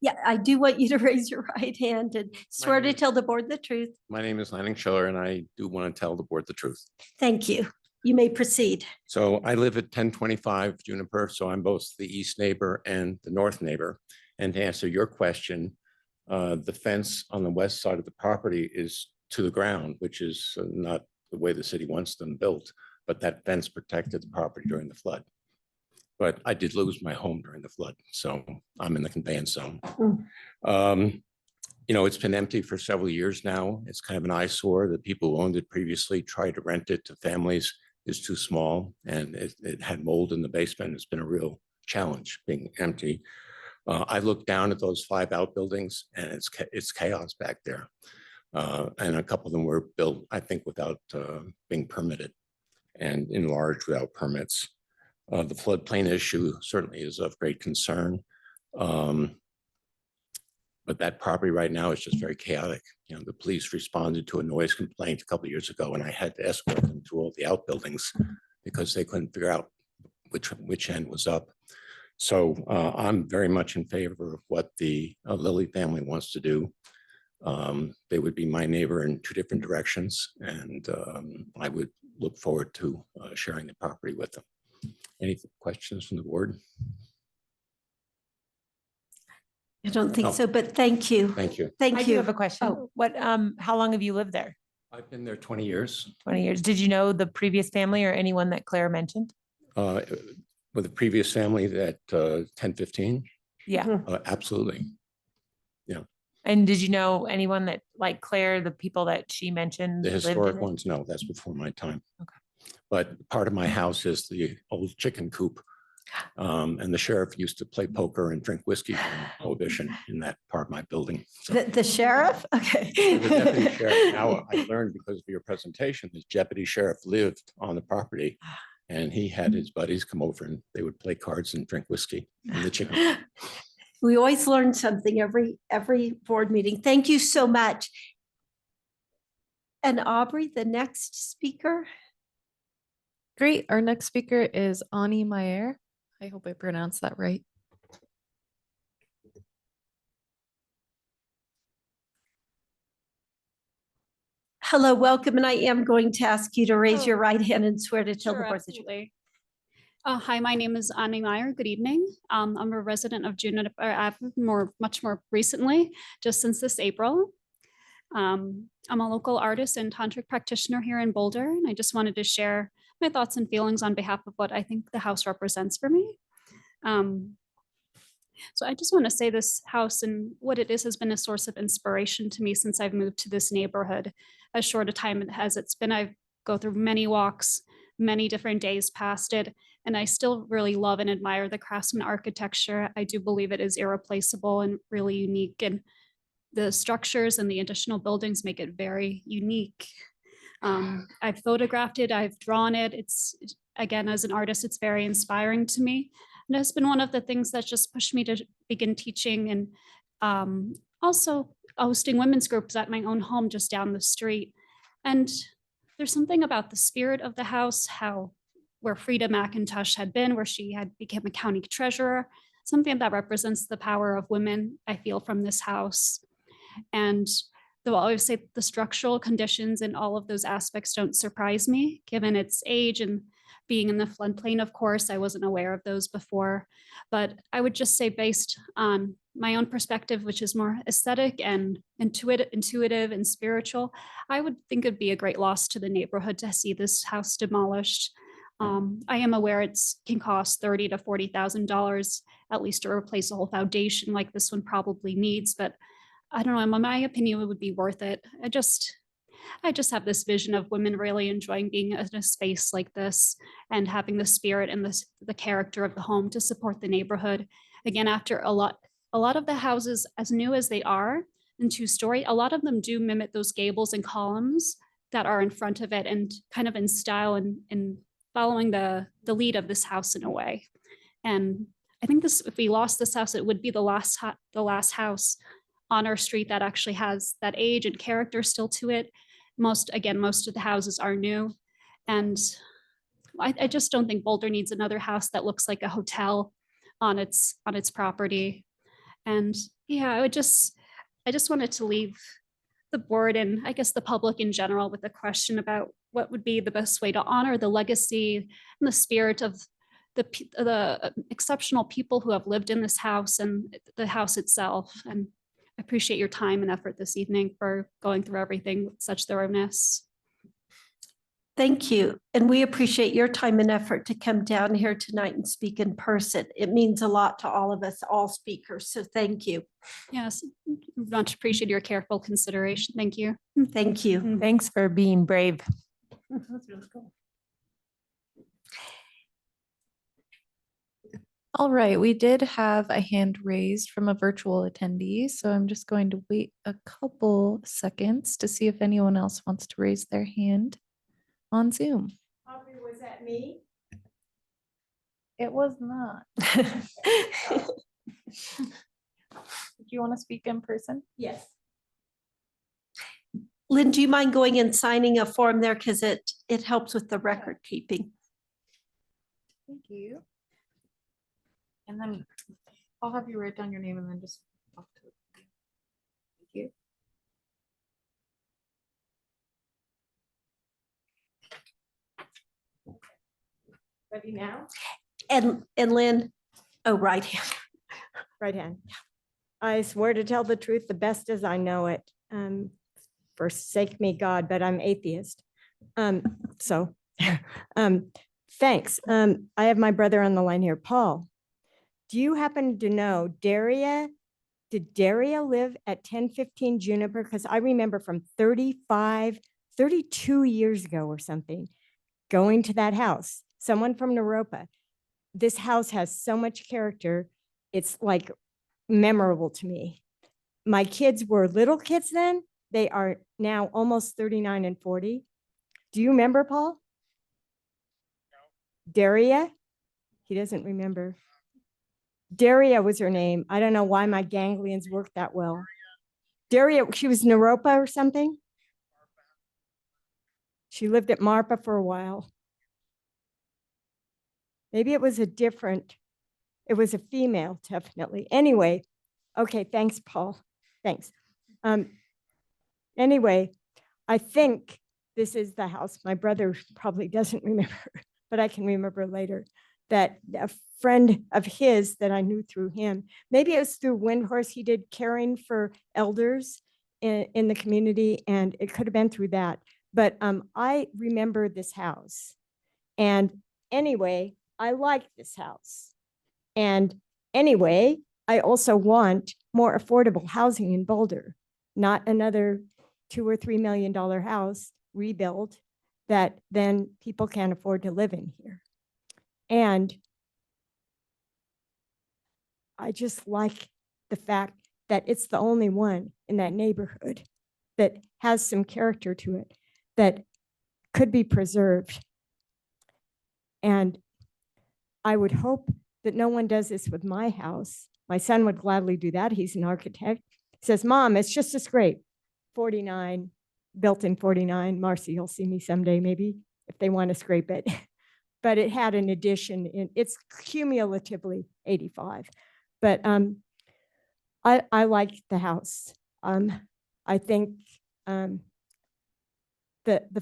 Yeah, I do want you to raise your right hand and swear to name- tell the board the truth. My name is Lanning Schiller, and I do want to tell the board the truth. Thank you. You may proceed. So I live at 1025 Juniper, so I'm both the east neighbor and the north neighbor. And to answer your question, the fence on the west side of the property is to the ground, which is not the way the city wants them built, but that fence protected the property during the flood. But I did lose my home during the flood, so I'm in the conveyance zone. You know, it's been empty for several years now. It's kind of an eyesore. The people who owned it previously tried to rent it to families. It's too small, and it had mold in the basement. It's been a real challenge being empty. I look down at those 5 outbuildings, and it's chaos back there. And a couple of them were built, I think, without being permitted and enlarged without permits. The floodplain issue certainly is of great concern. But that property right now is just very chaotic. You know, the police responded to a noise complaint a couple of years ago, and I had to escort them to all the outbuildings because they couldn't figure out which end was up. So I'm very much in favor of what the Lilly family wants to do. They would be my neighbor in 2 different directions, and I would look forward to sharing the property with them. Any questions from the board? I don't think No. so, but thank you. Thank you. Thank I you. do have a question. Oh. How long have you lived there? I've been there 20 years. 20 years. Did you know the previous family or anyone that Claire mentioned? With the previous family at 1015? Yeah. Absolutely. And did you know anyone that, like Claire, the people that she mentioned? The lived in historic it? ones, no, that's before my time. Okay. But part of my house is the old chicken coop. And the sheriff used to play poker and drink whiskey during Prohibition in that part of my building. So The sheriff? Okay. the deputy sheriff, now I learned because of your presentation, the deputy sheriff lived on the property And he had his buddies come over and they would play cards and drink whiskey in the chicken coop. We always learn something every board meeting. Thank you so much. And Aubrey, the next speaker. Great. Our next speaker is Ani Mayer. I hope I pronounced that right. Hello, welcome. And I am going to ask you to raise your right hand and swear to tell the Sure, board that you. absolutely. Hi, my name is Annie Meyer. Good evening. I'm a resident of Juniper Ave much more recently, just since this April. I'm a local artist and tantric practitioner here in Boulder, and I just wanted to share my thoughts and feelings on behalf of what I think the house represents for me. So I just want to say this house and what it is has been a source of inspiration to me since I've moved to this neighborhood. As short a time as it's been, I go through many walks, many different days past it, and I still really love and admire the craftsman architecture. I do believe it is irreplaceable and really unique, and the structures and the additional buildings make it very unique. I've photographed it, I've drawn it. It's, again, as an artist, it's very inspiring to me. And it's been one of the things that just pushed me to begin teaching and also hosting women's groups at my own home just down the street. And there's something about the spirit of the house, where Frida McIntosh had been, where she had become a county treasurer, something that represents the power of women, I feel, from this house. And though I always say the structural conditions and all of those aspects don't surprise me, given its age and being in the floodplain, of course, I wasn't aware of those before. But I would just say, based on my own perspective, which is more aesthetic and intuitive and spiritual, I would think it'd be a great loss to the neighborhood to see this house demolished. I am aware it can cost $30,000 to $40,000 at least to replace a whole foundation like this one probably needs, but I don't know, in my opinion, it would be worth it. I just have this vision of women really enjoying being in a space like this and having the spirit and the character of the home to support the neighborhood. Again, after a lot of the houses, as new as they are and two-story, a lot of them do mimic those gables and columns that are in front of it and kind of in style and following the lead of this house in a way. And I think if we lost this house, it would be the last house on our street that actually has that age and character still to it. Most of the houses are new. And I just don't think Boulder needs another house that looks like a hotel on its property. And yeah, I just wanted to leave the board and I guess the public in general with a question about what would be the best way to honor the legacy and the spirit of the exceptional people who have lived in this house and the house itself. And I appreciate your time and effort this evening for going through everything with such thoroughness. Thank you. And we appreciate your time and effort to come down here tonight and speak in person. It means a lot to all of us, all speakers. So thank you. Yes, much appreciate your careful consideration. Thank you. Thank you. Thanks for being brave. That's really cool. All right, we did have a hand raised from a virtual attendee, so I'm just going to wait a couple seconds to see if anyone else wants to raise their hand on Zoom. Aubrey, was that me? It was not. Do you want to speak in person? Yes. Lynn, do you mind going and signing a form there? Because it helps with the record keeping. Thank you. And then I'll have you write down your name and then just talk to it. Thank you. Ready now? And Lynn, oh, right hand. Right hand. I swear to tell the truth the best as I know it. Forsake me, God, but I'm atheist. Thanks. I have my brother on the line here. Paul, do you happen to know Daria? Did Daria live at 1015 Juniper? Because I remember from 32 years ago or something, going to that house, someone from Naropa. This house has so much character. It's like memorable to me. My kids were little kids then. They are now almost 39 and 40. Do you remember, Paul? Daria. He doesn't remember. Daria was her name. I don't know why my ganglions work that well. Daria, she was Naropa or something. She lived at Marpa for a while. Maybe it was it was a female, definitely. Anyway, okay, thanks, Paul. Thanks. Anyway, I think this is the house. My brother probably doesn't remember, but I can remember later that a friend of his that I knew through him, maybe it was through Windhorse, he did caring for elders in the community, and it could have been through that. But I remember this house. And anyway, I like this house. And anyway, I also want more affordable housing in Boulder, not another $2 or $3 million house rebuilt that then people can't afford to live in here. And I just like the fact that it's the only one in that neighborhood that has some character to it that could be preserved. And I would hope that no one does this with my house. My son would gladly do that. He's an architect. He says, Mom, it's just a scrape. 49, built in 49. Marcy, you'll see me someday, maybe, if they want to scrape it. But it had an addition in, it's cumulatively 85. But I like the house. I think the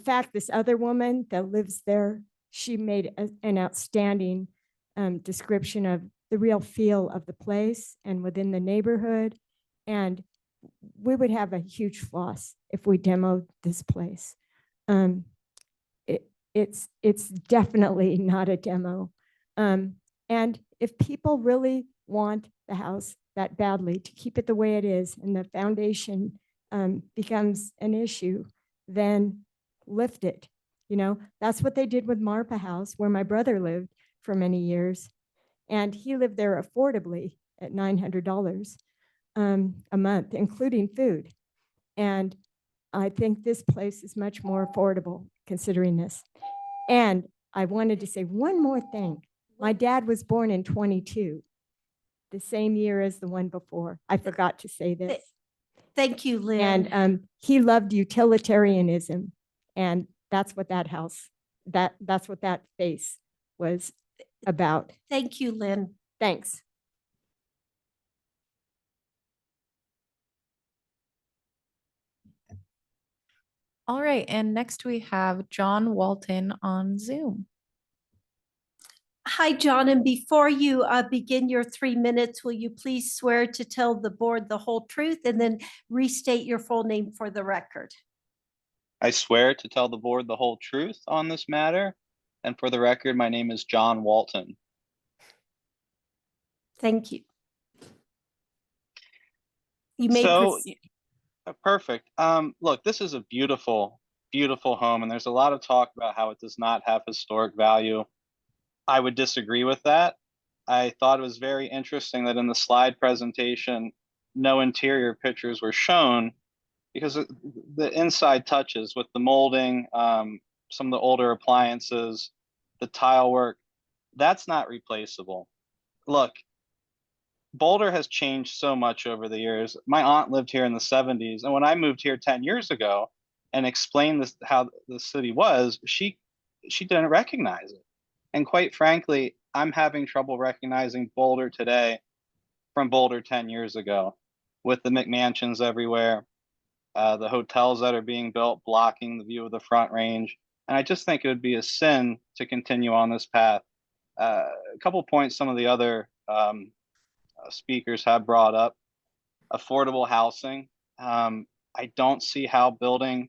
fact this other woman that lives there, she made an outstanding description of the real feel of the place and within the neighborhood. And we would have a huge loss if we demoed this place. It's definitely not a demo. And if people really want the house that badly to keep it the way it is and the foundation becomes an issue, then lift it. You know, that's what they did with Marpa House, where my brother lived for many years. And he lived there affordably at $900 a month, including food. And I think this place is much more affordable considering this. And I wanted to say one more thing. My dad was born in 22, the same year as the one before. I forgot to say this. Thank you, Lynn. And he loved utilitarianism. And that's what that house, that's what that face was about. Thank you, Lynn. Thanks. All right, and next we have John Walton on Zoom. Hi, John, and before you begin your 3 minutes, will you please swear to tell the board the whole truth and then restate your full name for the record? I swear to tell the board the whole truth on this matter. And for the record, my name is John Walton. Thank you. You may proceed. Perfect. Look, this is a beautiful, beautiful home, and there's a lot of talk about how it does not have historic value. I would disagree with that. I thought it was very interesting that in the slide presentation, no interior pictures were shown because the inside touches with the molding, some of the older appliances, the tile work, that's not replaceable. Look, Boulder has changed so much over the years. My aunt lived here in the 70s, and when I moved here 10 years ago and explained this, how the city was, she didn't recognize it. And quite frankly, I'm having trouble recognizing Boulder today from Boulder 10 years ago, with the McMansions everywhere, the hotels that are being built blocking the view of the Front Range. And I just think it would be a sin to continue on this path. A couple points some of the other speakers have brought up. Affordable housing. I don't see how building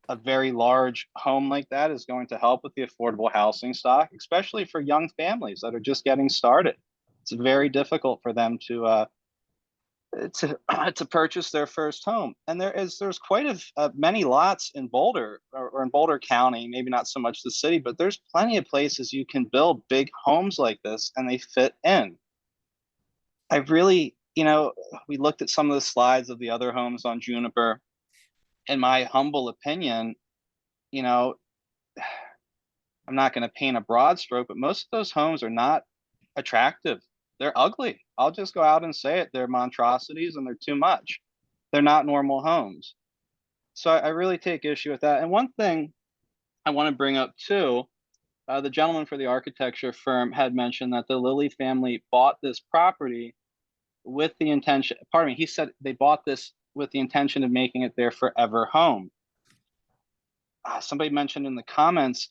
a very large home like that is going to help with the affordable housing stock, especially for young families that are just getting started. It's very difficult for them to purchase their first home. And there's quite many lots in Boulder or in Boulder County, maybe not so much the city, but there's plenty of places you can build big homes like this and they fit in. I really, we looked at some of the slides of the other homes on Juniper. In my humble opinion, I'm not going to paint a broad stroke, but most of those homes are not attractive. They're ugly. I'll just go out and say it. They're monstrosities and they're too much. They're not normal homes. So I really take issue with that. And one thing I want to bring up too, the gentleman for the architecture firm had mentioned that the Lilly family bought this property with the intention, pardon me, he said they bought this with the intention of making it their forever home. Somebody mentioned in the comments,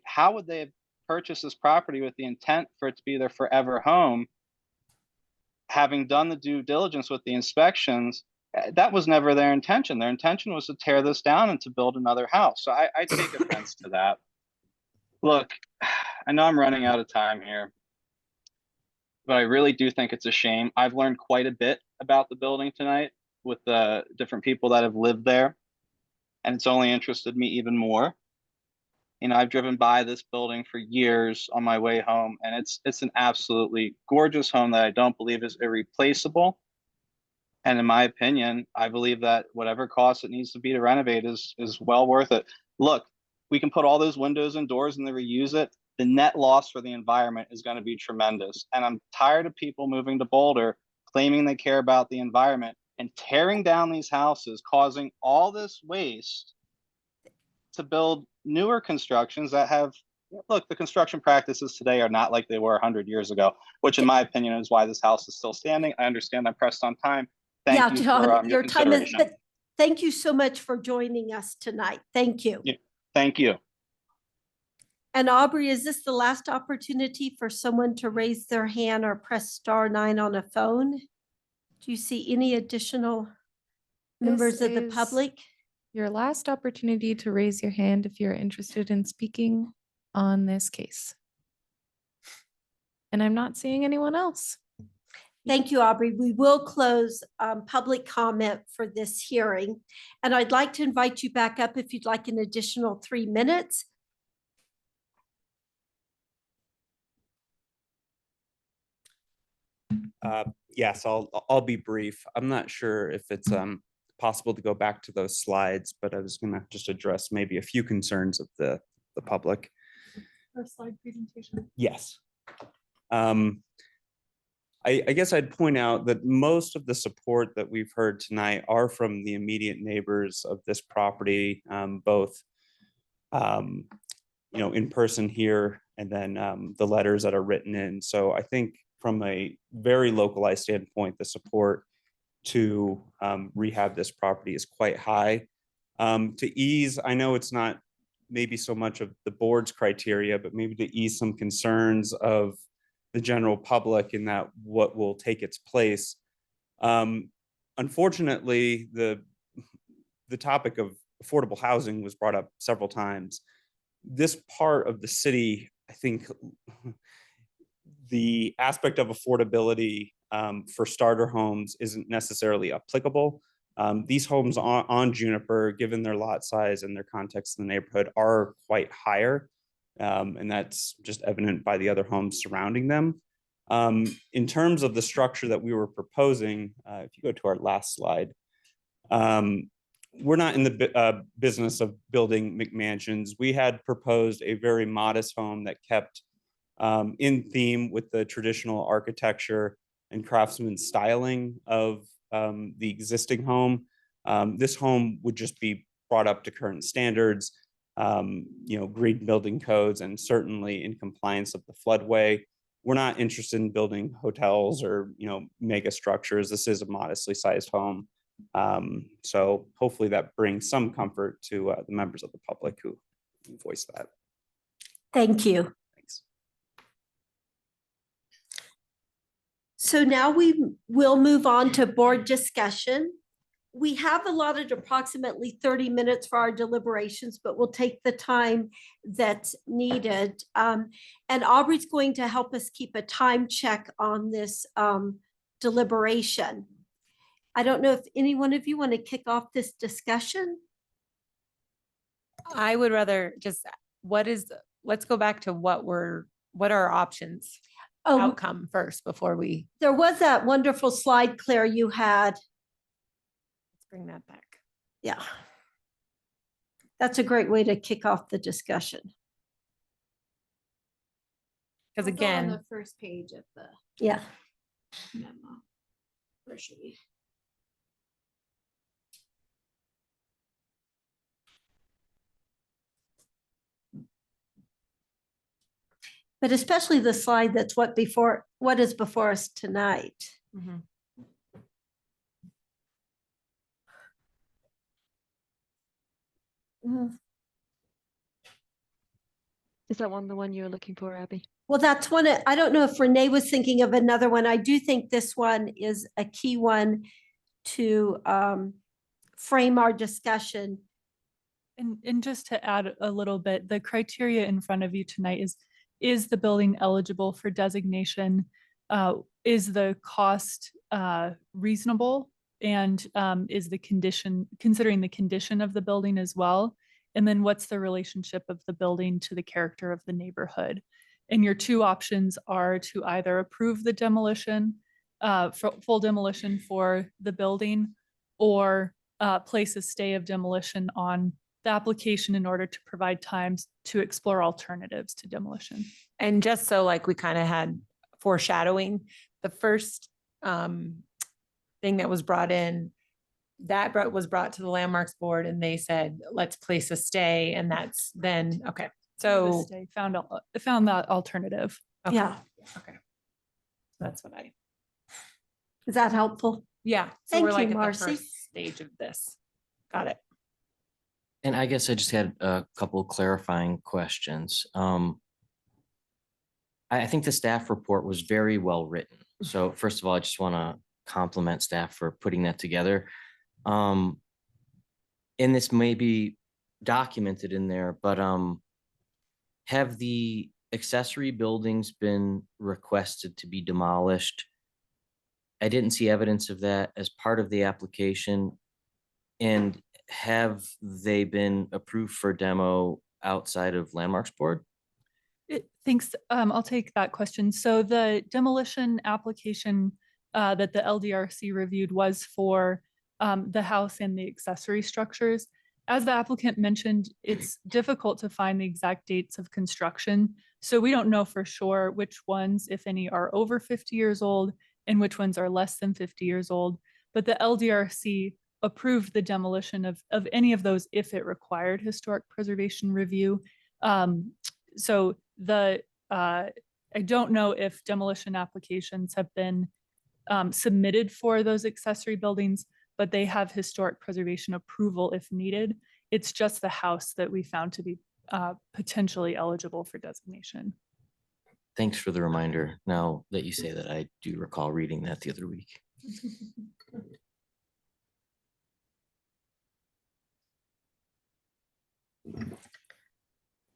how would they have purchased this property with the intent for it to be their forever home? Having done the due diligence with the inspections, that was never their intention. Their intention was to tear this down and to build another house. So I take offense to that. Look, I know I'm running out of time here, but I really do think it's a shame. I've learned quite a bit about the building tonight with the different people that have lived there, and it's only interested me even more. You know, I've driven by this building for years on my way home, and it's an absolutely gorgeous home that I don't believe is irreplaceable. And in my opinion, I believe that whatever cost it needs to be to renovate is well worth it. Look, we can put all those windows and doors and then reuse it. The net loss for the environment is going to be tremendous. And I'm tired of people moving to Boulder, claiming they care about the environment and tearing down these houses, causing all this waste to build newer constructions that have, look, the construction practices today are not like they were 100 years ago, which in my opinion is why this house is still standing. I understand I'm pressed on time. Thank you John, for your time is, consideration. but thank you so much for joining us tonight. Thank you. Yeah, thank you. And Aubrey, is this the last opportunity for someone to raise their hand or press *9 on a phone? Do you see any additional members This of the is public? Your last opportunity to raise your hand if you're interested in speaking on this case. And I'm not seeing anyone else. Thank you, Aubrey. We will close public comment for this hearing. And I'd like to invite you back up if you'd like an additional 3 minutes. Yes, I'll be brief. I'm not sure if it's possible to go back to those slides, but I was going to just address maybe a few concerns of the public. Our slide presentation. Yes. I guess I'd point out that most of the support that we've heard tonight are from the immediate neighbors of this property, both in person here and then the letters that are written in. So I think from a very localized standpoint, the support to rehab this property is quite high. To ease, I know it's not maybe so much of the board's criteria, but maybe to ease some concerns of the general public in that what will take its place. Unfortunately, the topic of affordable housing was brought up several times. This part of the city, I think the aspect of affordability for starter homes isn't necessarily applicable. These homes on Juniper, given their lot size and their context in the neighborhood, are quite higher. And that's just evident by the other homes surrounding them. In terms of the structure that we were proposing, if you go to our last slide, we're not in the business of building McMansions. We had proposed a very modest home that kept in theme with the traditional architecture and craftsman styling of the existing home. This home would just be brought up to current standards, green building codes, and certainly in compliance of the floodway. We're not interested in building hotels or, mega structures. This is a modestly sized home. So hopefully that brings some comfort to the members of the public who voice that. Thank you. Thanks. So now we will move on to board discussion. We have allotted approximately 30 minutes for our deliberations, but we'll take the time that's needed. And Aubrey's going to help us keep a time check on this deliberation. I don't know if any one of you want to kick off this discussion. I would rather just, let's go back to what are our options? Outcome first before we. There was that wonderful slide, Claire, you had. Bring that back. Yeah. That's a great way to kick off the discussion. Because again, the first page of the Yeah. memo. Where should we? But especially the slide that's what is before us tonight. mhm. Is that the one you were looking for, Abby? Well, that's one, I don't know if Renee was thinking of another one. I do think this one is a key one to frame our discussion. And just to add a little bit, the criteria in front of you tonight is the building eligible for designation? Is the cost reasonable? And is the condition, considering the condition of the building as well? And then what's the relationship of the building to the character of the neighborhood? And your two options are to either approve the demolition, full demolition for the building, or place a stay of demolition on the application in order to provide times to explore alternatives to demolition. And just so like we kind of had foreshadowing, the first thing that was brought in, was brought to the landmarks board and they said, let's place a stay, and that's then, okay. So Stay found that alternative. okay, Yeah. okay. That's what I, Is that helpful? yeah. So Thank we're you, like at the Marcy. first stage of this. Got it. And I guess I just had a couple clarifying questions. I think the staff report was very well written. So first of all, I just want to compliment staff for putting that together. And this may be documented in there, but have the accessory buildings been requested to be demolished? I didn't see evidence of that as part of the application. And have they been approved for demo outside of Landmarks Board? Thanks. I'll take that question. So the demolition application that the LDRC reviewed was for the house and the accessory structures. As the applicant mentioned, it's difficult to find the exact dates of construction. So we don't know for sure which ones, if any, are over 50 years old and which ones are less than 50 years old. But the LDRC approved the demolition of any of those if it required historic preservation review. So I don't know if demolition applications have been submitted for those accessory buildings, but they have historic preservation approval if needed. It's just the house that we found to be potentially eligible for designation. Thanks for the reminder. Now that you say that, I do recall reading that the other week.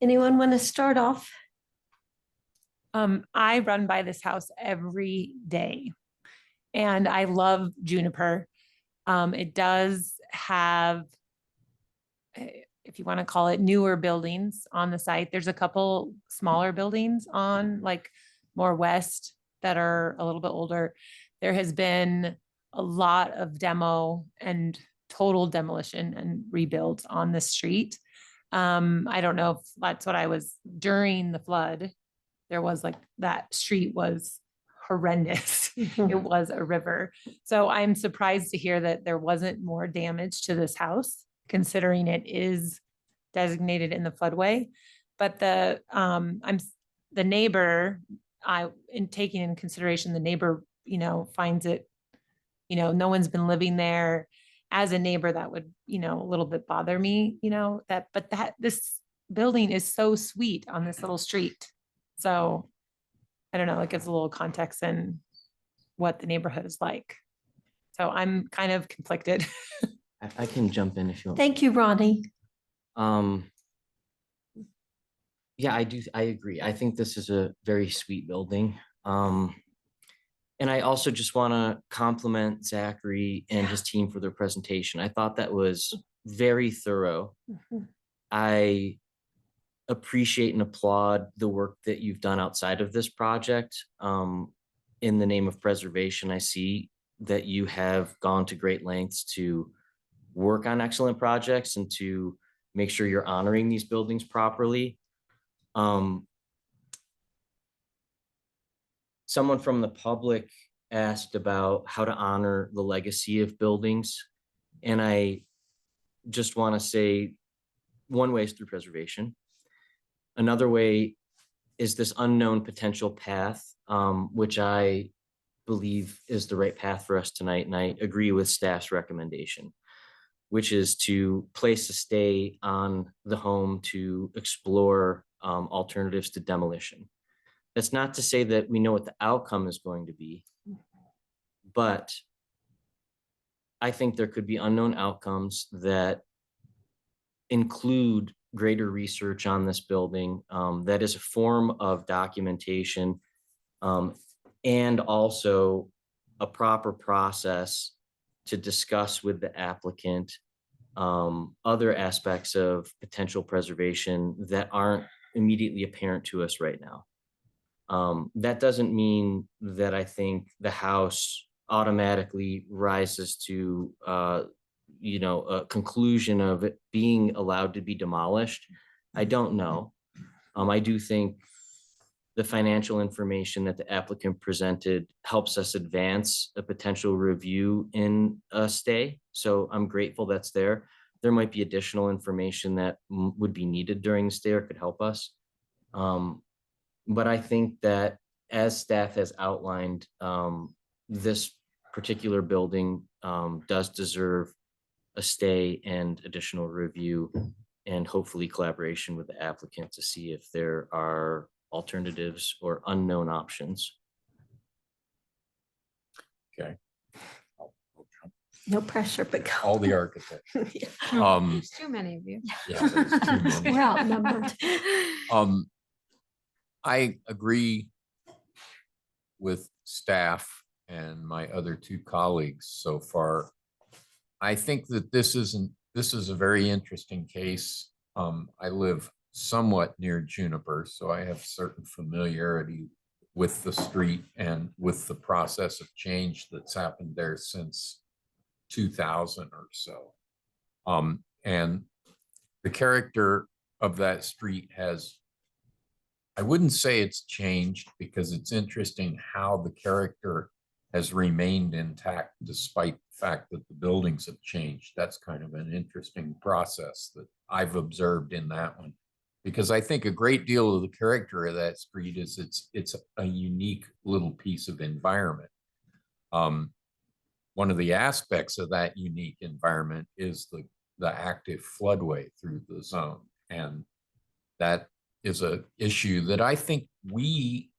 Anyone want to start off? I run by this house every day and I love Juniper. It does have, if you want to call it, newer buildings on the site. There's a couple smaller buildings on like more west that are a little bit older. There has been a lot of demo and total demolition and rebuilds on the street. I don't know if that's what I was during the flood. There was like, that street was horrendous. It was a river. So I'm surprised to hear that there wasn't more damage to this house, considering it is designated in the floodway. But the neighbor, in taking in consideration, the neighbor, finds it, no one's been living there. As a neighbor, that would, a little bit bother me, this building is so sweet on this little street. So I don't know, it gives a little context in what the neighborhood is like. So I'm kind of conflicted. I can jump in if you want. Thank you, Ronnie. Yeah, I agree. I think this is a very sweet building. And I also just want to compliment Zachary and his team for their presentation. I thought that was very thorough. I appreciate and applaud the work that you've done outside of this project. In the name of preservation, I see that you have gone to great lengths to work on excellent projects and to make sure you're honoring these buildings properly. someone from the public asked about how to honor the legacy of buildings. And I just want to say one way is through preservation. Another way is this unknown potential path, which I believe is the right path for us tonight. And I agree with staff's recommendation, which is to place a stay on the home to explore alternatives to demolition. That's not to say that we know what the outcome is going to be, but I think there could be unknown outcomes that include greater research on this building. That is a form of documentation and also a proper process to discuss with the applicant other aspects of potential preservation that aren't immediately apparent to us right now. That doesn't mean that I think the house automatically rises to a conclusion of it being allowed to be demolished. I don't know. I do think the financial information that the applicant presented helps us advance a potential review in a stay. So I'm grateful that's there. There might be additional information that would be needed during the stay or could help us. But I think that as staff has outlined, this particular building does deserve a stay and additional review and hopefully collaboration with the applicant to see if there are alternatives or unknown options. Okay. No pressure, but go. All the architects. There's too many of you. Yeah, there's too many. We're outnumbered. I agree with staff and my other two colleagues so far. I think that this is a very interesting case. I live somewhat near Juniper, so I have certain familiarity with the street and with the process of change that's happened there since 2000 or so. And the character of that street has, I wouldn't say it's changed, because it's interesting how the character has remained intact despite the fact that the buildings have changed. That's kind of an interesting process that I've observed in that one, because I think a great deal of the character of that street is it's a unique little piece of environment. One of the aspects of that unique environment is the active floodway through the zone. And that is an issue that I think we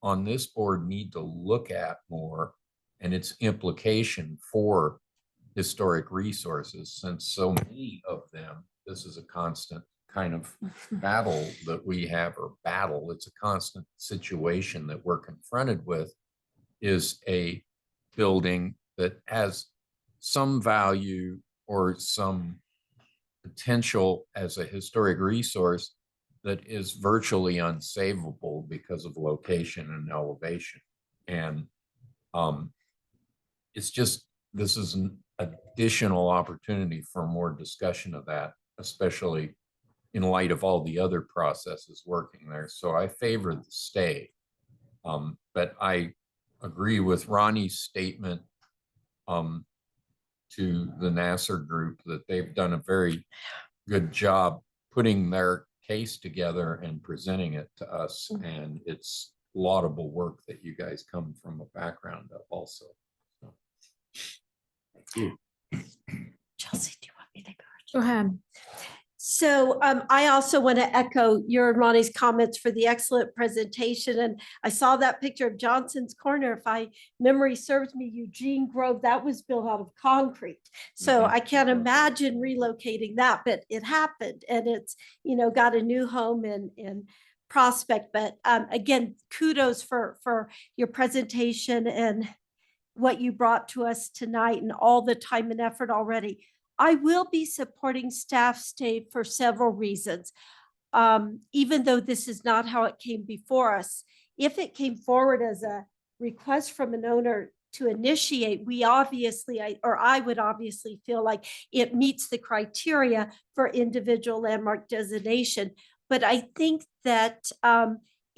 on this board need to look at more, and its implication for historic resources, since so many of them, this is a constant kind of battle that we have, or battle, it's a constant situation that we're confronted with, is a building that has some value or some potential as a historic resource that is virtually unsavable because of location and elevation. And it's just, this is an additional opportunity for more discussion of that, especially in light of all the other processes working there. So I favor the stay. But I agree with Ronnie's statement to the Nasser group that they've done a very good job putting their case together and presenting it to us. And it's laudable work that you guys come from a background of also. So, thank you. Chelsea, do you want me to go? Go ahead. So I also want to echo your and Ronnie's comments for the excellent presentation. And I saw that picture of Johnson's Corner. If memory serves me, Eugene Grove, that was built out of concrete. So I can't imagine relocating that, but it happened, and it's, got a new home in Prospect. But again, kudos for your presentation and what you brought to us tonight and all the time and effort already. I will be supporting staff stay for several reasons. Even though this is not how it came before us, if it came forward as a request from an owner to initiate, I would obviously feel like it meets the criteria for individual landmark designation. But I think that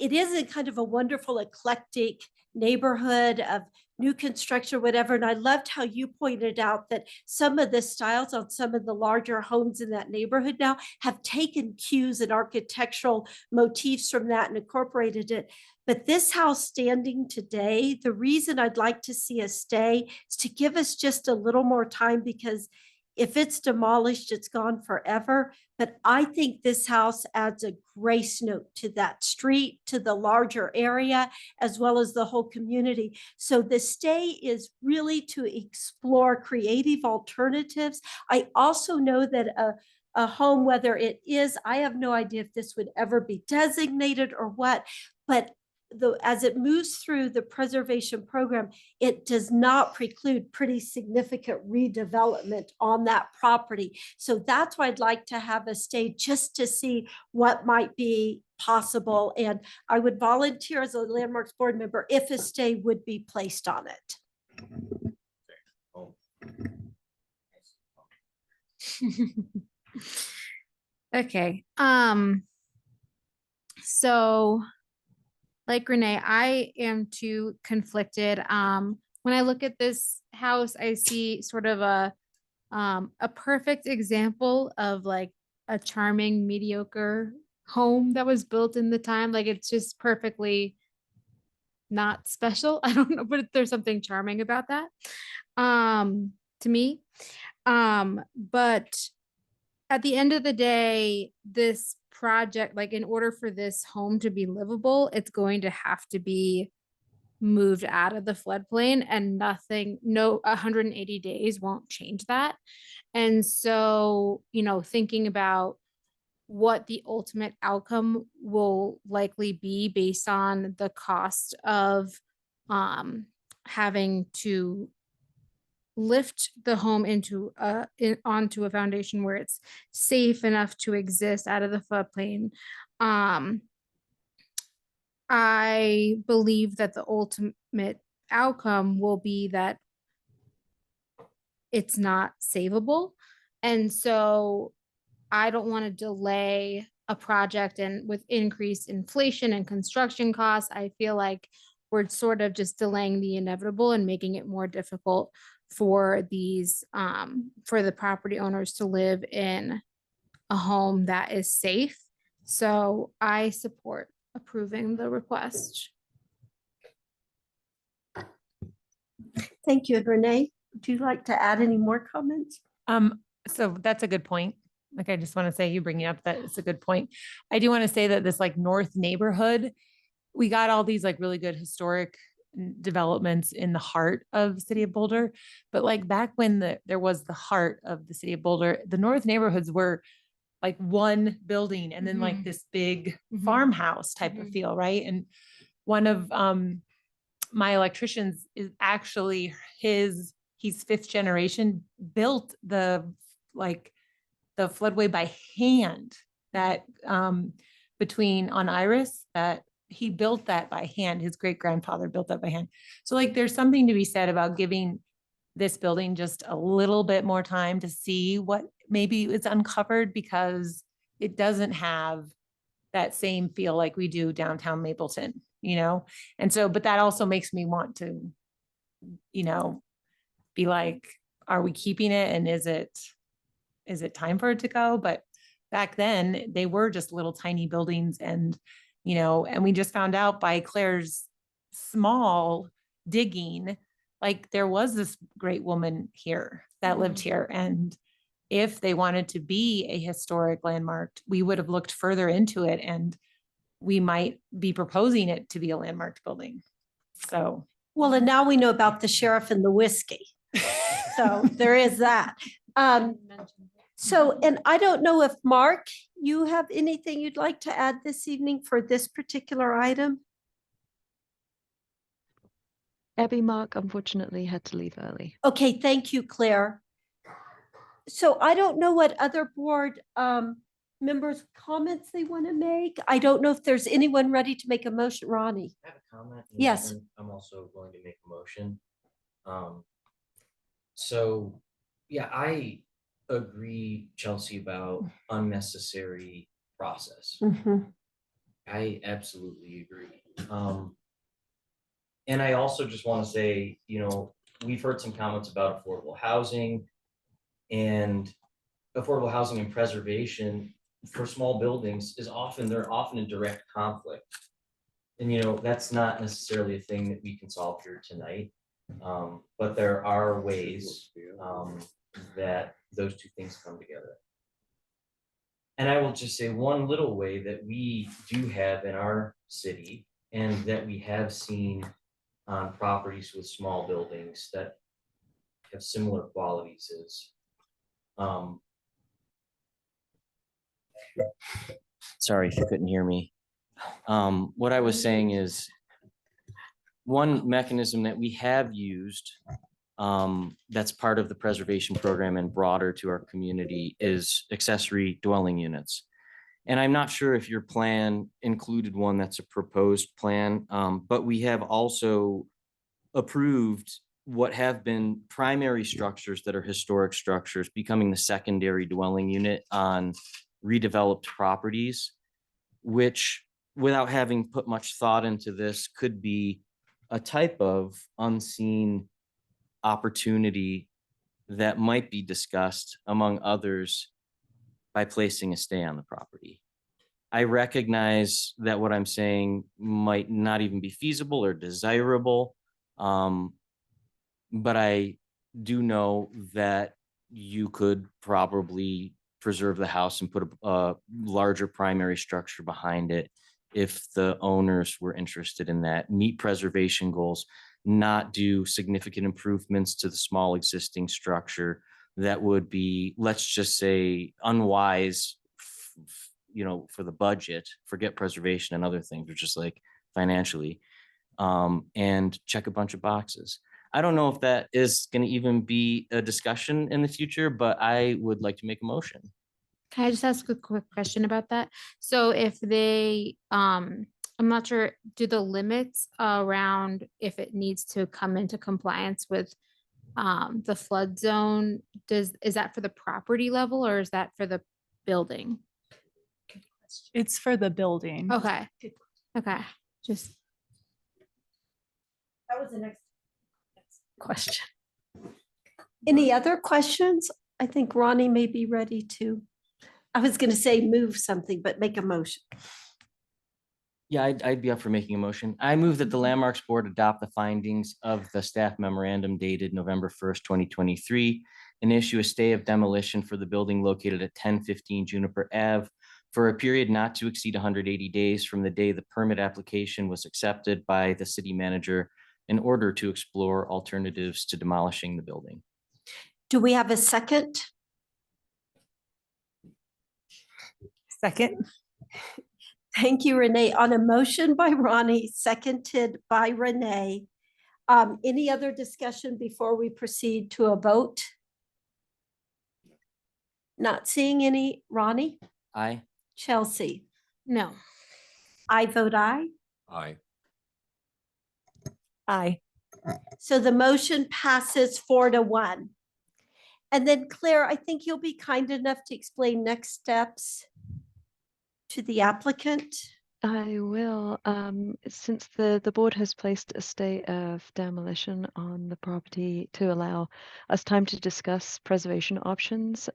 it is a kind of a wonderful eclectic neighborhood, of new construction, whatever. And I loved how you pointed out that some of the styles on some of the larger homes in that neighborhood now have taken cues and architectural motifs from that and incorporated it. But this house standing today, the reason I'd like to see us stay is to give us just a little more time, because if it's demolished, it's gone forever. But I think this house adds a grace note to that street, to the larger area, as well as the whole community. So the stay is really to explore creative alternatives. I also know that a home, whether it is, I have no idea if this would ever be designated or what, but as it moves through the preservation program, it does not preclude pretty significant redevelopment on that property. So that's why I'd like to have a stay, just to see what might be possible. And I would volunteer as a Landmarks board member if a stay would be placed on it. Okay. So like Renee, I am too conflicted. When I look at this house, I see sort of a perfect example of like a charming, mediocre home that was built in the time. Like it's just perfectly not special. I don't know, but there's something charming about that, to me. But at the end of the day, this project, like in order for this home to be livable, it's going to have to be moved out of the floodplain, and no 180 days won't change that. And so, thinking about what the ultimate outcome will likely be based on the cost of having to lift the home onto a foundation where it's safe enough to exist out of the floodplain. I believe that the ultimate outcome will be that it's not savable. And so I don't want to delay a project, and with increased inflation and construction costs, I feel like we're sort of just delaying the inevitable and making it more difficult for the property owners to live in a home that is safe. So I support approving the request. Thank you. And Renee, would you like to add any more comments? So that's a good point. Like, I just want to say, you bringing up that it's a good point. I do want to say that this like North neighborhood, we got all these like really good historic developments in the heart of the city of Boulder. But like back when there was the heart of the city of Boulder, the North neighborhoods were like one building and then like this big farmhouse type of feel, right? And one of my electricians is actually he's 5th generation, built the floodway by hand, that between on Iris, that he built that by hand. His great grandfather built that by hand. So like there's something to be said about giving this building just a little bit more time to see what maybe it's uncovered, because it doesn't have that same feel like we do downtown Mapleton, And so, but that also makes me want to, be like, are we keeping it? And is it time for it to go? But back then they were just little tiny buildings, and and we just found out by Claire's small digging, like there was this great woman here that lived here. And if they wanted to be a historic landmark, we would have looked further into it, and we might be proposing it to be a landmarked building. So. Well, and now we know about the sheriff and the whiskey. So there is that. So, and I don't know if Mark, you have anything you'd like to add this evening for this particular item? Abby, Mark unfortunately had to leave early. Okay, thank you, Claire. So I don't know what other board members' comments they want to make. I don't know if there's anyone ready to make a motion. Ronnie? I have a comment. Yes. And I'm also going to make a motion. So yeah, I agree, Chelsea, about unnecessary process. I absolutely agree. And I also just want to say, we've heard some comments about affordable housing and preservation for small buildings they're often in direct conflict. And that's not necessarily a thing that we can solve here tonight. But there are ways that those two things come together. And I will just say one little way that we do have in our city and that we have seen on properties with small buildings that have similar qualities is sorry if you couldn't hear me. What I was saying is one mechanism that we have used that's part of the preservation program and broader to our community is accessory dwelling units. And I'm not sure if your plan included one that's a proposed plan, but we have also approved what have been primary structures that are historic structures becoming the secondary dwelling unit on redeveloped properties, which without having put much thought into this could be a type of unseen opportunity that might be discussed among others by placing a stay on the property. I recognize that what I'm saying might not even be feasible or desirable, but I do know that you could probably preserve the house and put a larger primary structure behind it if the owners were interested in that, meet preservation goals, not do significant improvements to the small existing structure that would be, let's just say, unwise, for the budget, forget preservation and other things, or just like financially, and check a bunch of boxes. I don't know if that is going to even be a discussion in the future, but I would like to make a motion. Can I just ask a quick question about that? So if they, I'm not sure, do the limits around if it needs to come into compliance with the flood zone, is that for the property level or is that for the building? It's for the building. Okay. Okay. Just. That was the next question. Any other questions? I think Ronnie may be ready to, I was going to say move something, but make a motion. Yeah, I'd be up for making a motion. I move that the Landmarks Board adopt the findings of the staff memorandum dated November 1st, 2023, and issue a stay of demolition for the building located at 1015 Juniper Ave for a period not to exceed 180 days from the day the permit application was accepted by the city manager in order to explore alternatives to demolishing the building. Do we have a second? Second. Thank you, Renee. On a motion by Ronnie, seconded by Renee. Any other discussion before we proceed to a vote? Not seeing any. Ronnie? Aye. Chelsea? No. I vote aye. Aye. Aye. So the motion passes 4-1. And then Claire, I think you'll be kind enough to explain next steps to the applicant. I will, since the board has placed a stay of demolition on the property to allow us time to discuss preservation options,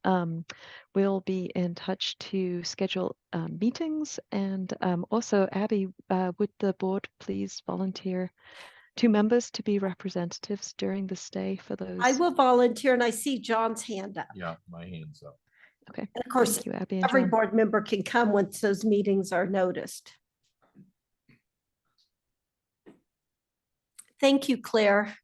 we'll be in touch to schedule meetings. And also, Abby, would the board please volunteer 2 members to be representatives during the stay for those? I will volunteer, and I see John's hand up. Yeah, my hand's up. Okay. And of course, Thank you, Abby and every John. board member can come once those meetings are noticed. Thank you, Claire.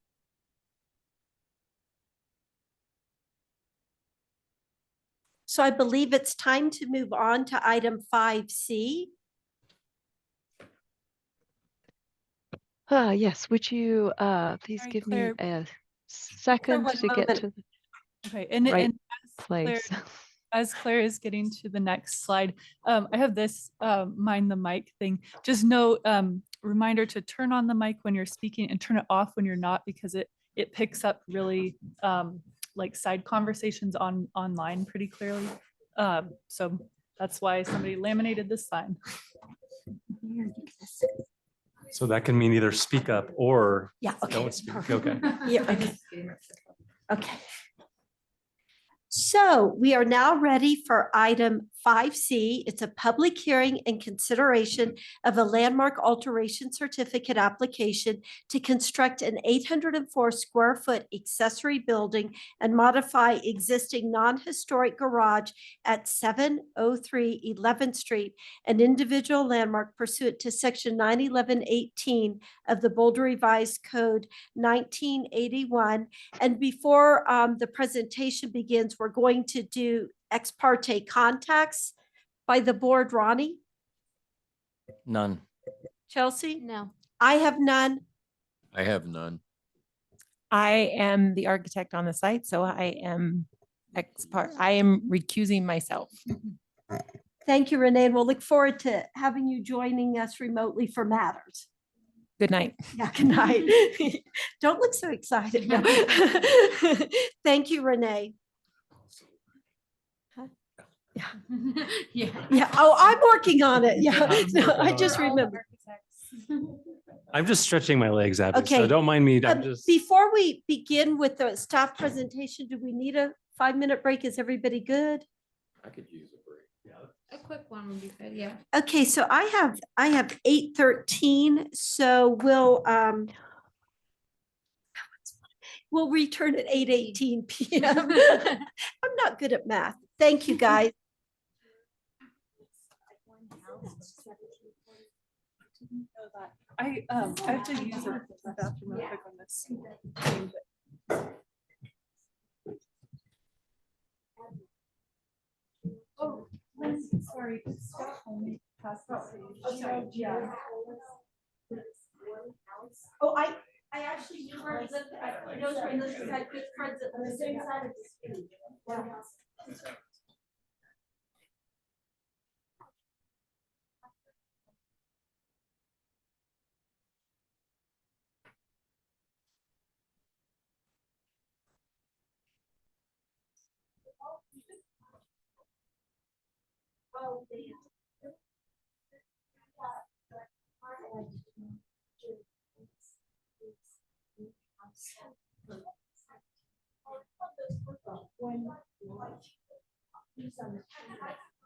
So I believe it's time to move on to item 5C. Yes, would you please Sorry, give Claire. me a second one to get moment. to the Okay, and right as Claire, place? as Claire is getting to the next slide, I have this mind the mic thing. Just note, reminder to turn on the mic when you're speaking and turn it off when you're not, because it picks up really like side conversations online pretty clearly. So that's why somebody laminated this sign. So that can mean either speak up or Yeah, okay. don't speak. perfect. Okay. Yeah, okay. Okay. So we are now ready for item 5C. It's a public hearing and consideration of a landmark alteration certificate application to construct an 804 square foot accessory building and modify existing non-historic garage at 703 11th Street, an individual landmark pursuant to section 911-18 of the Boulder Revised Code 1981. And before the presentation begins, we're going to do ex parte contacts by the board. Ronnie? None. Chelsea? No. I have none. I have none. I am the architect on the site, so I am I am recusing myself. Thank you, Renee, and we'll look forward to having you joining us remotely for matters. Good night. Yeah, good night. Don't look so excited. No. Thank you, Renee. Yeah. Yeah. Oh, I'm working on it. Yeah. No, I just remembered. I'm just stretching my legs, Abby. Okay. So don't mind me. I'm just. Before we begin with the staff presentation, do we need a 5-minute break? Is everybody good? I could use a break. A quick one would be good, yeah. Okay, so I have 8:13, so we'll return at 8:18 p.m. I'm not good at math. Thank you, guys. I have to use the bathroom real quick on this. Oh, sorry. Oh, I actually knew where he lived. I know where he lives because I had good friends that live the same side of the street. Yeah.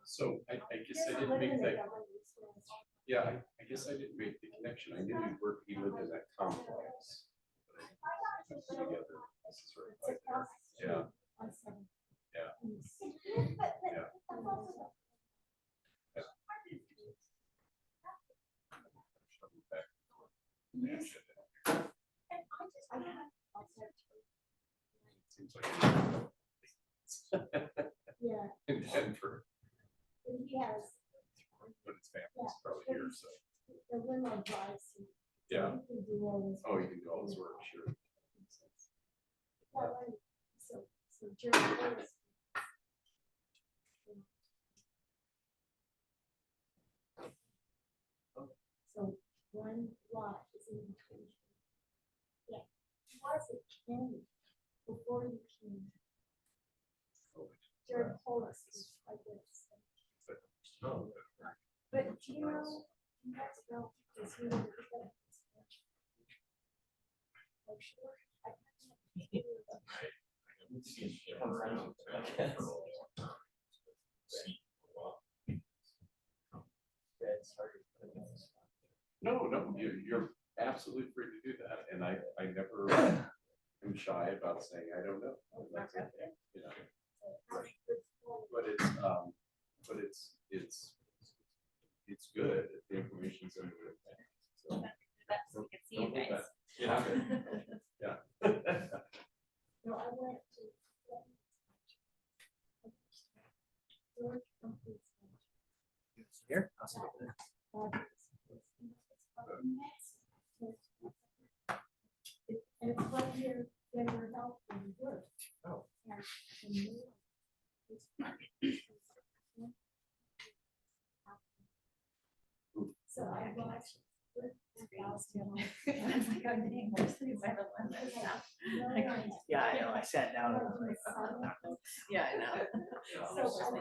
So I guess I didn't make that. Yeah, I guess I didn't make the connection. I knew he lived in that complex. But I put together, this is right there. Yeah. Yeah. Yeah. Seems like Yeah. in Denver, He has. but his family's probably here, so. The limo drives. Yeah. He can do all this. Oh, you can do all this work, sure. So Jerry is- So one lot is in between. Yeah. Was it Kenny before you came? Jared told us it's like this. Oh. But do you know, that's well, is he really good? Like, sure. No, you're absolutely free to do that, and I never am shy about saying I don't know. That's okay, you know. But it's good if the information's in the. So. So we can see you guys. Yeah. Yeah. No, I went to. Here. And it's right here, Denver Health and Wood. Oh. So I watched. Yeah, I know. I sat down and I was like, oh. Yeah, I know. That was like a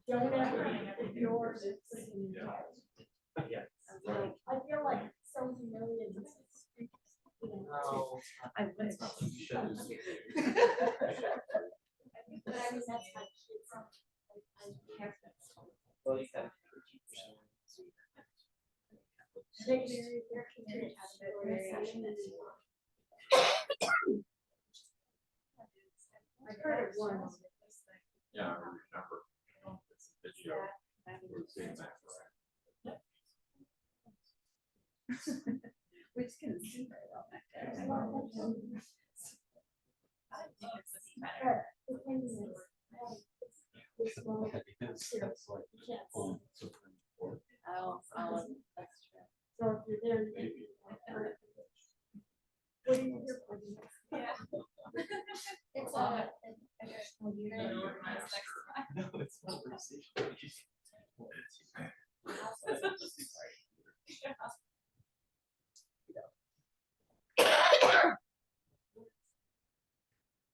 Don't ever ignore it. I feel like so humiliated. I wish. I heard it once. Yeah, I remember. Video. We're seeing that. Which can see very well back there. Oh, that's true. So if you're there. What do you do? Yeah. It's a. No, it's not conversation.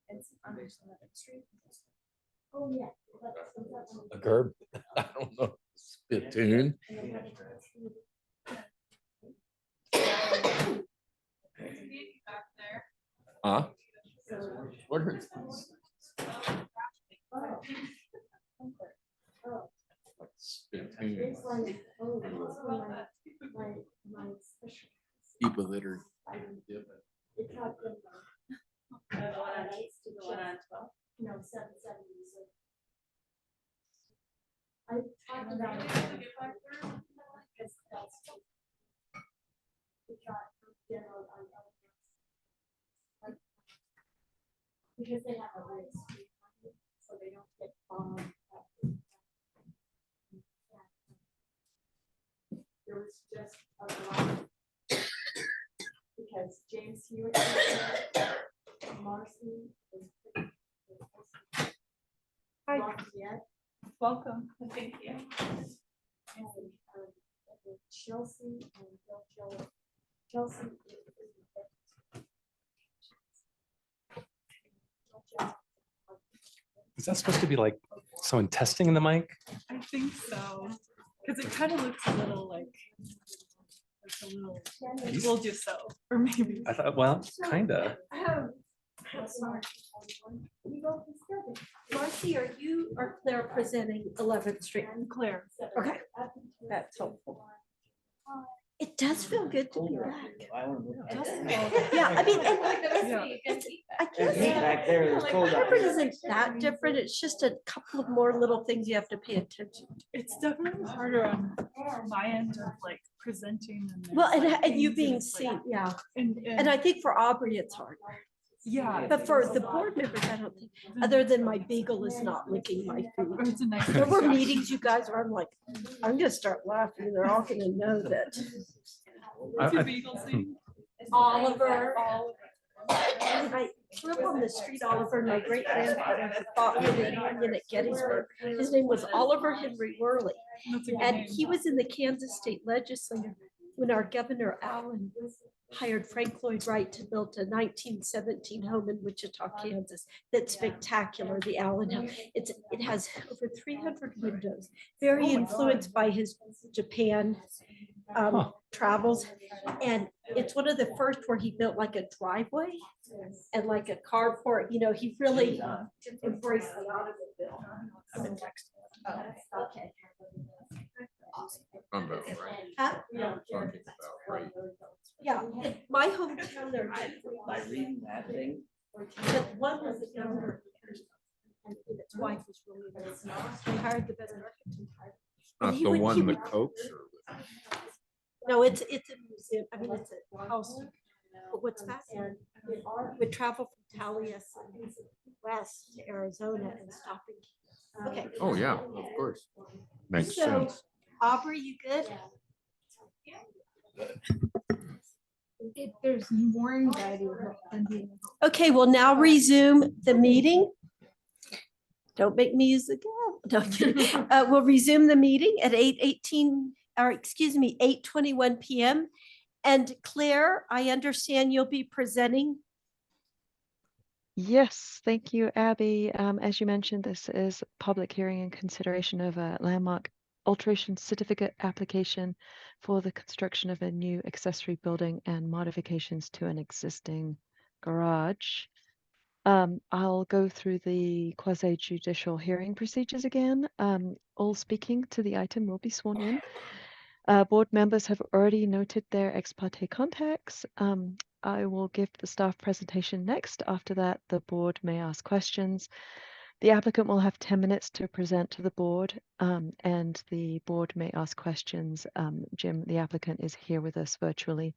It's under 11th Street. Oh, yeah. A curb? I don't know. Spittoon. Huh? What are these? Spittoon. People that are. No, 770. I talked about it. Because that's. We got general on elements. Because they have a race, so they don't get bombed. There was just a lot. Because James Hewitt, Marcy, Hi. Lafayette, Welcome. Thank you. and Chelsea and Bill Chelsea. Is that supposed to be like someone testing the mic? I think so. Because it kind of looks a little like a little, we'll do so, or maybe. I thought, well, kinda. Marcy, are you or Claire presenting 11th Street? Claire. Okay, that's helpful. It does feel good to be back. Yeah, I mean, I guess Back there, it's cold out Harvard there. isn't that different. It's just a couple of more little things you have to pay attention to. It's definitely harder on my end of like presenting. And Well, there's, like, and you things being it's like- seen, yeah. And, And I think for Aubrey, it's hard. yeah. But for the board members, I don't think, other than my beagle is not licking my food. It's a nice. There were meetings, you guys, where I'm like, I'm gonna start laughing. They're all gonna know that. What's your beagle name? Oliver. And I grew up on the street, Oliver, and my great grandfather who fought in the Union at Gettysburg. His name was Oliver Henry Worley. That's a good And name. he was in the Kansas State Legislature when our Governor Allen hired Frank Lloyd Wright to build a 1917 home in Wichita, Kansas. That's spectacular, the Allen House. It has over 300 windows, very influenced by his Japan travels. And it's one of the first where he built like a driveway and like a carport, you know, he really embraced the automobile. Okay. About right. Huh? Talking about right. Yeah, my hometown there. By reading that thing. But one was the governor. And his wife was really nice. They hired the best architect. And Not he the would- he one the would- Cokes are No, it's a museum. I mean, it's a house. But what's fascinating, would travel from Taliesin west to Arizona and stopping. Okay. with. Oh, yeah, of course. Makes So, sense. Aubrey, you good? There's more anxiety than being. Okay, we'll now resume the meeting. Don't make me use the gavel. No, I'm kidding. We'll resume the meeting at 8:18, or excuse me, 8:21 PM. And Claire, I understand you'll be presenting. Yes, thank you, Abby. As you mentioned, this is a public hearing and consideration of a landmark alteration certificate application for the construction of a new accessory building and modifications to an existing garage. I'll go through the quasi judicial hearing procedures again. All speaking to the item will be sworn in. Board members have already noted their ex parte contacts. I will give the staff presentation next. After that, the board may ask questions. The applicant will have 10 minutes to present to the board, and the board may ask questions. Jim, the applicant, is here with us virtually,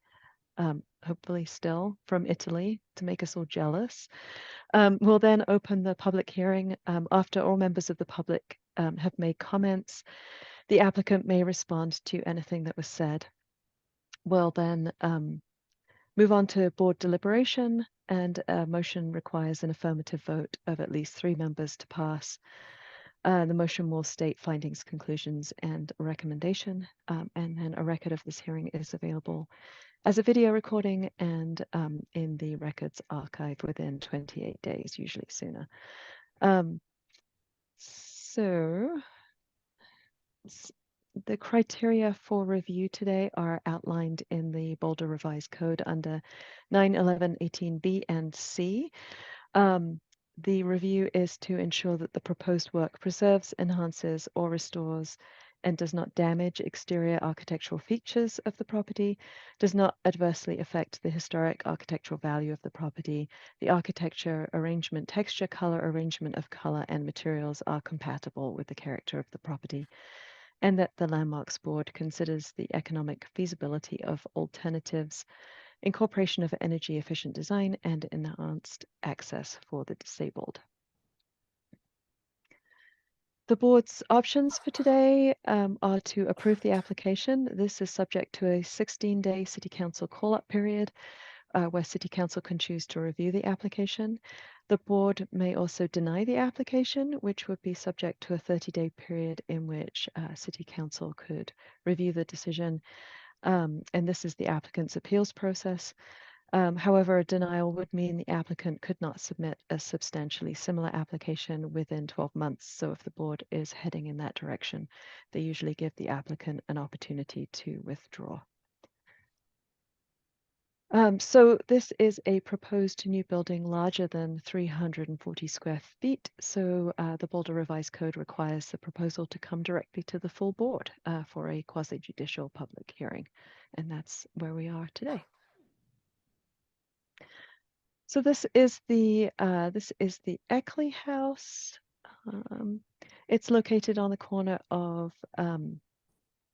hopefully still from Italy, to make us all jealous. We'll then open the public hearing. After all members of the public have made comments, the applicant may respond to anything that was said. We'll then move on to board deliberation, and a motion requires an affirmative vote of at least 3 members to pass. The motion will state findings, conclusions, and a recommendation, and then a record of this hearing is available as a video recording and in the records archive within 28 days, usually sooner. The criteria for review today are outlined in the Boulder Revised Code under 91118B and C. The review is to ensure that the proposed work preserves, enhances, or restores and does not damage exterior architectural features of the property, does not adversely affect the historic architectural value of the property, the architecture, arrangement, texture, color, arrangement of color and materials are compatible with the character of the property, and that the Landmarks Board considers the economic feasibility of alternatives, incorporation of energy efficient design, and enhanced access for the disabled. The board's options for today are to approve the application. This is subject to a 16-day City Council call-up period where City Council can choose to review the application. The board may also deny the application, which would be subject to a 30-day period in which City Council could review the decision. And this is the applicant's appeals process. However, a denial would mean the applicant could not submit a substantially similar application within 12 months. So if the board is heading in that direction, they usually give the applicant an opportunity to withdraw. So this is a proposed new building larger than 340 square feet. So the Boulder Revised Code requires the proposal to come directly to the full board for a quasi-judicial public hearing. And that's where we are today. So this is the Eckley House. It's located on the corner of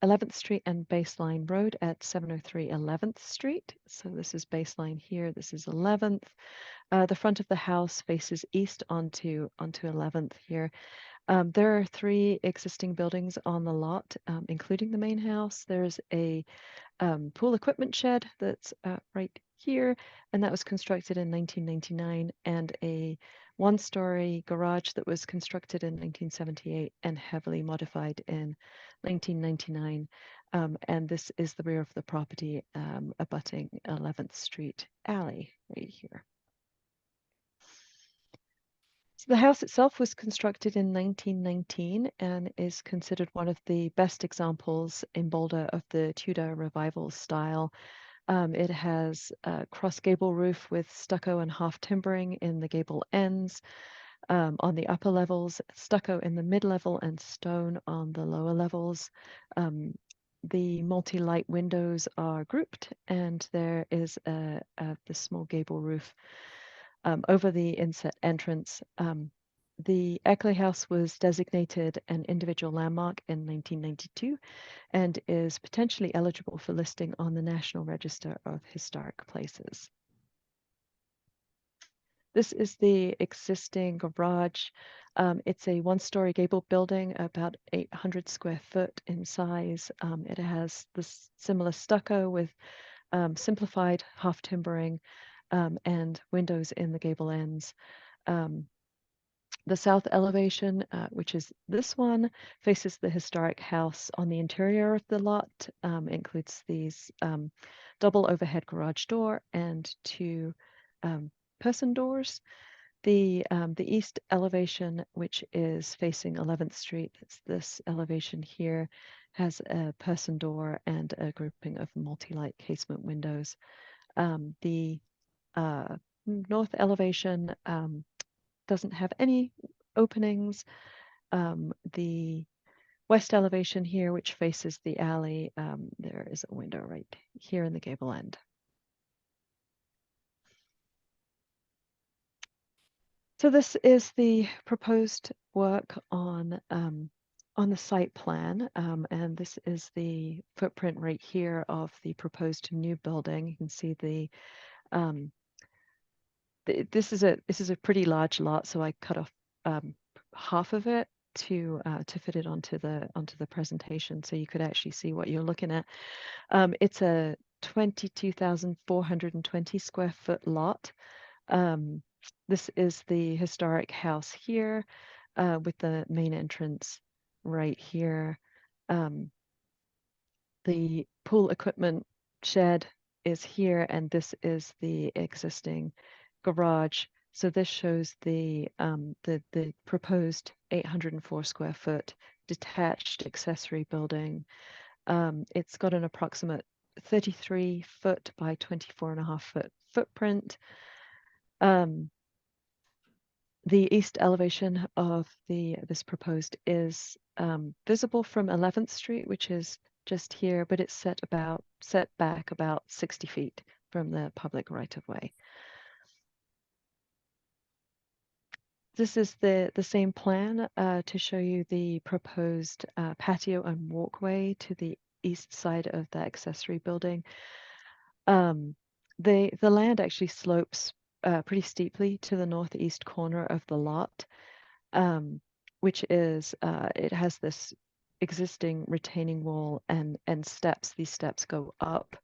11th Street and Baseline Road at 703 11th Street. So this is Baseline here. This is 11th. The front of the house faces east onto 11th here. There are 3 existing buildings on the lot, including the main house. There's a pool equipment shed that's right here, and that was constructed in 1999, and a 1-story garage that was constructed in 1978 and heavily modified in 1999. And this is the rear of the property abutting 11th Street alley right here. So the house itself was constructed in 1919 and is considered one of the best examples in Boulder of the Tudor Revival style. It has a cross gable roof with stucco and half timbering in the gable ends. On the upper levels, stucco in the mid-level and stone on the lower levels. The multi-light windows are grouped, and there is the small gable roof over the inset entrance. The Eckley House was designated an individual landmark in 1992 and is potentially eligible for listing on the National Register of Historic Places. This is the existing garage. It's a 1-story gable building, about 800 square foot in size. It has this similar stucco with simplified half timbering and windows in the gable ends. The south elevation, which is this one, faces the historic house on the interior of the lot. Includes these double overhead garage door and two person doors. The east elevation, which is facing 11th Street, it's this elevation here, has a person door and a grouping of multi-light casement windows. The north elevation doesn't have any openings. The west elevation here, which faces the alley, there is a window right here in the gable end. So this is the proposed work on the site plan, and this is the footprint right here of the proposed new building. You can see this is a pretty large lot, so I cut off half of it to fit it onto the presentation, so you could actually see what you're looking at. It's a 22,420 square foot lot. This is the historic house here, with the main entrance right here. The pool equipment shed is here, and this is the existing garage. So this shows the proposed 804 square foot detached accessory building. It's got an approximate 33 foot by 24.5 foot footprint. The east elevation of this proposed is visible from 11th Street, which is just here, but it's set back about 60 feet from the public right of way. This is the same plan to show you the proposed patio and walkway to the east side of the accessory building. The land actually slopes pretty steeply to the northeast corner of the lot, which is it has this existing retaining wall and steps. These steps go up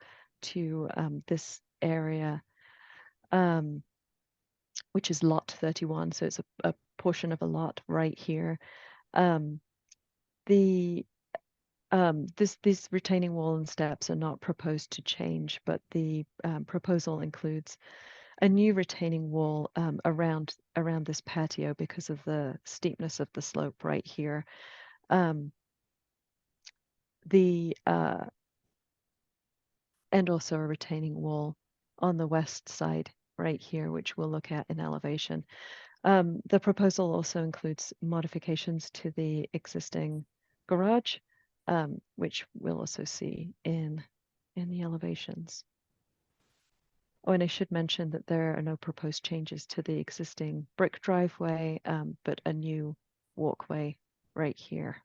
to this area, which is lot 31. So it's a portion of a lot right here. These retaining wall and steps are not proposed to change, but the proposal includes a new retaining wall around this patio because of the steepness of the slope right here. And also a retaining wall on the west side right here, which we'll look at in elevation. The proposal also includes modifications to the existing garage, which we'll also see in the elevations. Oh, and I should mention that there are no proposed changes to the existing brick driveway, but a new walkway right here.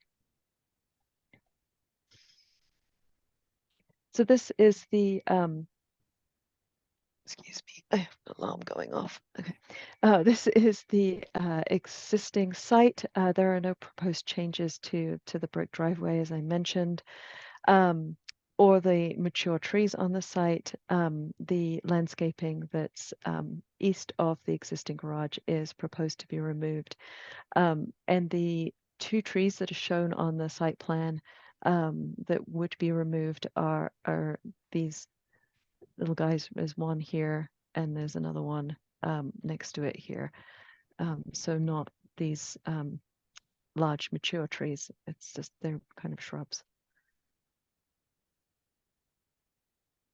So this is the, excuse me, I have an alarm going off. Okay. This is the existing site. There are no proposed changes to the brick driveway, as I mentioned, or the mature trees on the site. The landscaping that's east of the existing garage is proposed to be removed. And the two trees that are shown on the site plan that would be removed are these little guys. There's one here and there's another one next to it here. So not these large mature trees. It's just they're kind of shrubs.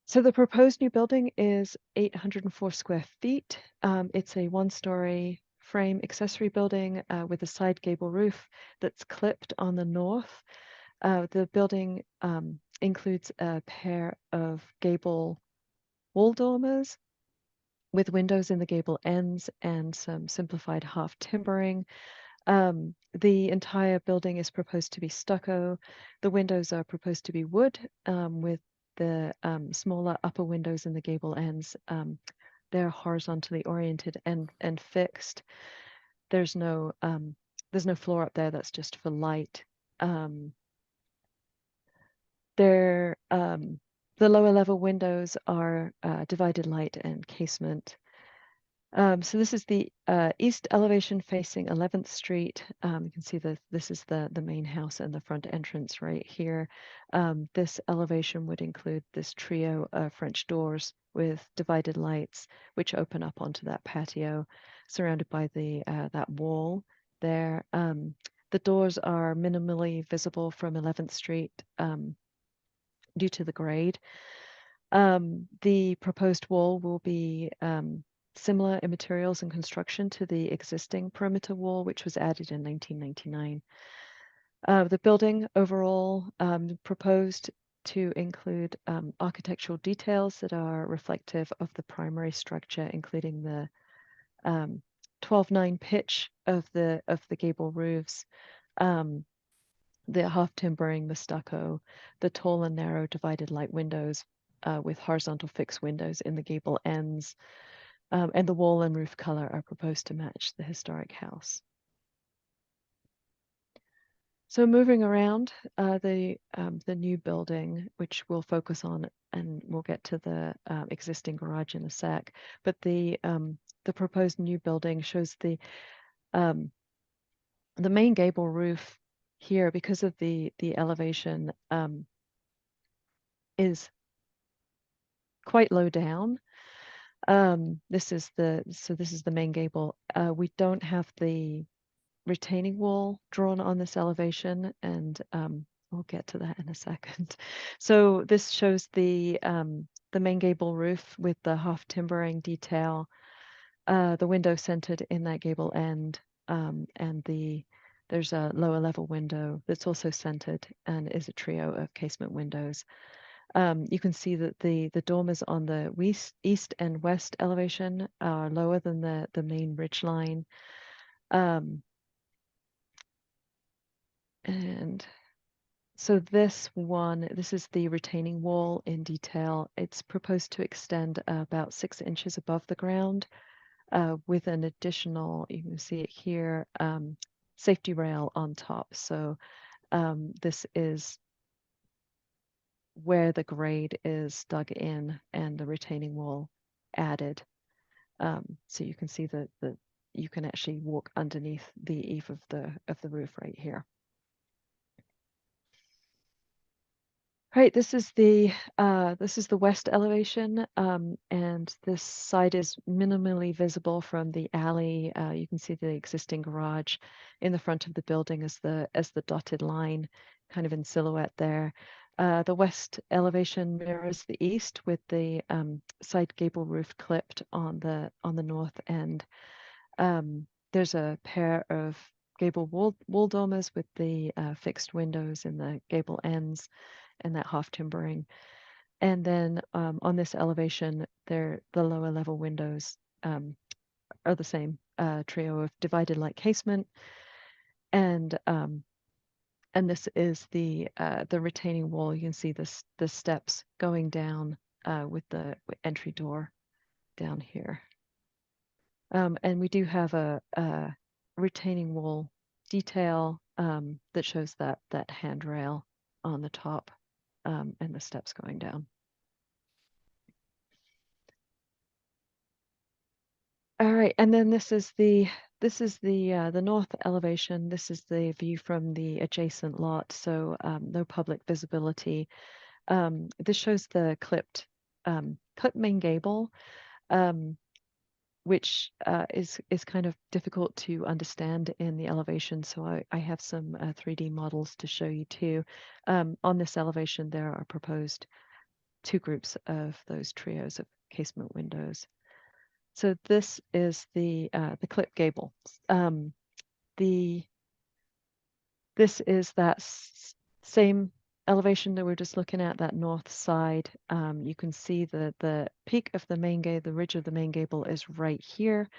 So the proposed new building is 804 square feet. It's a one-story frame accessory building with a side gable roof that's clipped on the north. The building includes a pair of gable wall dormers with windows in the gable ends and some simplified half timbering. The entire building is proposed to be stucco. The windows are proposed to be wood with the smaller upper windows in the gable ends. They're horizontally oriented and fixed. There's no floor up there. That's just for light. The lower level windows are divided light and casement. So this is the east elevation facing 11th Street. You can see that this is the main house and the front entrance right here. This elevation would include this trio of French doors with divided lights, which open up onto that patio, surrounded by the that wall there. The doors are minimally visible from 11th Street due to the grade. The proposed wall will be similar in materials and construction to the existing perimeter wall, which was added in 1999. The building overall proposed to include architectural details that are reflective of the primary structure, including the 12-9 pitch of the gable roofs, the half timbering, the stucco, the tall and narrow divided light windows with horizontal fixed windows in the gable ends, and the wall and roof color are proposed to match the historic house. So moving around the new building, which we'll focus on, and we'll get to the existing garage in a sec. But the proposed new building shows the main gable roof here, because of the elevation, is quite low down. This is the main gable. We don't have the retaining wall drawn on this elevation, and we'll get to that in a second. So this shows the main gable roof with the half timbering detail, the window centered in that gable end, and there's a lower level window that's also centered and is a trio of casement windows. You can see that the dormers on the east and west elevation are lower than the main ridge line. And so this is the retaining wall in detail. It's proposed to extend about 6 inches above the ground with an additional, you can see it here, safety rail on top. So this is where the grade is dug in and the retaining wall added. So you can see that you can actually walk underneath the eave of the roof right here. Right, this is the west elevation, and this side is minimally visible from the alley. You can see the existing garage in the front of the building as the dotted line, kind of in silhouette there. The west elevation mirrors the east with the side gable roof clipped on the north end. There's a pair of gable wall dormers with the fixed windows in the gable ends and that half timbering. And then on this elevation, the lower level windows are the same trio of divided light casement. And this is the retaining wall. You can see the steps going down with the entry door down here. And we do have a retaining wall detail that shows that handrail on the top. And the steps going down. All right, and then this is the north elevation. This is the view from the adjacent lot, so no public visibility. This shows the clipped main gable, which is kind of difficult to understand in the elevation. So I have some 3D models to show you too. On this elevation, there are proposed 2 groups of those trios of casement windows. So this is the clip gable. This is that same elevation that we're just looking at, that north side. You can see the peak of the main gable, the ridge of the main gable is right here.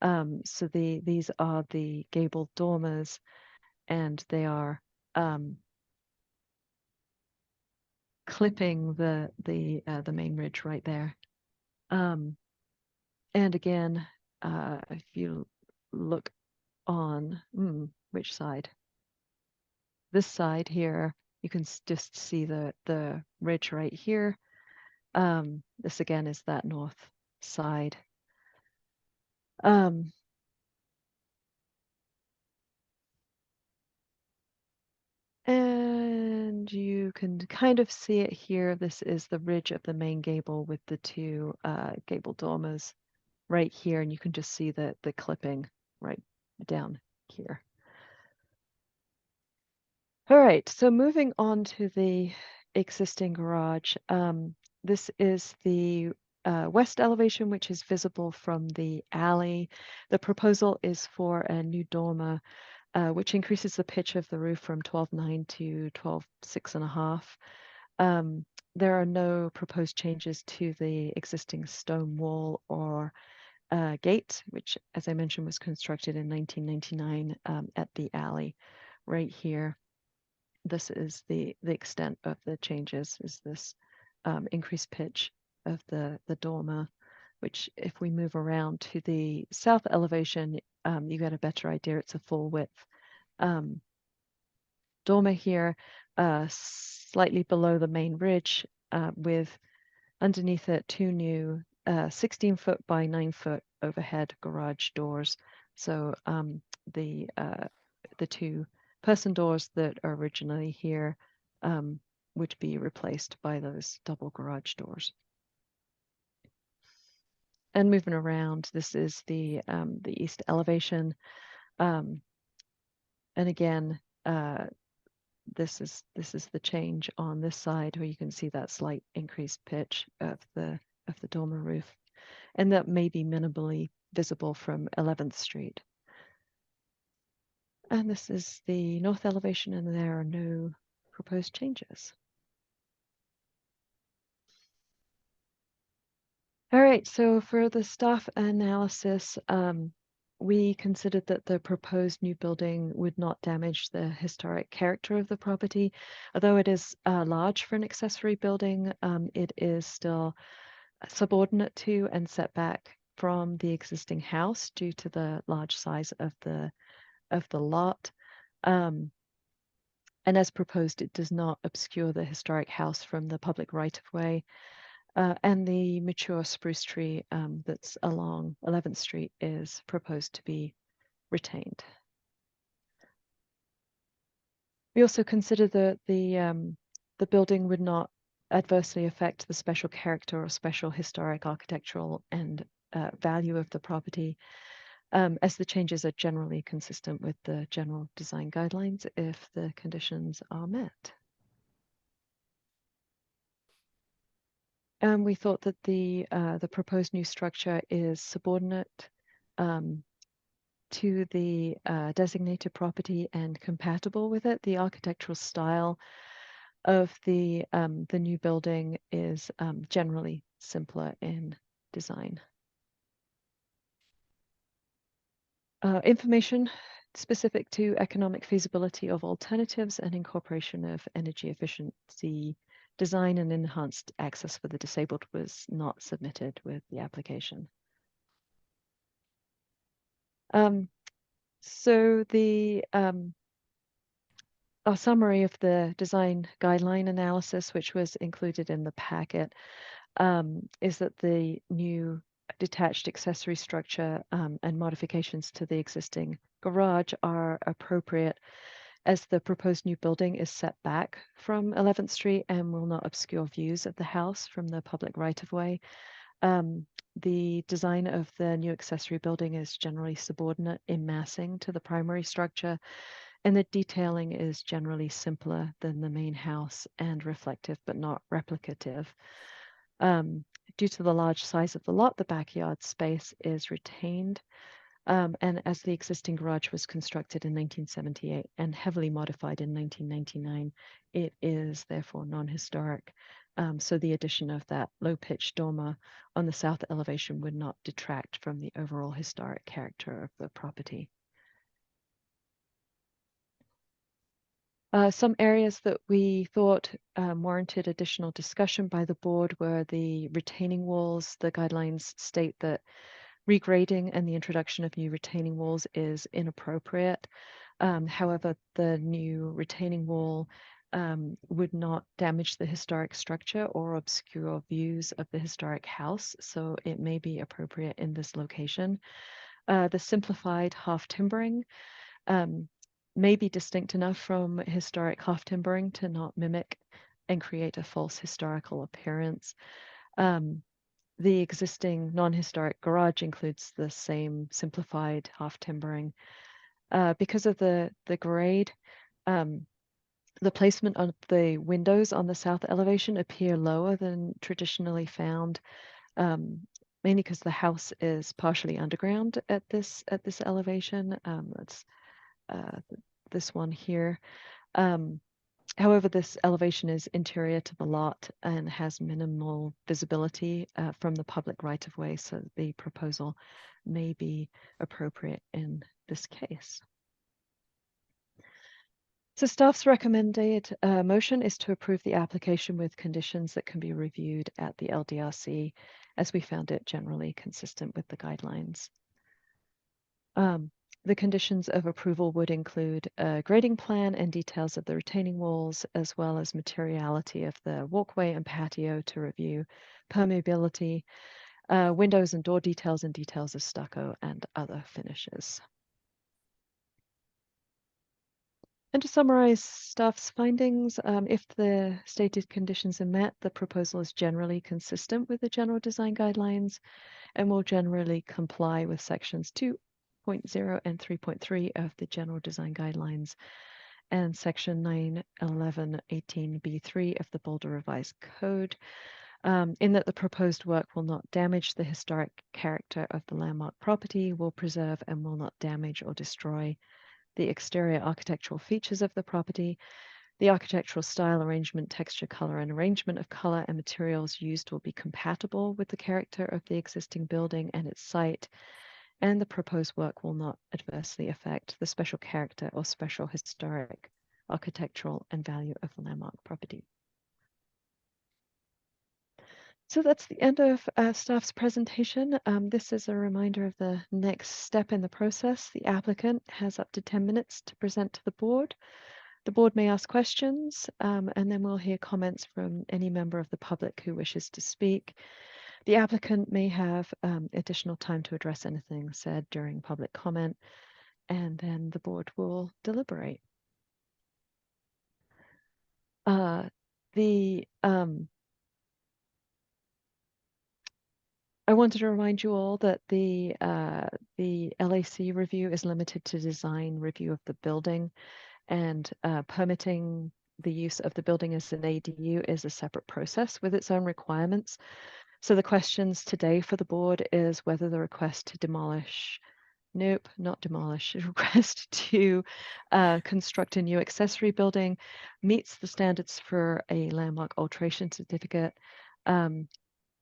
So these are the gable dormers, and they are clipping the main ridge right there. And again, if you look on which side, this side here, you can just see the ridge right here. This again is that north side. Um, and you can kind of see it here. This is the ridge of the main gable with the two gable dormers right here, and you can just see the clipping right down here. All right, so moving on to the existing garage. This is the west elevation, which is visible from the alley. The proposal is for a new dormer, which increases the pitch of the roof from 12.9 to 12.6.5. There are no proposed changes to the existing stone wall or gate, which, as I mentioned, was constructed in 1999 at the alley right here. This is the extent of the changes, is this increased pitch of the dormer, which if we move around to the south elevation, you get a better idea. It's a full width dormer here, slightly below the main ridge, with underneath it two new 16-foot by 9-foot overhead garage doors. So the two person doors that are originally here would be replaced by those double garage doors. And moving around, this is the east elevation, and again, this is the change on this side, where you can see that slight increased pitch of the dormer roof, and that may be minimally visible from 11th Street. And this is the north elevation, and there are no proposed changes. All right, so for the staff analysis, we considered that the proposed new building would not damage the historic character of the property. Although it is large for an accessory building, it is still subordinate to and set back from the existing house due to the large size of the lot. And as proposed, it does not obscure the historic house from the public right-of-way. And the mature spruce tree that's along 11th Street is proposed to be retained. We also consider that the building would not adversely affect the special character or special historic architectural and value of the property, as the changes are generally consistent with the general design guidelines if the conditions are met. We thought that the proposed new structure is subordinate to the designated property and compatible with it. The architectural style of the new building is generally simpler in design. Information specific to economic feasibility of alternatives and incorporation of energy efficiency design and enhanced access for the disabled was not submitted with the application. So the a summary of the design guideline analysis, which was included in the packet, is that the new detached accessory structure and modifications to the existing garage are appropriate, as the proposed new building is set back from 11th Street and will not obscure views of the house from the public right-of-way. The design of the new accessory building is generally subordinate in massing to the primary structure, and the detailing is generally simpler than the main house and reflective but not replicative. Due to the large size of the lot, the backyard space is retained. And as the existing garage was constructed in 1978 and heavily modified in 1999, it is therefore non-historic. So the addition of that low-pitched dormer on the south elevation would not detract from the overall historic character of the property. Some areas that we thought warranted additional discussion by the board were the retaining walls. The guidelines state that regrading and the introduction of new retaining walls is inappropriate. However, the new retaining wall would not damage the historic structure or obscure views of the historic house, so it may be appropriate in this location. The simplified half timbering may be distinct enough from historic half timbering to not mimic and create a false historical appearance. The existing non-historic garage includes the same simplified half timbering. Because of the grade, the placement of the windows on the south elevation appear lower than traditionally found, mainly because the house is partially underground at this elevation. That's this one here. However, this elevation is interior to the lot and has minimal visibility from the public right-of-way, so the proposal may be appropriate in this case. So staff's recommended motion is to approve the application with conditions that can be reviewed at the LDRC, as we found it generally consistent with the guidelines. The conditions of approval would include a grading plan and details of the retaining walls, as well as materiality of the walkway and patio to review, permeability, windows and door details, and details of stucco and other finishes. And to summarize staff's findings, if the stated conditions are met, the proposal is generally consistent with the general design guidelines and will generally comply with sections 2.0 and 3.3 of the general design guidelines and section 91118B3 of the Boulder Revised Code, in that the proposed work will not damage the historic character of the landmark property, will preserve and will not damage or destroy the exterior architectural features of the property. The architectural style, arrangement, texture, color, and arrangement of color and materials used will be compatible with the character of the existing building and its site, and the proposed work will not adversely affect the special character or special historic, architectural, and value of the landmark property. So that's the end of staff's presentation. This is a reminder of the next step in the process. The applicant has up to 10 minutes to present to the board. The board may ask questions, and then we'll hear comments from any member of the public who wishes to speak. The applicant may have additional time to address anything said during public comment, and then the board will deliberate. I wanted to remind you all that the LAC review is limited to design review of the building, and permitting the use of the building as an ADU is a separate process with its own requirements. So the questions today for the board is whether the request to demolish, nope, not demolish, request to construct a new accessory building meets the standards for a landmark alteration certificate.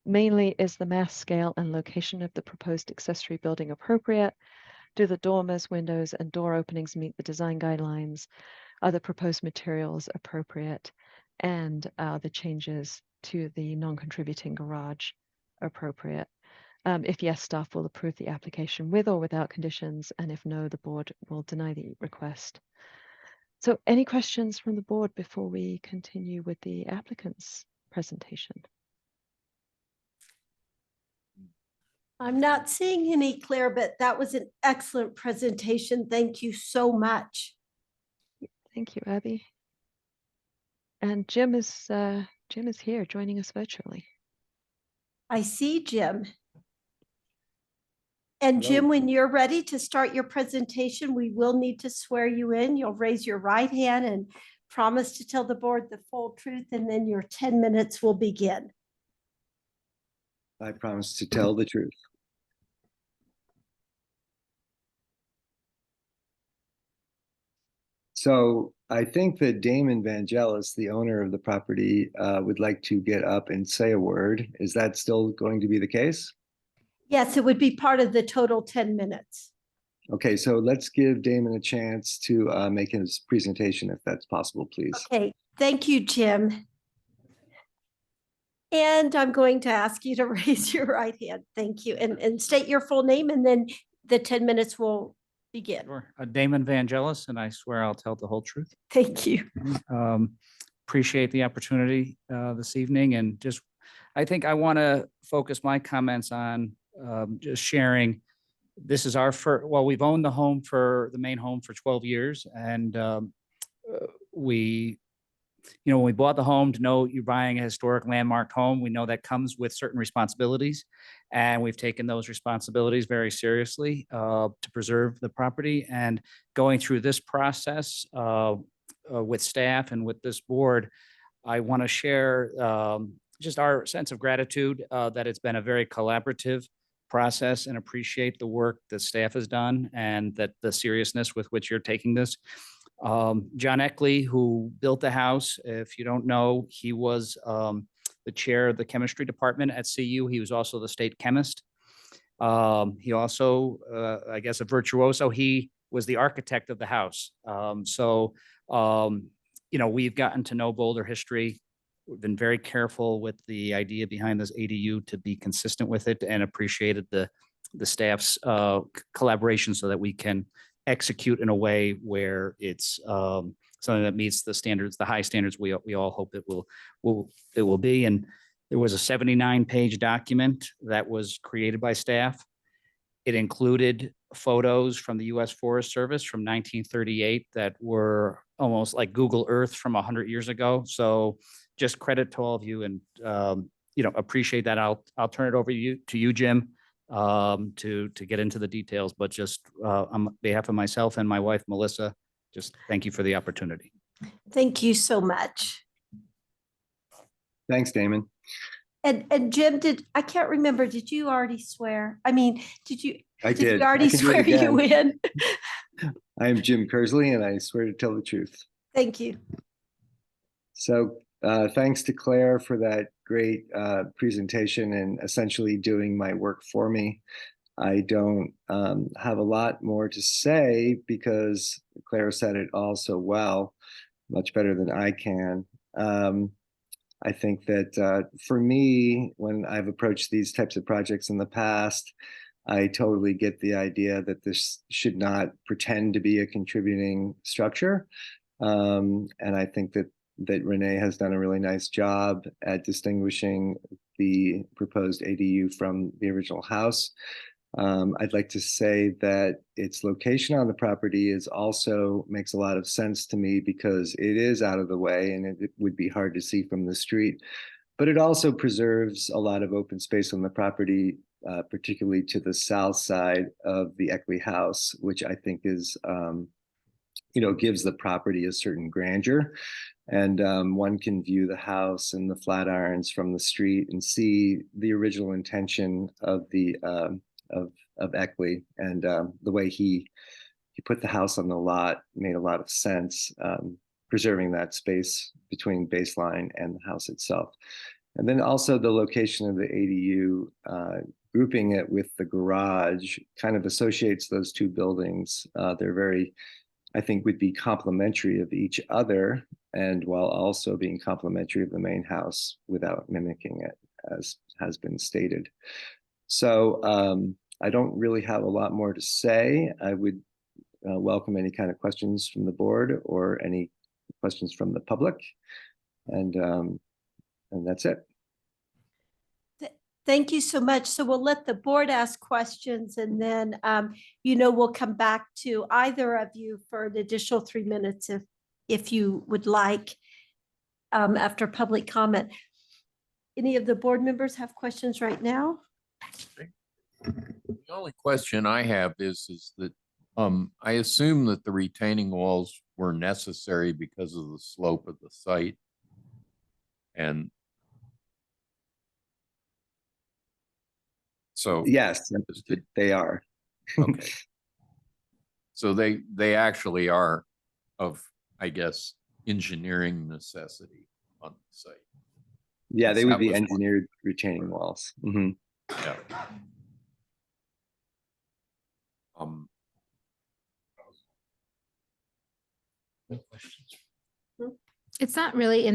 Mainly, is the mass, scale, and location of the proposed accessory building appropriate? Do the dormers, windows, and door openings meet the design guidelines? Are the proposed materials appropriate? And are the changes to the non-contributing garage appropriate? If yes, staff will approve the application with or without conditions, and if no, the board will deny the request. So any questions from the board before we continue with the applicant's presentation? I'm not seeing any, Claire, but that was an excellent presentation. Thank you so much. Thank you, Abby. And Jim is here joining us virtually. I see Jim. And Jim, when you're ready to start your presentation, we will need to swear you in. You'll raise your right hand and promise to tell the board the full truth, and then your 10 minutes will begin. I promise to tell the truth. So I think that Damon Vangelis, the owner of the property, would like to get up and say a word. Is that still going to be the case? Yes, it would be part of the total 10 minutes. Okay, so let's give Damon a chance to make his presentation if that's possible, please. Okay, thank you, Jim. And I'm going to ask you to raise your right hand. Thank you. And state your full name, and then the 10 minutes will begin. Sure. Damon Vangelis, and I swear I'll tell the whole truth. Thank you. Appreciate the opportunity this evening, and I think I want to focus my comments on just sharing this is our first, well, we've owned the main home for 12 years. And we, when we bought the home, to know you're buying a historic landmarked home, we know that comes with certain responsibilities. And we've taken those responsibilities very seriously to preserve the property. And going through this process with staff and with this board, I want to share just our sense of gratitude that it's been a very collaborative process, and appreciate the work that staff has done and that the seriousness with which you're taking this. John Eckley, who built the house, if you don't know, he was the chair of the chemistry department at CU. He was also the state chemist. He also, I guess, a virtuoso. He was the architect of the house. We've gotten to know Boulder history. We've been very careful with the idea behind this ADU to be consistent with it, and appreciated the staff's collaboration so that we can execute in a way where it's something that meets the standards, the high standards we all hope it will be. And there was a 79-page document that was created by staff. It included photos from the U.S. Forest Service from 1938 that were almost like Google Earth from 100 years ago. So just credit to all of you, and appreciate that. I'll turn it over to you, Jim, to get into the details. But just on behalf of myself and my wife, Melissa, just thank you for the opportunity. Thank you so much. Thanks, Damon. And Jim, I can't remember, did you already swear? I mean, I did you did. already I can do it swear you again. in? I am Jim Kersley, and I swear to tell the truth. Thank you. So thanks to Claire for that great presentation and essentially doing my work for me. I don't have a lot more to say because Claire said it all so well, much better than I can. I think that for me, when I've approached these types of projects in the past, I totally get the idea that this should not pretend to be a contributing structure. And I think that Renee has done a really nice job at distinguishing the proposed ADU from the original house. I'd like to say that its location on the property also makes a lot of sense to me because it is out of the way and it would be hard to see from the street. But it also preserves a lot of open space on the property, particularly to the south side of the Eckley house, which I think is, gives the property a certain grandeur. And one can view the house and the Flatirons from the street and see the original intention of the of Eckley, and the way he put the house on the lot made a lot of sense, preserving that space between baseline and the house itself. And then also the location of the ADU, grouping it with the garage kind of associates those two buildings. They're very, I think, would be complementary of each other, and while also being complementary of the main house without mimicking it, as has been stated. So I don't really have a lot more to say. I would welcome any kind of questions from the board or any questions from the public, and that's it. Thank you so much. So we'll let the board ask questions, and then we'll come back to either of you for an additional 3 minutes if you would like after public comment. Any of the board members have questions right now? The only question I have is that I assume that the retaining walls were necessary because of the slope of the site. And so yes, they are. Okay. So they actually are of, I guess, engineering necessity on the site. Yeah, they would be That was engineered retaining walls. Mm-hmm. Yeah. It's not really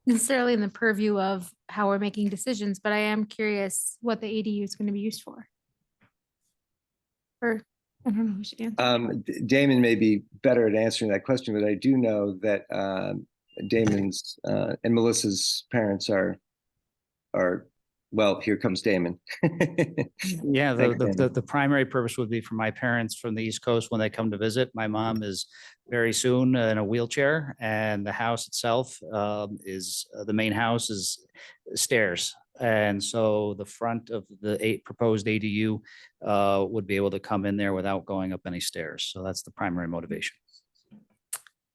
necessarily in the purview of how we're making decisions, but I am curious what the ADU is going to be used for. Or I don't know who should answer. Damon may be better at answering that question, but I do know that Damon's and Melissa's parents are well, here comes Damon. Yeah, Thanks, Damon. the primary purpose would be for my parents from the East Coast when they come to visit. My mom is very soon in a wheelchair, and the house itself is, the main house is stairs. And so the front of the proposed ADU would be able to come in there without going up any stairs. So that's the primary motivation.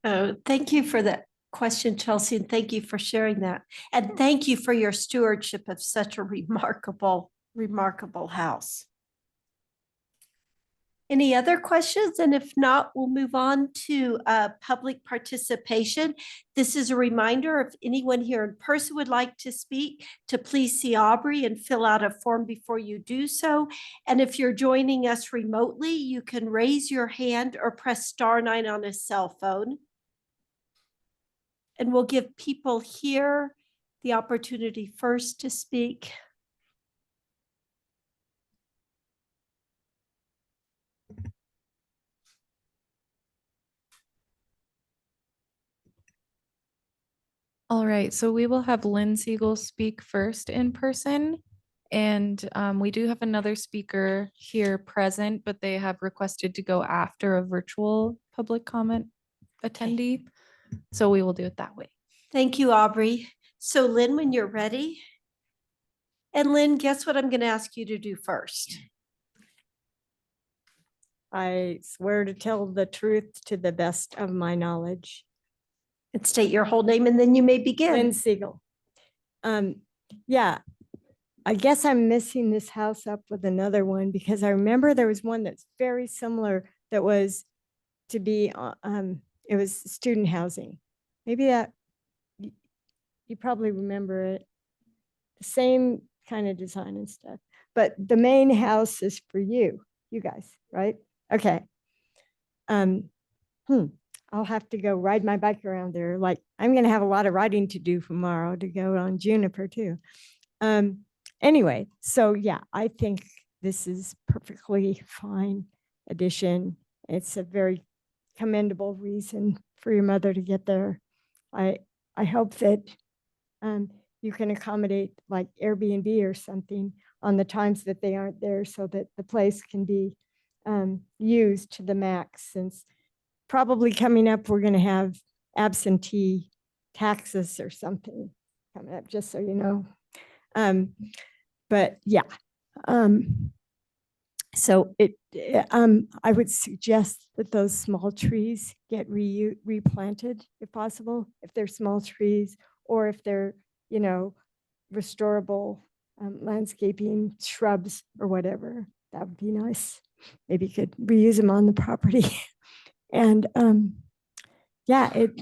Thank you for that question, Chelsea, and thank you for sharing that. And thank you for your stewardship of such a remarkable house. Any other questions? And if not, we'll move on to public participation. This is a reminder, if anyone here in person would like to speak, to please see Aubrey and fill out a form before you do so. And if you're joining us remotely, you can raise your hand or press *9 on a cell phone. And we'll give people here the opportunity first to speak. All right, so we will have Lynn Siegel speak first in person. And we do have another speaker here present, but they have requested to go after a virtual public comment attendee. So we will do it that way. Thank you, Aubrey. So Lynn, when you're ready. And Lynn, guess what I'm going to ask you to do first? I swear to tell the truth to the best of my knowledge. And state your whole name and then you may begin. Lynn Siegel. Yeah, I guess I'm missing this house up with another one because I remember there was one that's very similar that was to be, it was student housing. Maybe that, you probably remember it. The same kind of design and stuff, but the main house is for you guys, right? Okay. I'll have to go ride my bike around there. Like, I'm going to have a lot of riding to do tomorrow to go on Juniper too. Anyway, so yeah, I think this is perfectly fine addition. It's a very commendable reason for your mother to get there. I hope that you can accommodate like Airbnb or something on the times that they aren't there so that the place can be used to the max, since probably coming up, we're going to have absentee taxes or something coming up, just so you know. But yeah, so I would suggest that those small trees get replanted if possible, if they're small trees, or if they're, you know, restorable landscaping shrubs or whatever. That would be nice. Maybe you could reuse them on the property. And yeah, it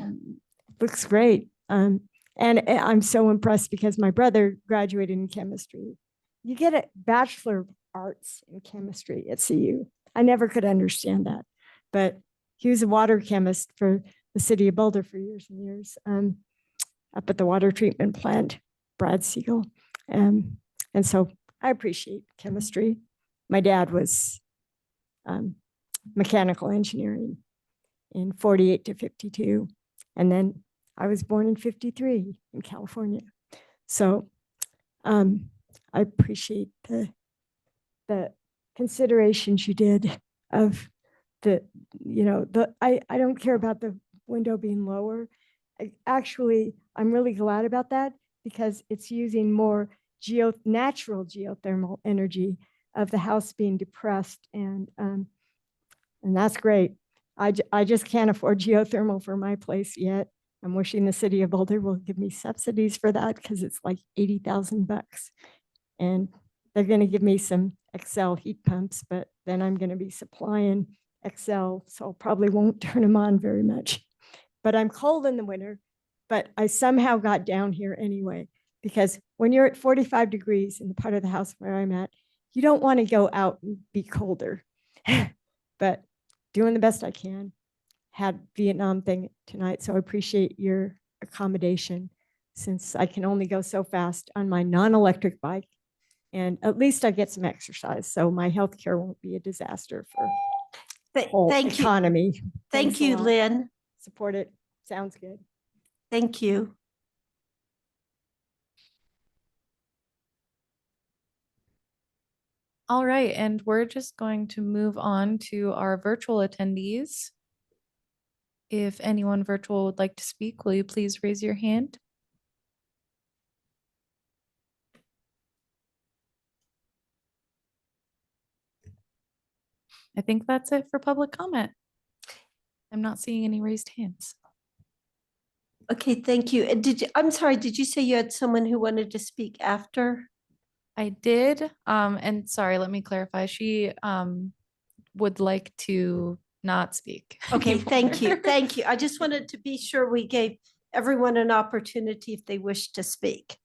looks great. And I'm so impressed because my brother graduated in chemistry. You get a Bachelor of Arts in chemistry at CU. I never could understand that, but he was a water chemist for the city of Boulder for years and years, up at the water treatment plant, Brad Siegel. And so I appreciate chemistry. My dad was mechanical engineering in 48 to 52. And then I was born in 53 in California. So I appreciate the considerations you did of the, you know, I don't care about the window being lower. Actually, I'm really glad about that because it's using more natural geothermal energy of the house being depressed, and that's great. I just can't afford geothermal for my place yet. I'm wishing the city of Boulder will give me subsidies for that because it's like $80,000, and they're going to give me some Excel heat pumps, but then I'm going to be supplying Excel, so probably won't turn them on very much. But I'm cold in the winter, but I somehow got down here anyway, because when you're at 45 degrees in the part of the house where I'm at, you don't want to go out and be colder. But doing the best I can. Had Vietnam thing tonight, so I appreciate your accommodation since I can only go so fast on my non-electric bike, and at least I get some exercise, so my healthcare won't be a disaster for the whole Thank you. economy. Thank Thanks a you, lot. Lynn. Support it. Sounds good. Thank you. All right, and we're just going to move on to our virtual attendees. If anyone virtual would like to speak, will you please raise your hand? I think that's it for public comment. I'm not seeing any raised hands. Okay, thank you. And I'm sorry, did you say you had someone who wanted to speak after? I did, and sorry, let me clarify. She would like to not speak. Okay, thank you, anymore. thank you. I just wanted to be sure we gave everyone an opportunity if they wish to speak.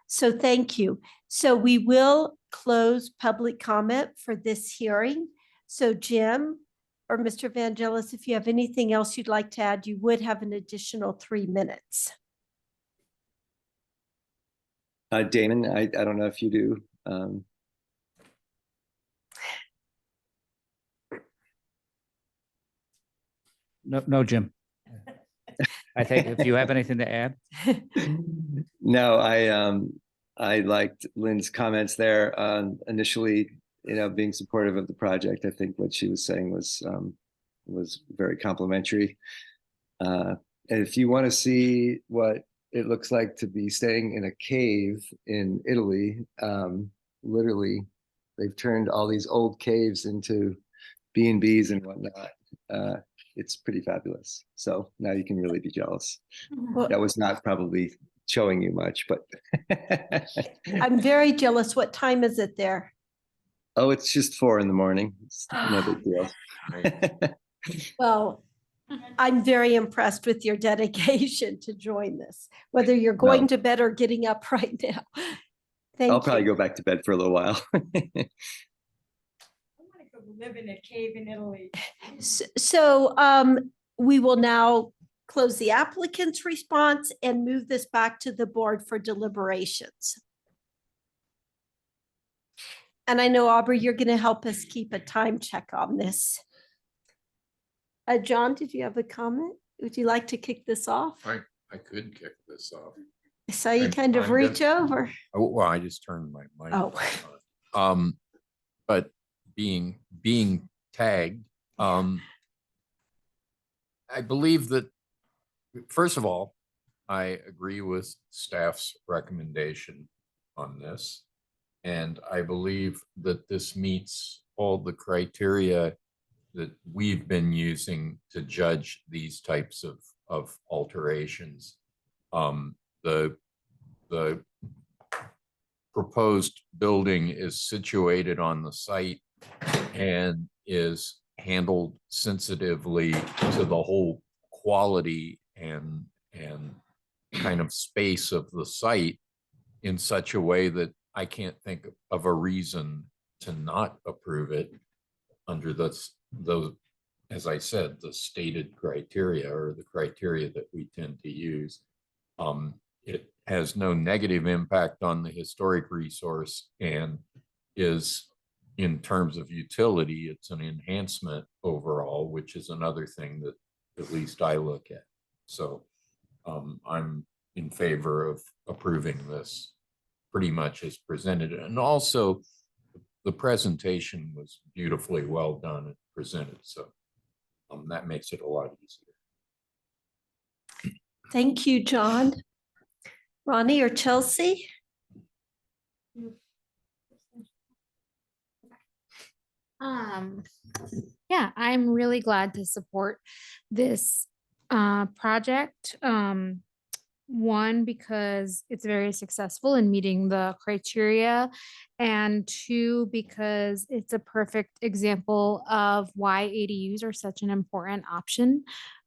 So thank you. So we will close public comment for this hearing. So Jim or Mr. Vangelis, if you have anything else you'd like to add, you would have an additional 3 minutes. Damon, I don't know if you do. No, Jim. I think if you have anything to add. No, I liked Lynn's comments there. Initially, being supportive of the project. I think what she was saying was very complimentary. And if you want to see what it looks like to be staying in a cave in Italy, literally, they've turned all these old caves into B&Bs and whatnot. It's pretty fabulous. So now you can really be jealous. Well, That was not probably showing you much, but I'm very jealous. What time is it there? oh, it's just 4 a.m. It's no big deal. Well, I'm very impressed with your dedication to join this, whether you're going No. to bed or getting up right now. Thank I'll probably you. go back to bed for a little while. Live in a cave in Italy. So we will now close the applicant's response and move this back to the board for deliberations. And I know, Aubrey, you're going to help us keep a time check on this. John, did you have a comment? Would you like to kick this off? I could kick this off. I saw you kind of I'm reach gonna- over. Oh, well, I just turned my mic Oh. on. But being tagged, I believe that, first of all, I agree with staff's recommendation on this. And I believe that this meets all the criteria that we've been using to judge these types of alterations. The proposed building is situated on the site and is handled sensitively to the whole quality and kind of space of the site in such a way that I can't think of a reason to not approve it under those, as I said, the stated criteria or the criteria that we tend to use. It has no negative impact on the historic resource and is, in terms of utility, it's an enhancement overall, which is another thing that at least I look at. So I'm in favor of approving this pretty much as presented. And also the presentation was beautifully well done and presented. So that makes it a lot easier. Thank you, John. Ronnie or Chelsea? Yeah, I'm really glad to support this project. One, because it's very successful in meeting the criteria, and two, because it's a perfect example of why ADUs are such an important option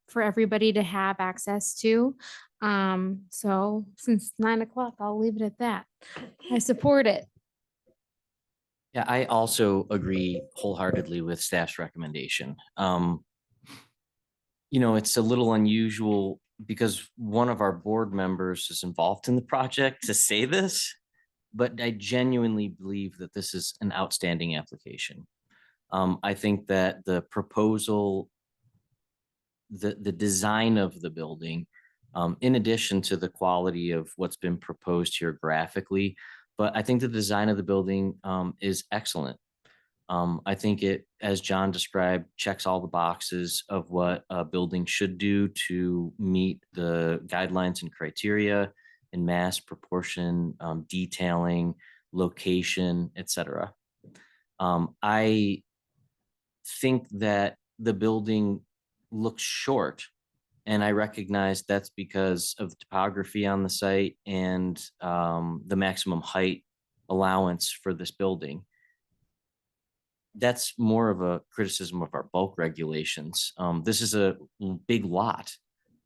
for everybody to have access to. So since 9 o'clock, I'll leave it at that. I support it. Yeah, I also agree wholeheartedly with staff's recommendation. It's a little unusual because one of our board members is involved in the project to say this, but I genuinely believe that this is an outstanding application. I think that the proposal, the design of the building, in addition to the quality of what's been proposed here graphically, but I think the design of the building is excellent. I think it, as John described, checks all the boxes of what a building should do to meet the guidelines and criteria in mass, proportion, detailing, location, etc. I think that the building looks short, and I recognize that's because of the topography on the site and the maximum height allowance for this building. That's more of a criticism of our bulk regulations. This is a big lot.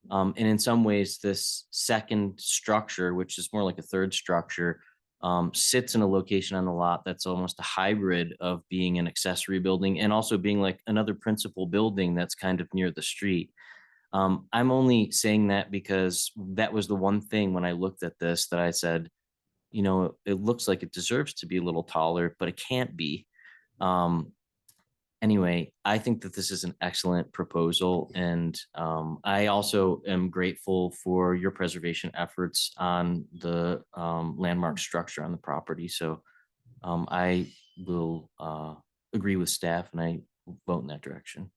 And in some ways, this second structure, which is more like a third structure, sits in a location on the lot that's almost a hybrid of being an accessory building and also being like another principal building that's kind of near the street. I'm only saying that because that was the one thing when I looked at this that I said, you know, it looks like it deserves to be a little taller, but it can't be. Anyway, I think that this is an excellent proposal, and I also am grateful for your preservation efforts on the landmark structure on the property. So I will agree with staff, and I vote in that direction.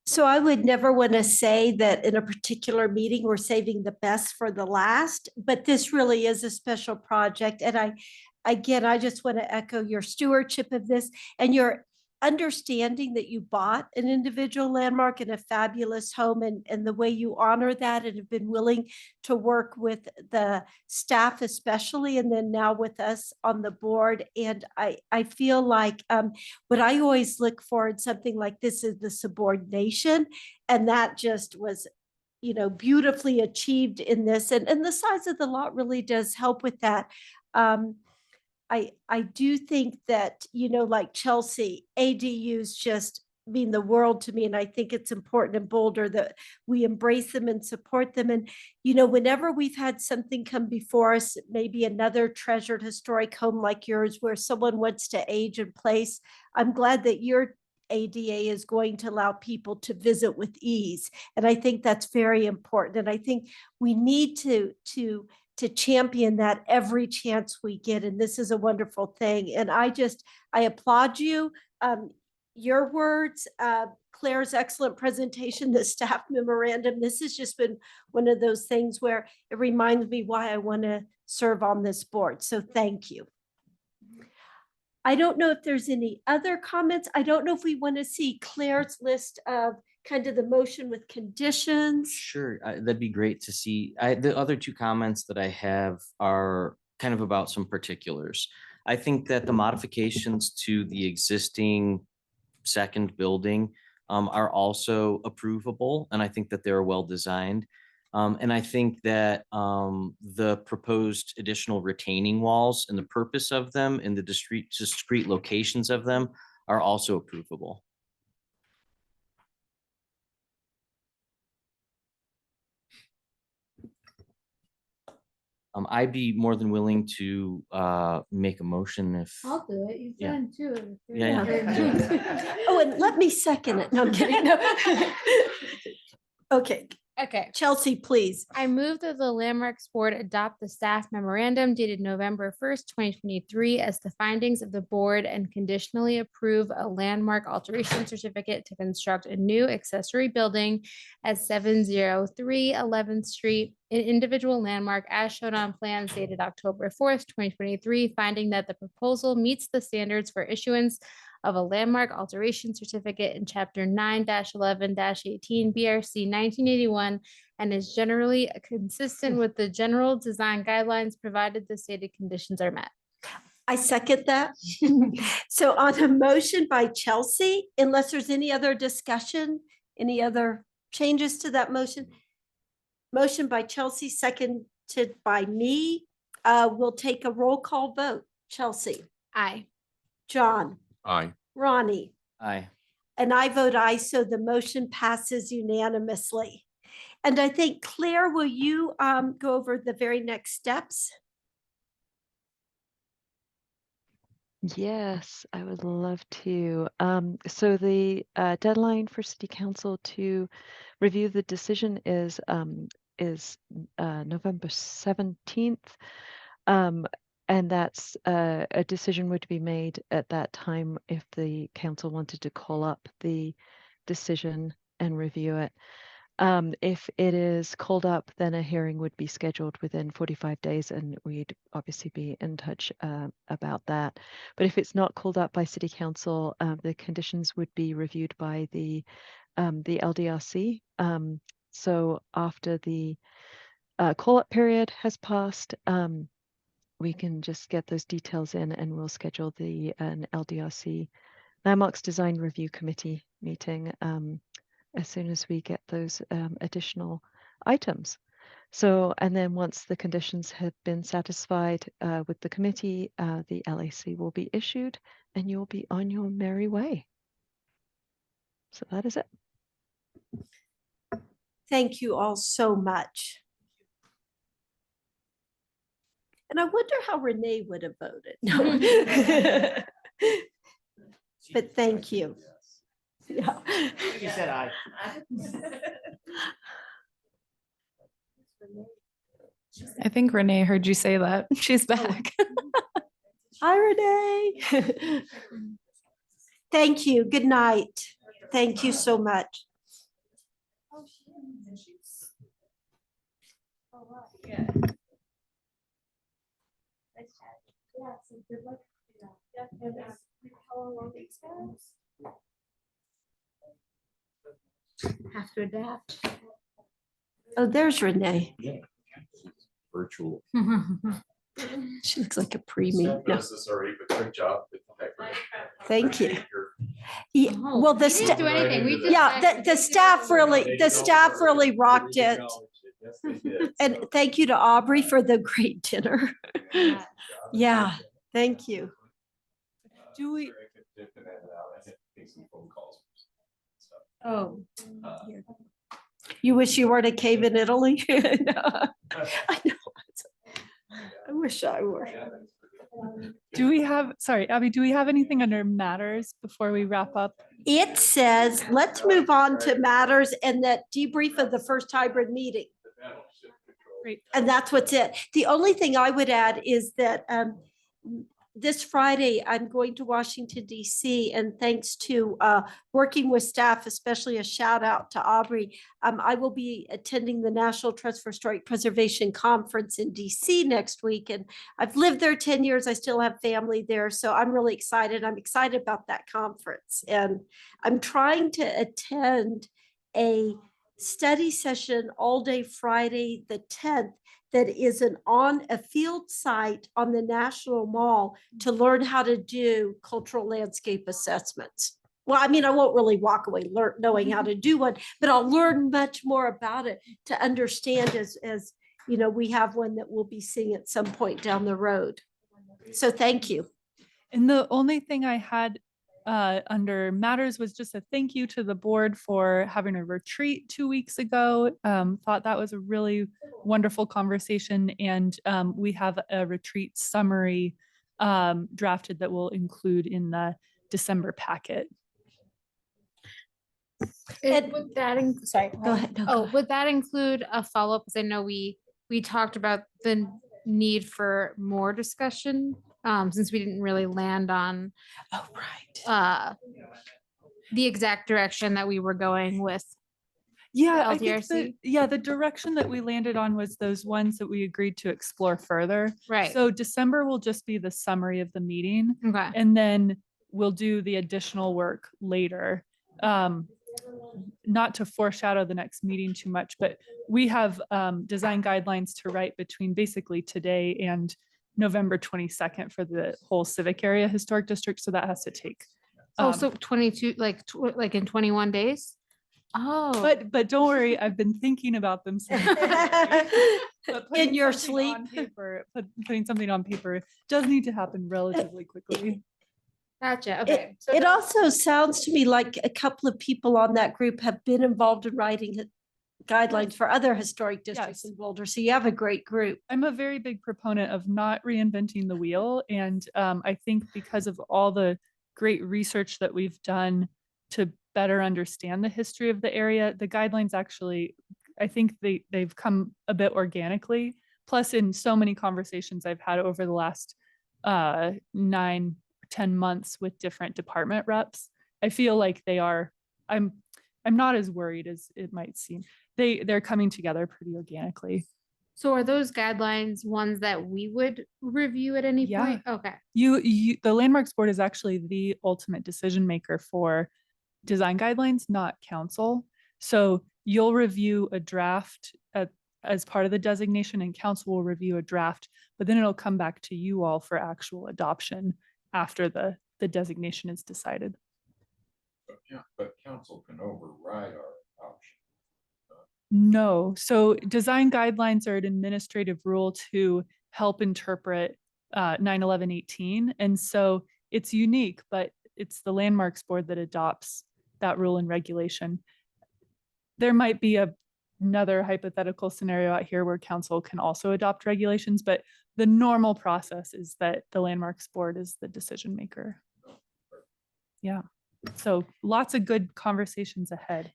So I would never want to say that in a particular meeting, we're saving the best for the last, but this really is a special project. And again, I just want to echo your stewardship of this and your understanding that you bought an individual landmark and a fabulous home, and the way you honor that and have been willing to work with the staff especially, and then now with us on the board. And I feel like what I always look for in something like this is the subordination, and that just was, you know, beautifully achieved in this, and the size of the lot really does help with that. I do think that, you know, like Chelsea, ADUs just mean the world to me. And I think it's important in Boulder that we embrace them and support them. And, you know, whenever we've had something come before us, maybe another treasured historic home like yours, where someone wants to age in place, I'm glad that your ADA is going to allow people to visit with ease. And I think that's very important. And I think we need to champion that every chance we get. And this is a wonderful thing. And I applaud you. Your words, Claire's excellent presentation, the staff memorandum. This has just been one of those things where it reminds me why I want to serve on this board. So thank you. I don't know if there's any other comments. I don't know if we want to see Claire's list of kind of the motion with conditions. Sure, that'd be great to see. The other two comments that I have are kind of about some particulars. I think that the modifications to the existing second building are also approvable, and I think that they're well designed. And I think that the proposed additional retaining walls and the purpose of them and the discrete locations of them are also approvable. I'd be more than willing to make a motion if. I'll do it. You've Yeah. done two. Yeah. Oh, and let me second it. No, I'm kidding. No. Okay, Okay. Chelsea, please. I move that the Landmarks Board adopt the staff memorandum dated November 1st, 2023 as the findings of the board and conditionally approve a landmark alteration certificate to construct a new accessory building at 703 11th Street, an individual landmark as shown on plans dated October 4th, 2023, finding that the proposal meets the standards for issuance of a landmark alteration certificate in chapter 9-11-18 BRC 1981 and is generally consistent with the general design guidelines provided the stated conditions are met. I second that. So on a motion by Chelsea, unless there's any other discussion, any other changes to that motion? Motion by Chelsea, seconded by me. We'll take a roll call vote. Chelsea. Aye. John. Aye. Ronnie. Aye. And I vote aye, so the motion passes unanimously. And I think, Claire, will you go over the very next steps? Yes, I would love to. So the deadline for City Council to review the decision is November 17th. And that's a decision would be made at that time if the council wanted to call up the decision and review it. If it is called up, then a hearing would be scheduled within 45 days, and we'd obviously be in touch about that. But if it's not called up by City Council, the conditions would be reviewed by the LDRC. So after the call-up period has passed, we can just get those details in, and we'll schedule an LDRC Landmarks Design Review Committee meeting as soon as we get those additional items. So, and then once the conditions have been satisfied with the committee, the LAC will be issued and you'll be on your merry way. So that is it. Thank you all so much. And I wonder how Renee would have voted. No. But thank you. Yeah. You said aye. I think Renee heard you say that. She's back. Hi, Renee. Thank you. Good night. Thank you so much. Have to adapt. Oh, there's Renee. Virtual. She looks like a preemie. No, this already, but great job. thank you. Yeah, well, the We didn't do anything. We just yeah, said- the staff really rocked it. And thank you to Aubrey for the great dinner. Yeah, thank you. Do we, Oh. You wish you were at a cave in Italy? No. I know. I wish I were. do we have, sorry, Abby, do we have anything under matters before we wrap up? It says, let's move on to matters and that debrief of the first hybrid meeting. Great. And that's what's it. The only thing I would add is that this Friday, I'm going to Washington, DC, and thanks to working with staff, especially a shout out to Aubrey, I will be attending the National Trust for Historic Preservation Conference in DC next week. And I've lived there 10 years. I still have family there. So I'm really excited. I'm excited about that conference. And I'm trying to attend a study session all day Friday, the 10th, that is on a field site on the National Mall to learn how to do cultural landscape assessments. Well, I mean, I won't really walk away knowing how to do one, but I'll learn much more about it to understand as you know, we have one that we'll be seeing at some point down the road. So thank you. And the only thing I had under matters was just a thank you to the board for having a retreat 2 weeks ago. Thought that was a really wonderful conversation, and we have a retreat summary drafted that we'll include in the December packet. Would that, sorry, Go ahead. No, go oh, ahead. would that include a follow-up? Because I know we talked about the need for more discussion, since we didn't really land on Oh, right. the exact direction that we were going with. Yeah, The I think LDRC? the direction that we landed on was those ones that we agreed to explore further. Right. So December will just be the summary of the meeting, Okay. and then we'll do the additional work later. Not to foreshadow the next meeting too much, but we have design guidelines to write between basically today and November 22nd for the whole civic area historic district. So that has to take. Oh, so 22, like in 21 days? Oh. But don't worry, I've been thinking about them. since- but putting In your something on paper- putting something on paper does need to happen relatively quickly. Gotcha. Okay. So It also sounds to me like a couple of people on that group have been involved in writing guidelines for other historic districts in Boulder. So you have a great group. I'm a very big proponent of not reinventing the wheel. And I think because of all the great research that we've done to better understand the history of the area, the guidelines actually, I think they've come a bit organically, Plus, in so many conversations I've had over the last 9, 10 months with different department reps, I feel like I'm not as worried as it might seem. They're coming together pretty organically. So are those guidelines ones that we would review at any Yeah. point? Okay. The Landmarks Board is actually the ultimate decision maker for design guidelines, not council. So you'll review a draft as part of the designation, and council will review a draft, but then it'll come back to you all for actual adoption after the designation is decided. But council can override our option. No, so design guidelines are an administrative rule to help interpret 9/11/18. And so it's unique, but it's the Landmarks Board that adopts that rule and regulation. There might be another hypothetical scenario out here where council can also adopt regulations, but the normal process is that the Landmarks Board is the decision maker. Yeah, so lots of good conversations ahead.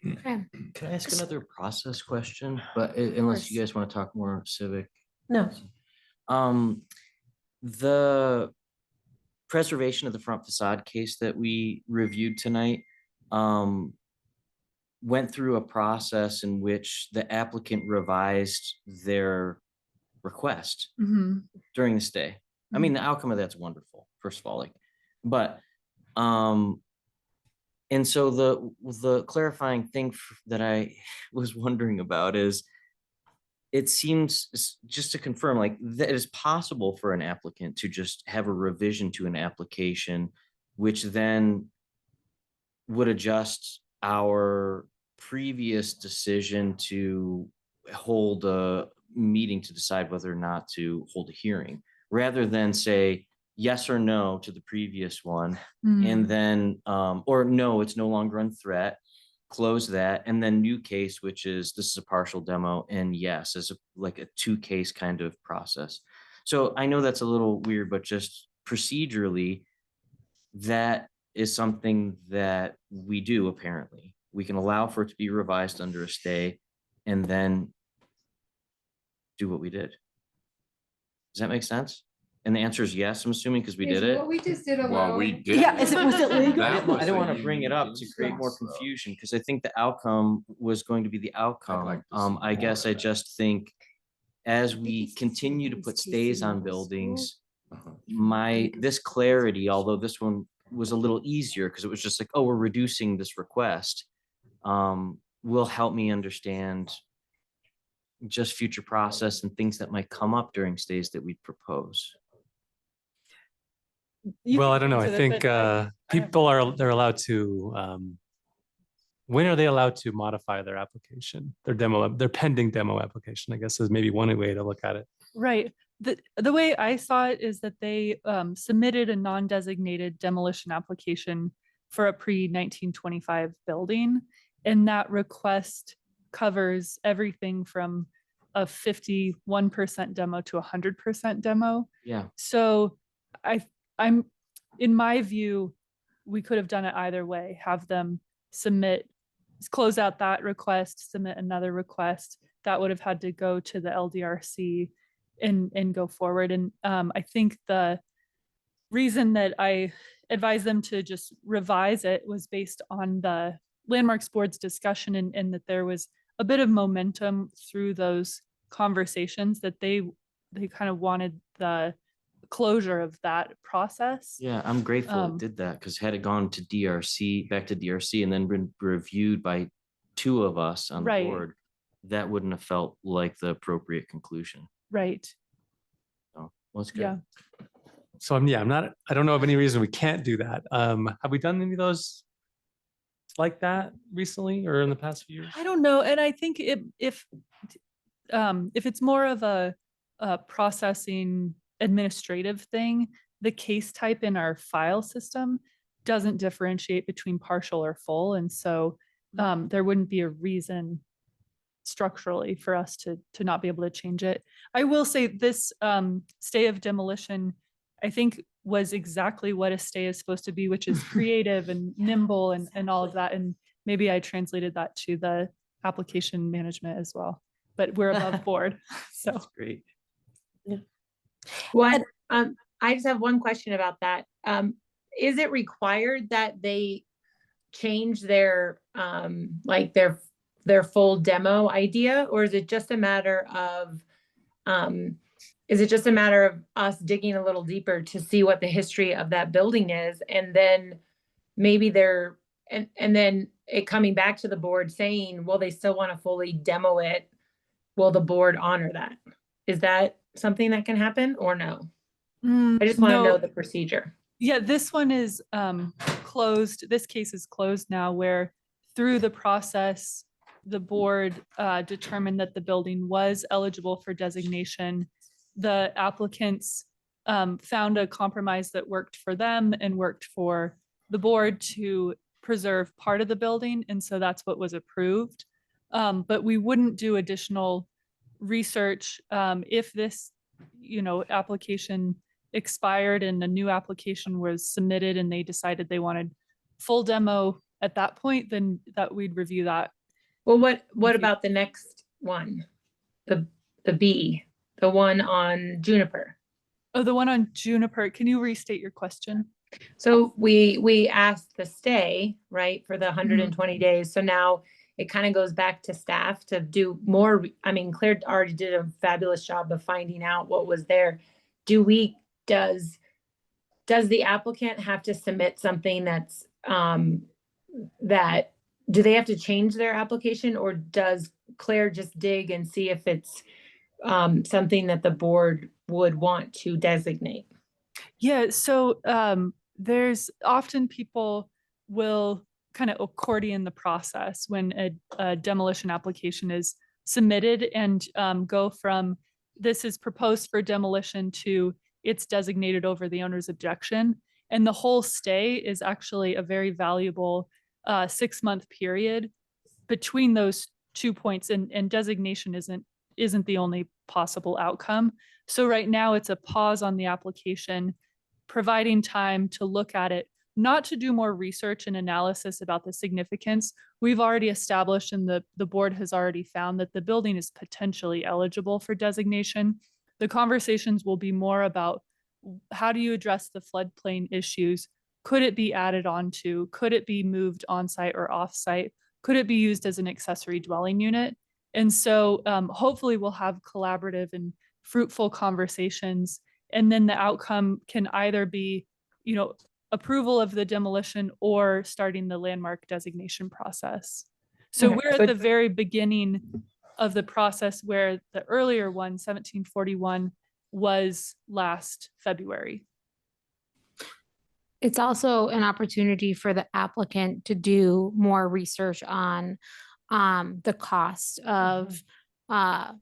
Okay. Can I ask another process question? But unless you guys want to talk more civic. No. The preservation of the front facade case that we reviewed tonight went through a process in which the applicant revised their request during the stay. I mean, the outcome of that's wonderful, first of all, and so the clarifying thing that I was wondering about is, it seems, just to confirm, like, that it is possible for an applicant to just have a revision to an application, which then would adjust our previous decision to hold a meeting to decide whether or not to hold a hearing, rather than say yes or no to the previous one, and then, or no, it's no longer in threat, close that, and then new case, which is, this is a partial demo, and yes, as like a 2-case kind of process. So I know that's a little weird, but just procedurally, that is something that we do. Apparently, we can allow for it to be revised under a stay and then do what we did. Does that make sense? And the answer is yes, I'm assuming, because we did it. What we just did Well, allow. we did. Yeah, was it legal? I was didn't a want to bring it up to unique create more instance, though. confusion, because I think the outcome was going to be the outcome. like to see I guess more I of that. just think, as we continue to put stays on buildings, this clarity, although this one was a little easier because it was just like, oh, we're reducing this request, will help me understand just future process and things that might come up during stays that we propose. Well, I don't know. I think people they're allowed to, when are they allowed to modify their application, their pending demo application, I guess, is maybe one way to look at it. Right. The way I saw it is that they submitted a non-designated demolition application for a pre-1925 building. And that request covers everything from a 51% demo to 100% demo. Yeah. So I'm, in my view, we could have done it either way, have them close out that request, submit another request that would have had to go to the LDRC and go forward. And I think the reason that I advised them to just revise it was based on the Landmarks Board's discussion, and that there was a bit of momentum through those conversations, that they kind of wanted the closure of that process. Yeah, I'm grateful it did that, because had it gone to back to DRC and then been reviewed by 2 of us on the Right. board, that wouldn't have felt like the appropriate conclusion. Right. So, well, it's good. Yeah. So I don't know of any reason we can't do that. Have we done any of those like that recently or in the past few years? I don't know. And I think if it's more of a processing administrative thing, the case type in our file system doesn't differentiate between partial or full. And so there wouldn't be a reason structurally for us to not be able to change it. I will say this stay of demolition, I think, was exactly what a stay is supposed to be, which is creative and nimble and all of that. And maybe I translated that to the application management as well. but we're above board. So Great. One, I just have one question about that. Is it required that they change their, like their full demo idea, or is it just a matter of, us digging a little deeper to see what the history of that building is, and then maybe and then it coming back to the board saying, well, they still want to fully demo it. Will the board honor that? Is that something that can happen or no? I just want to know the procedure. Yeah, this one is closed. This case is closed now, where through the process, the board determined that the building was eligible for designation. The applicants found a compromise that worked for them and worked for the board to preserve part of the building. And so that's what was approved. But we wouldn't do additional research if this, application expired and a new application was submitted and they decided they wanted full demo at that point, then that we'd review that. Well, what about the next one? The B, the one on Juniper? Oh, the one on Juniper. Can you restate your question? So we asked the stay, right, for the 120 days. So now it kind of goes back to staff to do more. I mean, Claire already did a fabulous job of finding out what was there. Does the applicant have to submit something that's do they have to change their application, or does Claire just dig and see if it's something that the board would want to designate? Yeah, so there's often people will kind of accordion the process when a demolition application is submitted and go from this is proposed for demolition to it's designated over the owner's objection. And the whole stay is actually a very valuable 6-month period between those 2 points, and designation isn't the only possible outcome. So right now it's a pause on the application, providing time to look at it, not to do more research and analysis about the significance. We've already established, and the board has already found, that the building is potentially eligible for designation. The conversations will be more about how do you address the floodplain issues? Could it be added onto? Could it be moved on-site or off-site? Could it be used as an accessory dwelling unit? And so hopefully we'll have collaborative and fruitful conversations. And then the outcome can either be, approval of the demolition or starting the landmark designation process. So Okay, we're so at the very beginning of the process, where the earlier one, 1741, was last February. It's also an opportunity for the applicant to do more research on the cost of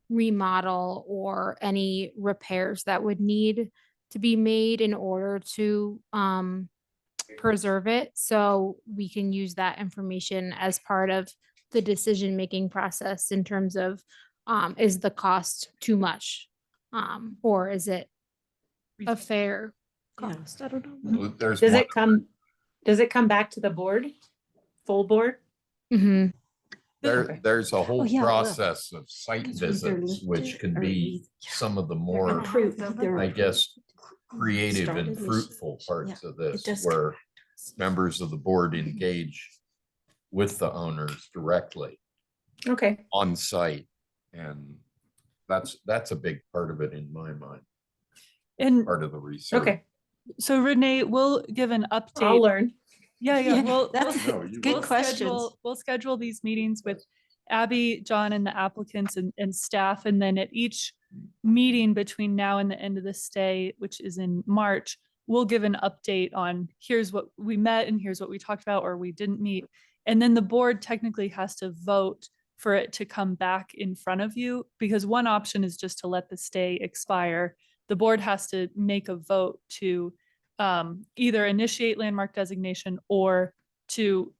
remodel or any repairs that would need to be made in order to preserve it. So we can use that information as part of the decision-making process in terms of, is the cost too much? Or is it a fair cost? I don't know. Well, there's Does one- it come back to the board? Full board? Mm-hmm. There's a whole Oh, yeah, well, process of site because we either visits, lift which it can or be we- some of the more, I guess, creative and started, fruitful parts yeah, of it this, does where members of the board engage with the owners directly Okay. on site. And that's a big part of it in my mind, And part of the research. Okay. so Renee, we'll give an update. I'll learn. Yeah. Yeah, We'll that's No, you- good questions. We'll schedule these meetings with Abby, John, and the applicants and staff. And then at each meeting between now and the end of the stay, which is in March, we'll give an update on here's what we met and here's what we talked about or we didn't meet. And then the board technically has to vote for it to come back in front of you, because one option is just to let the stay expire. The board has to make a vote to either initiate landmark designation or to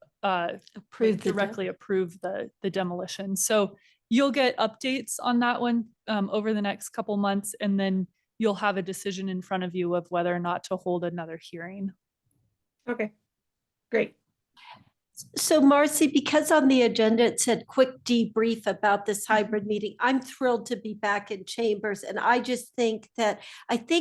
directly approve the demolition. So you'll get updates on that one over the next couple months, and then you'll have a decision in front of you of whether or not to hold another hearing. Okay. Great. So Marcy, because on the agenda it said quick debrief about this hybrid meeting, I'm thrilled to be back in chambers. And I just think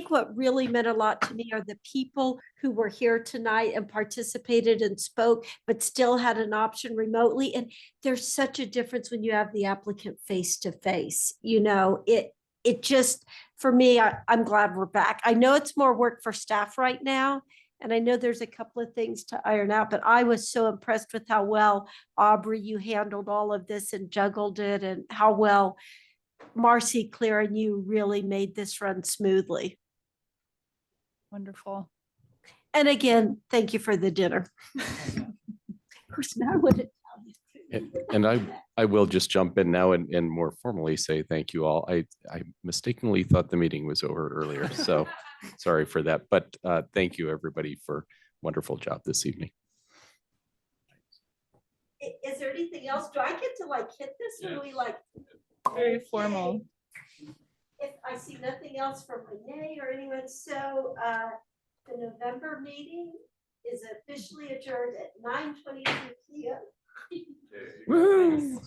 what really meant a lot to me are the people who were here tonight and participated and spoke, but still had an option remotely. And there's such a difference when you have the applicant face to face. You know, it just, for me, I'm glad we're back. I know it's more work for staff right now. And I know there's a couple of things to iron out, but I was so impressed with how well, Aubrey, you handled all of this and juggled it, and how well Marcy, Claire, and you really made this run smoothly. Wonderful. And again, thank you for the dinner. Of course, now I wouldn't tell you. And I will just jump in now and more formally say thank you all. I mistakenly thought the meeting was over earlier, so sorry for that. But thank you, everybody, for wonderful job this evening. Is there anything else? Do I get to like hit this, or do we like? Very formal. If I see nothing else from Renee or anyone, so the November meeting is officially adjourned at 9:22 p.m. Woo!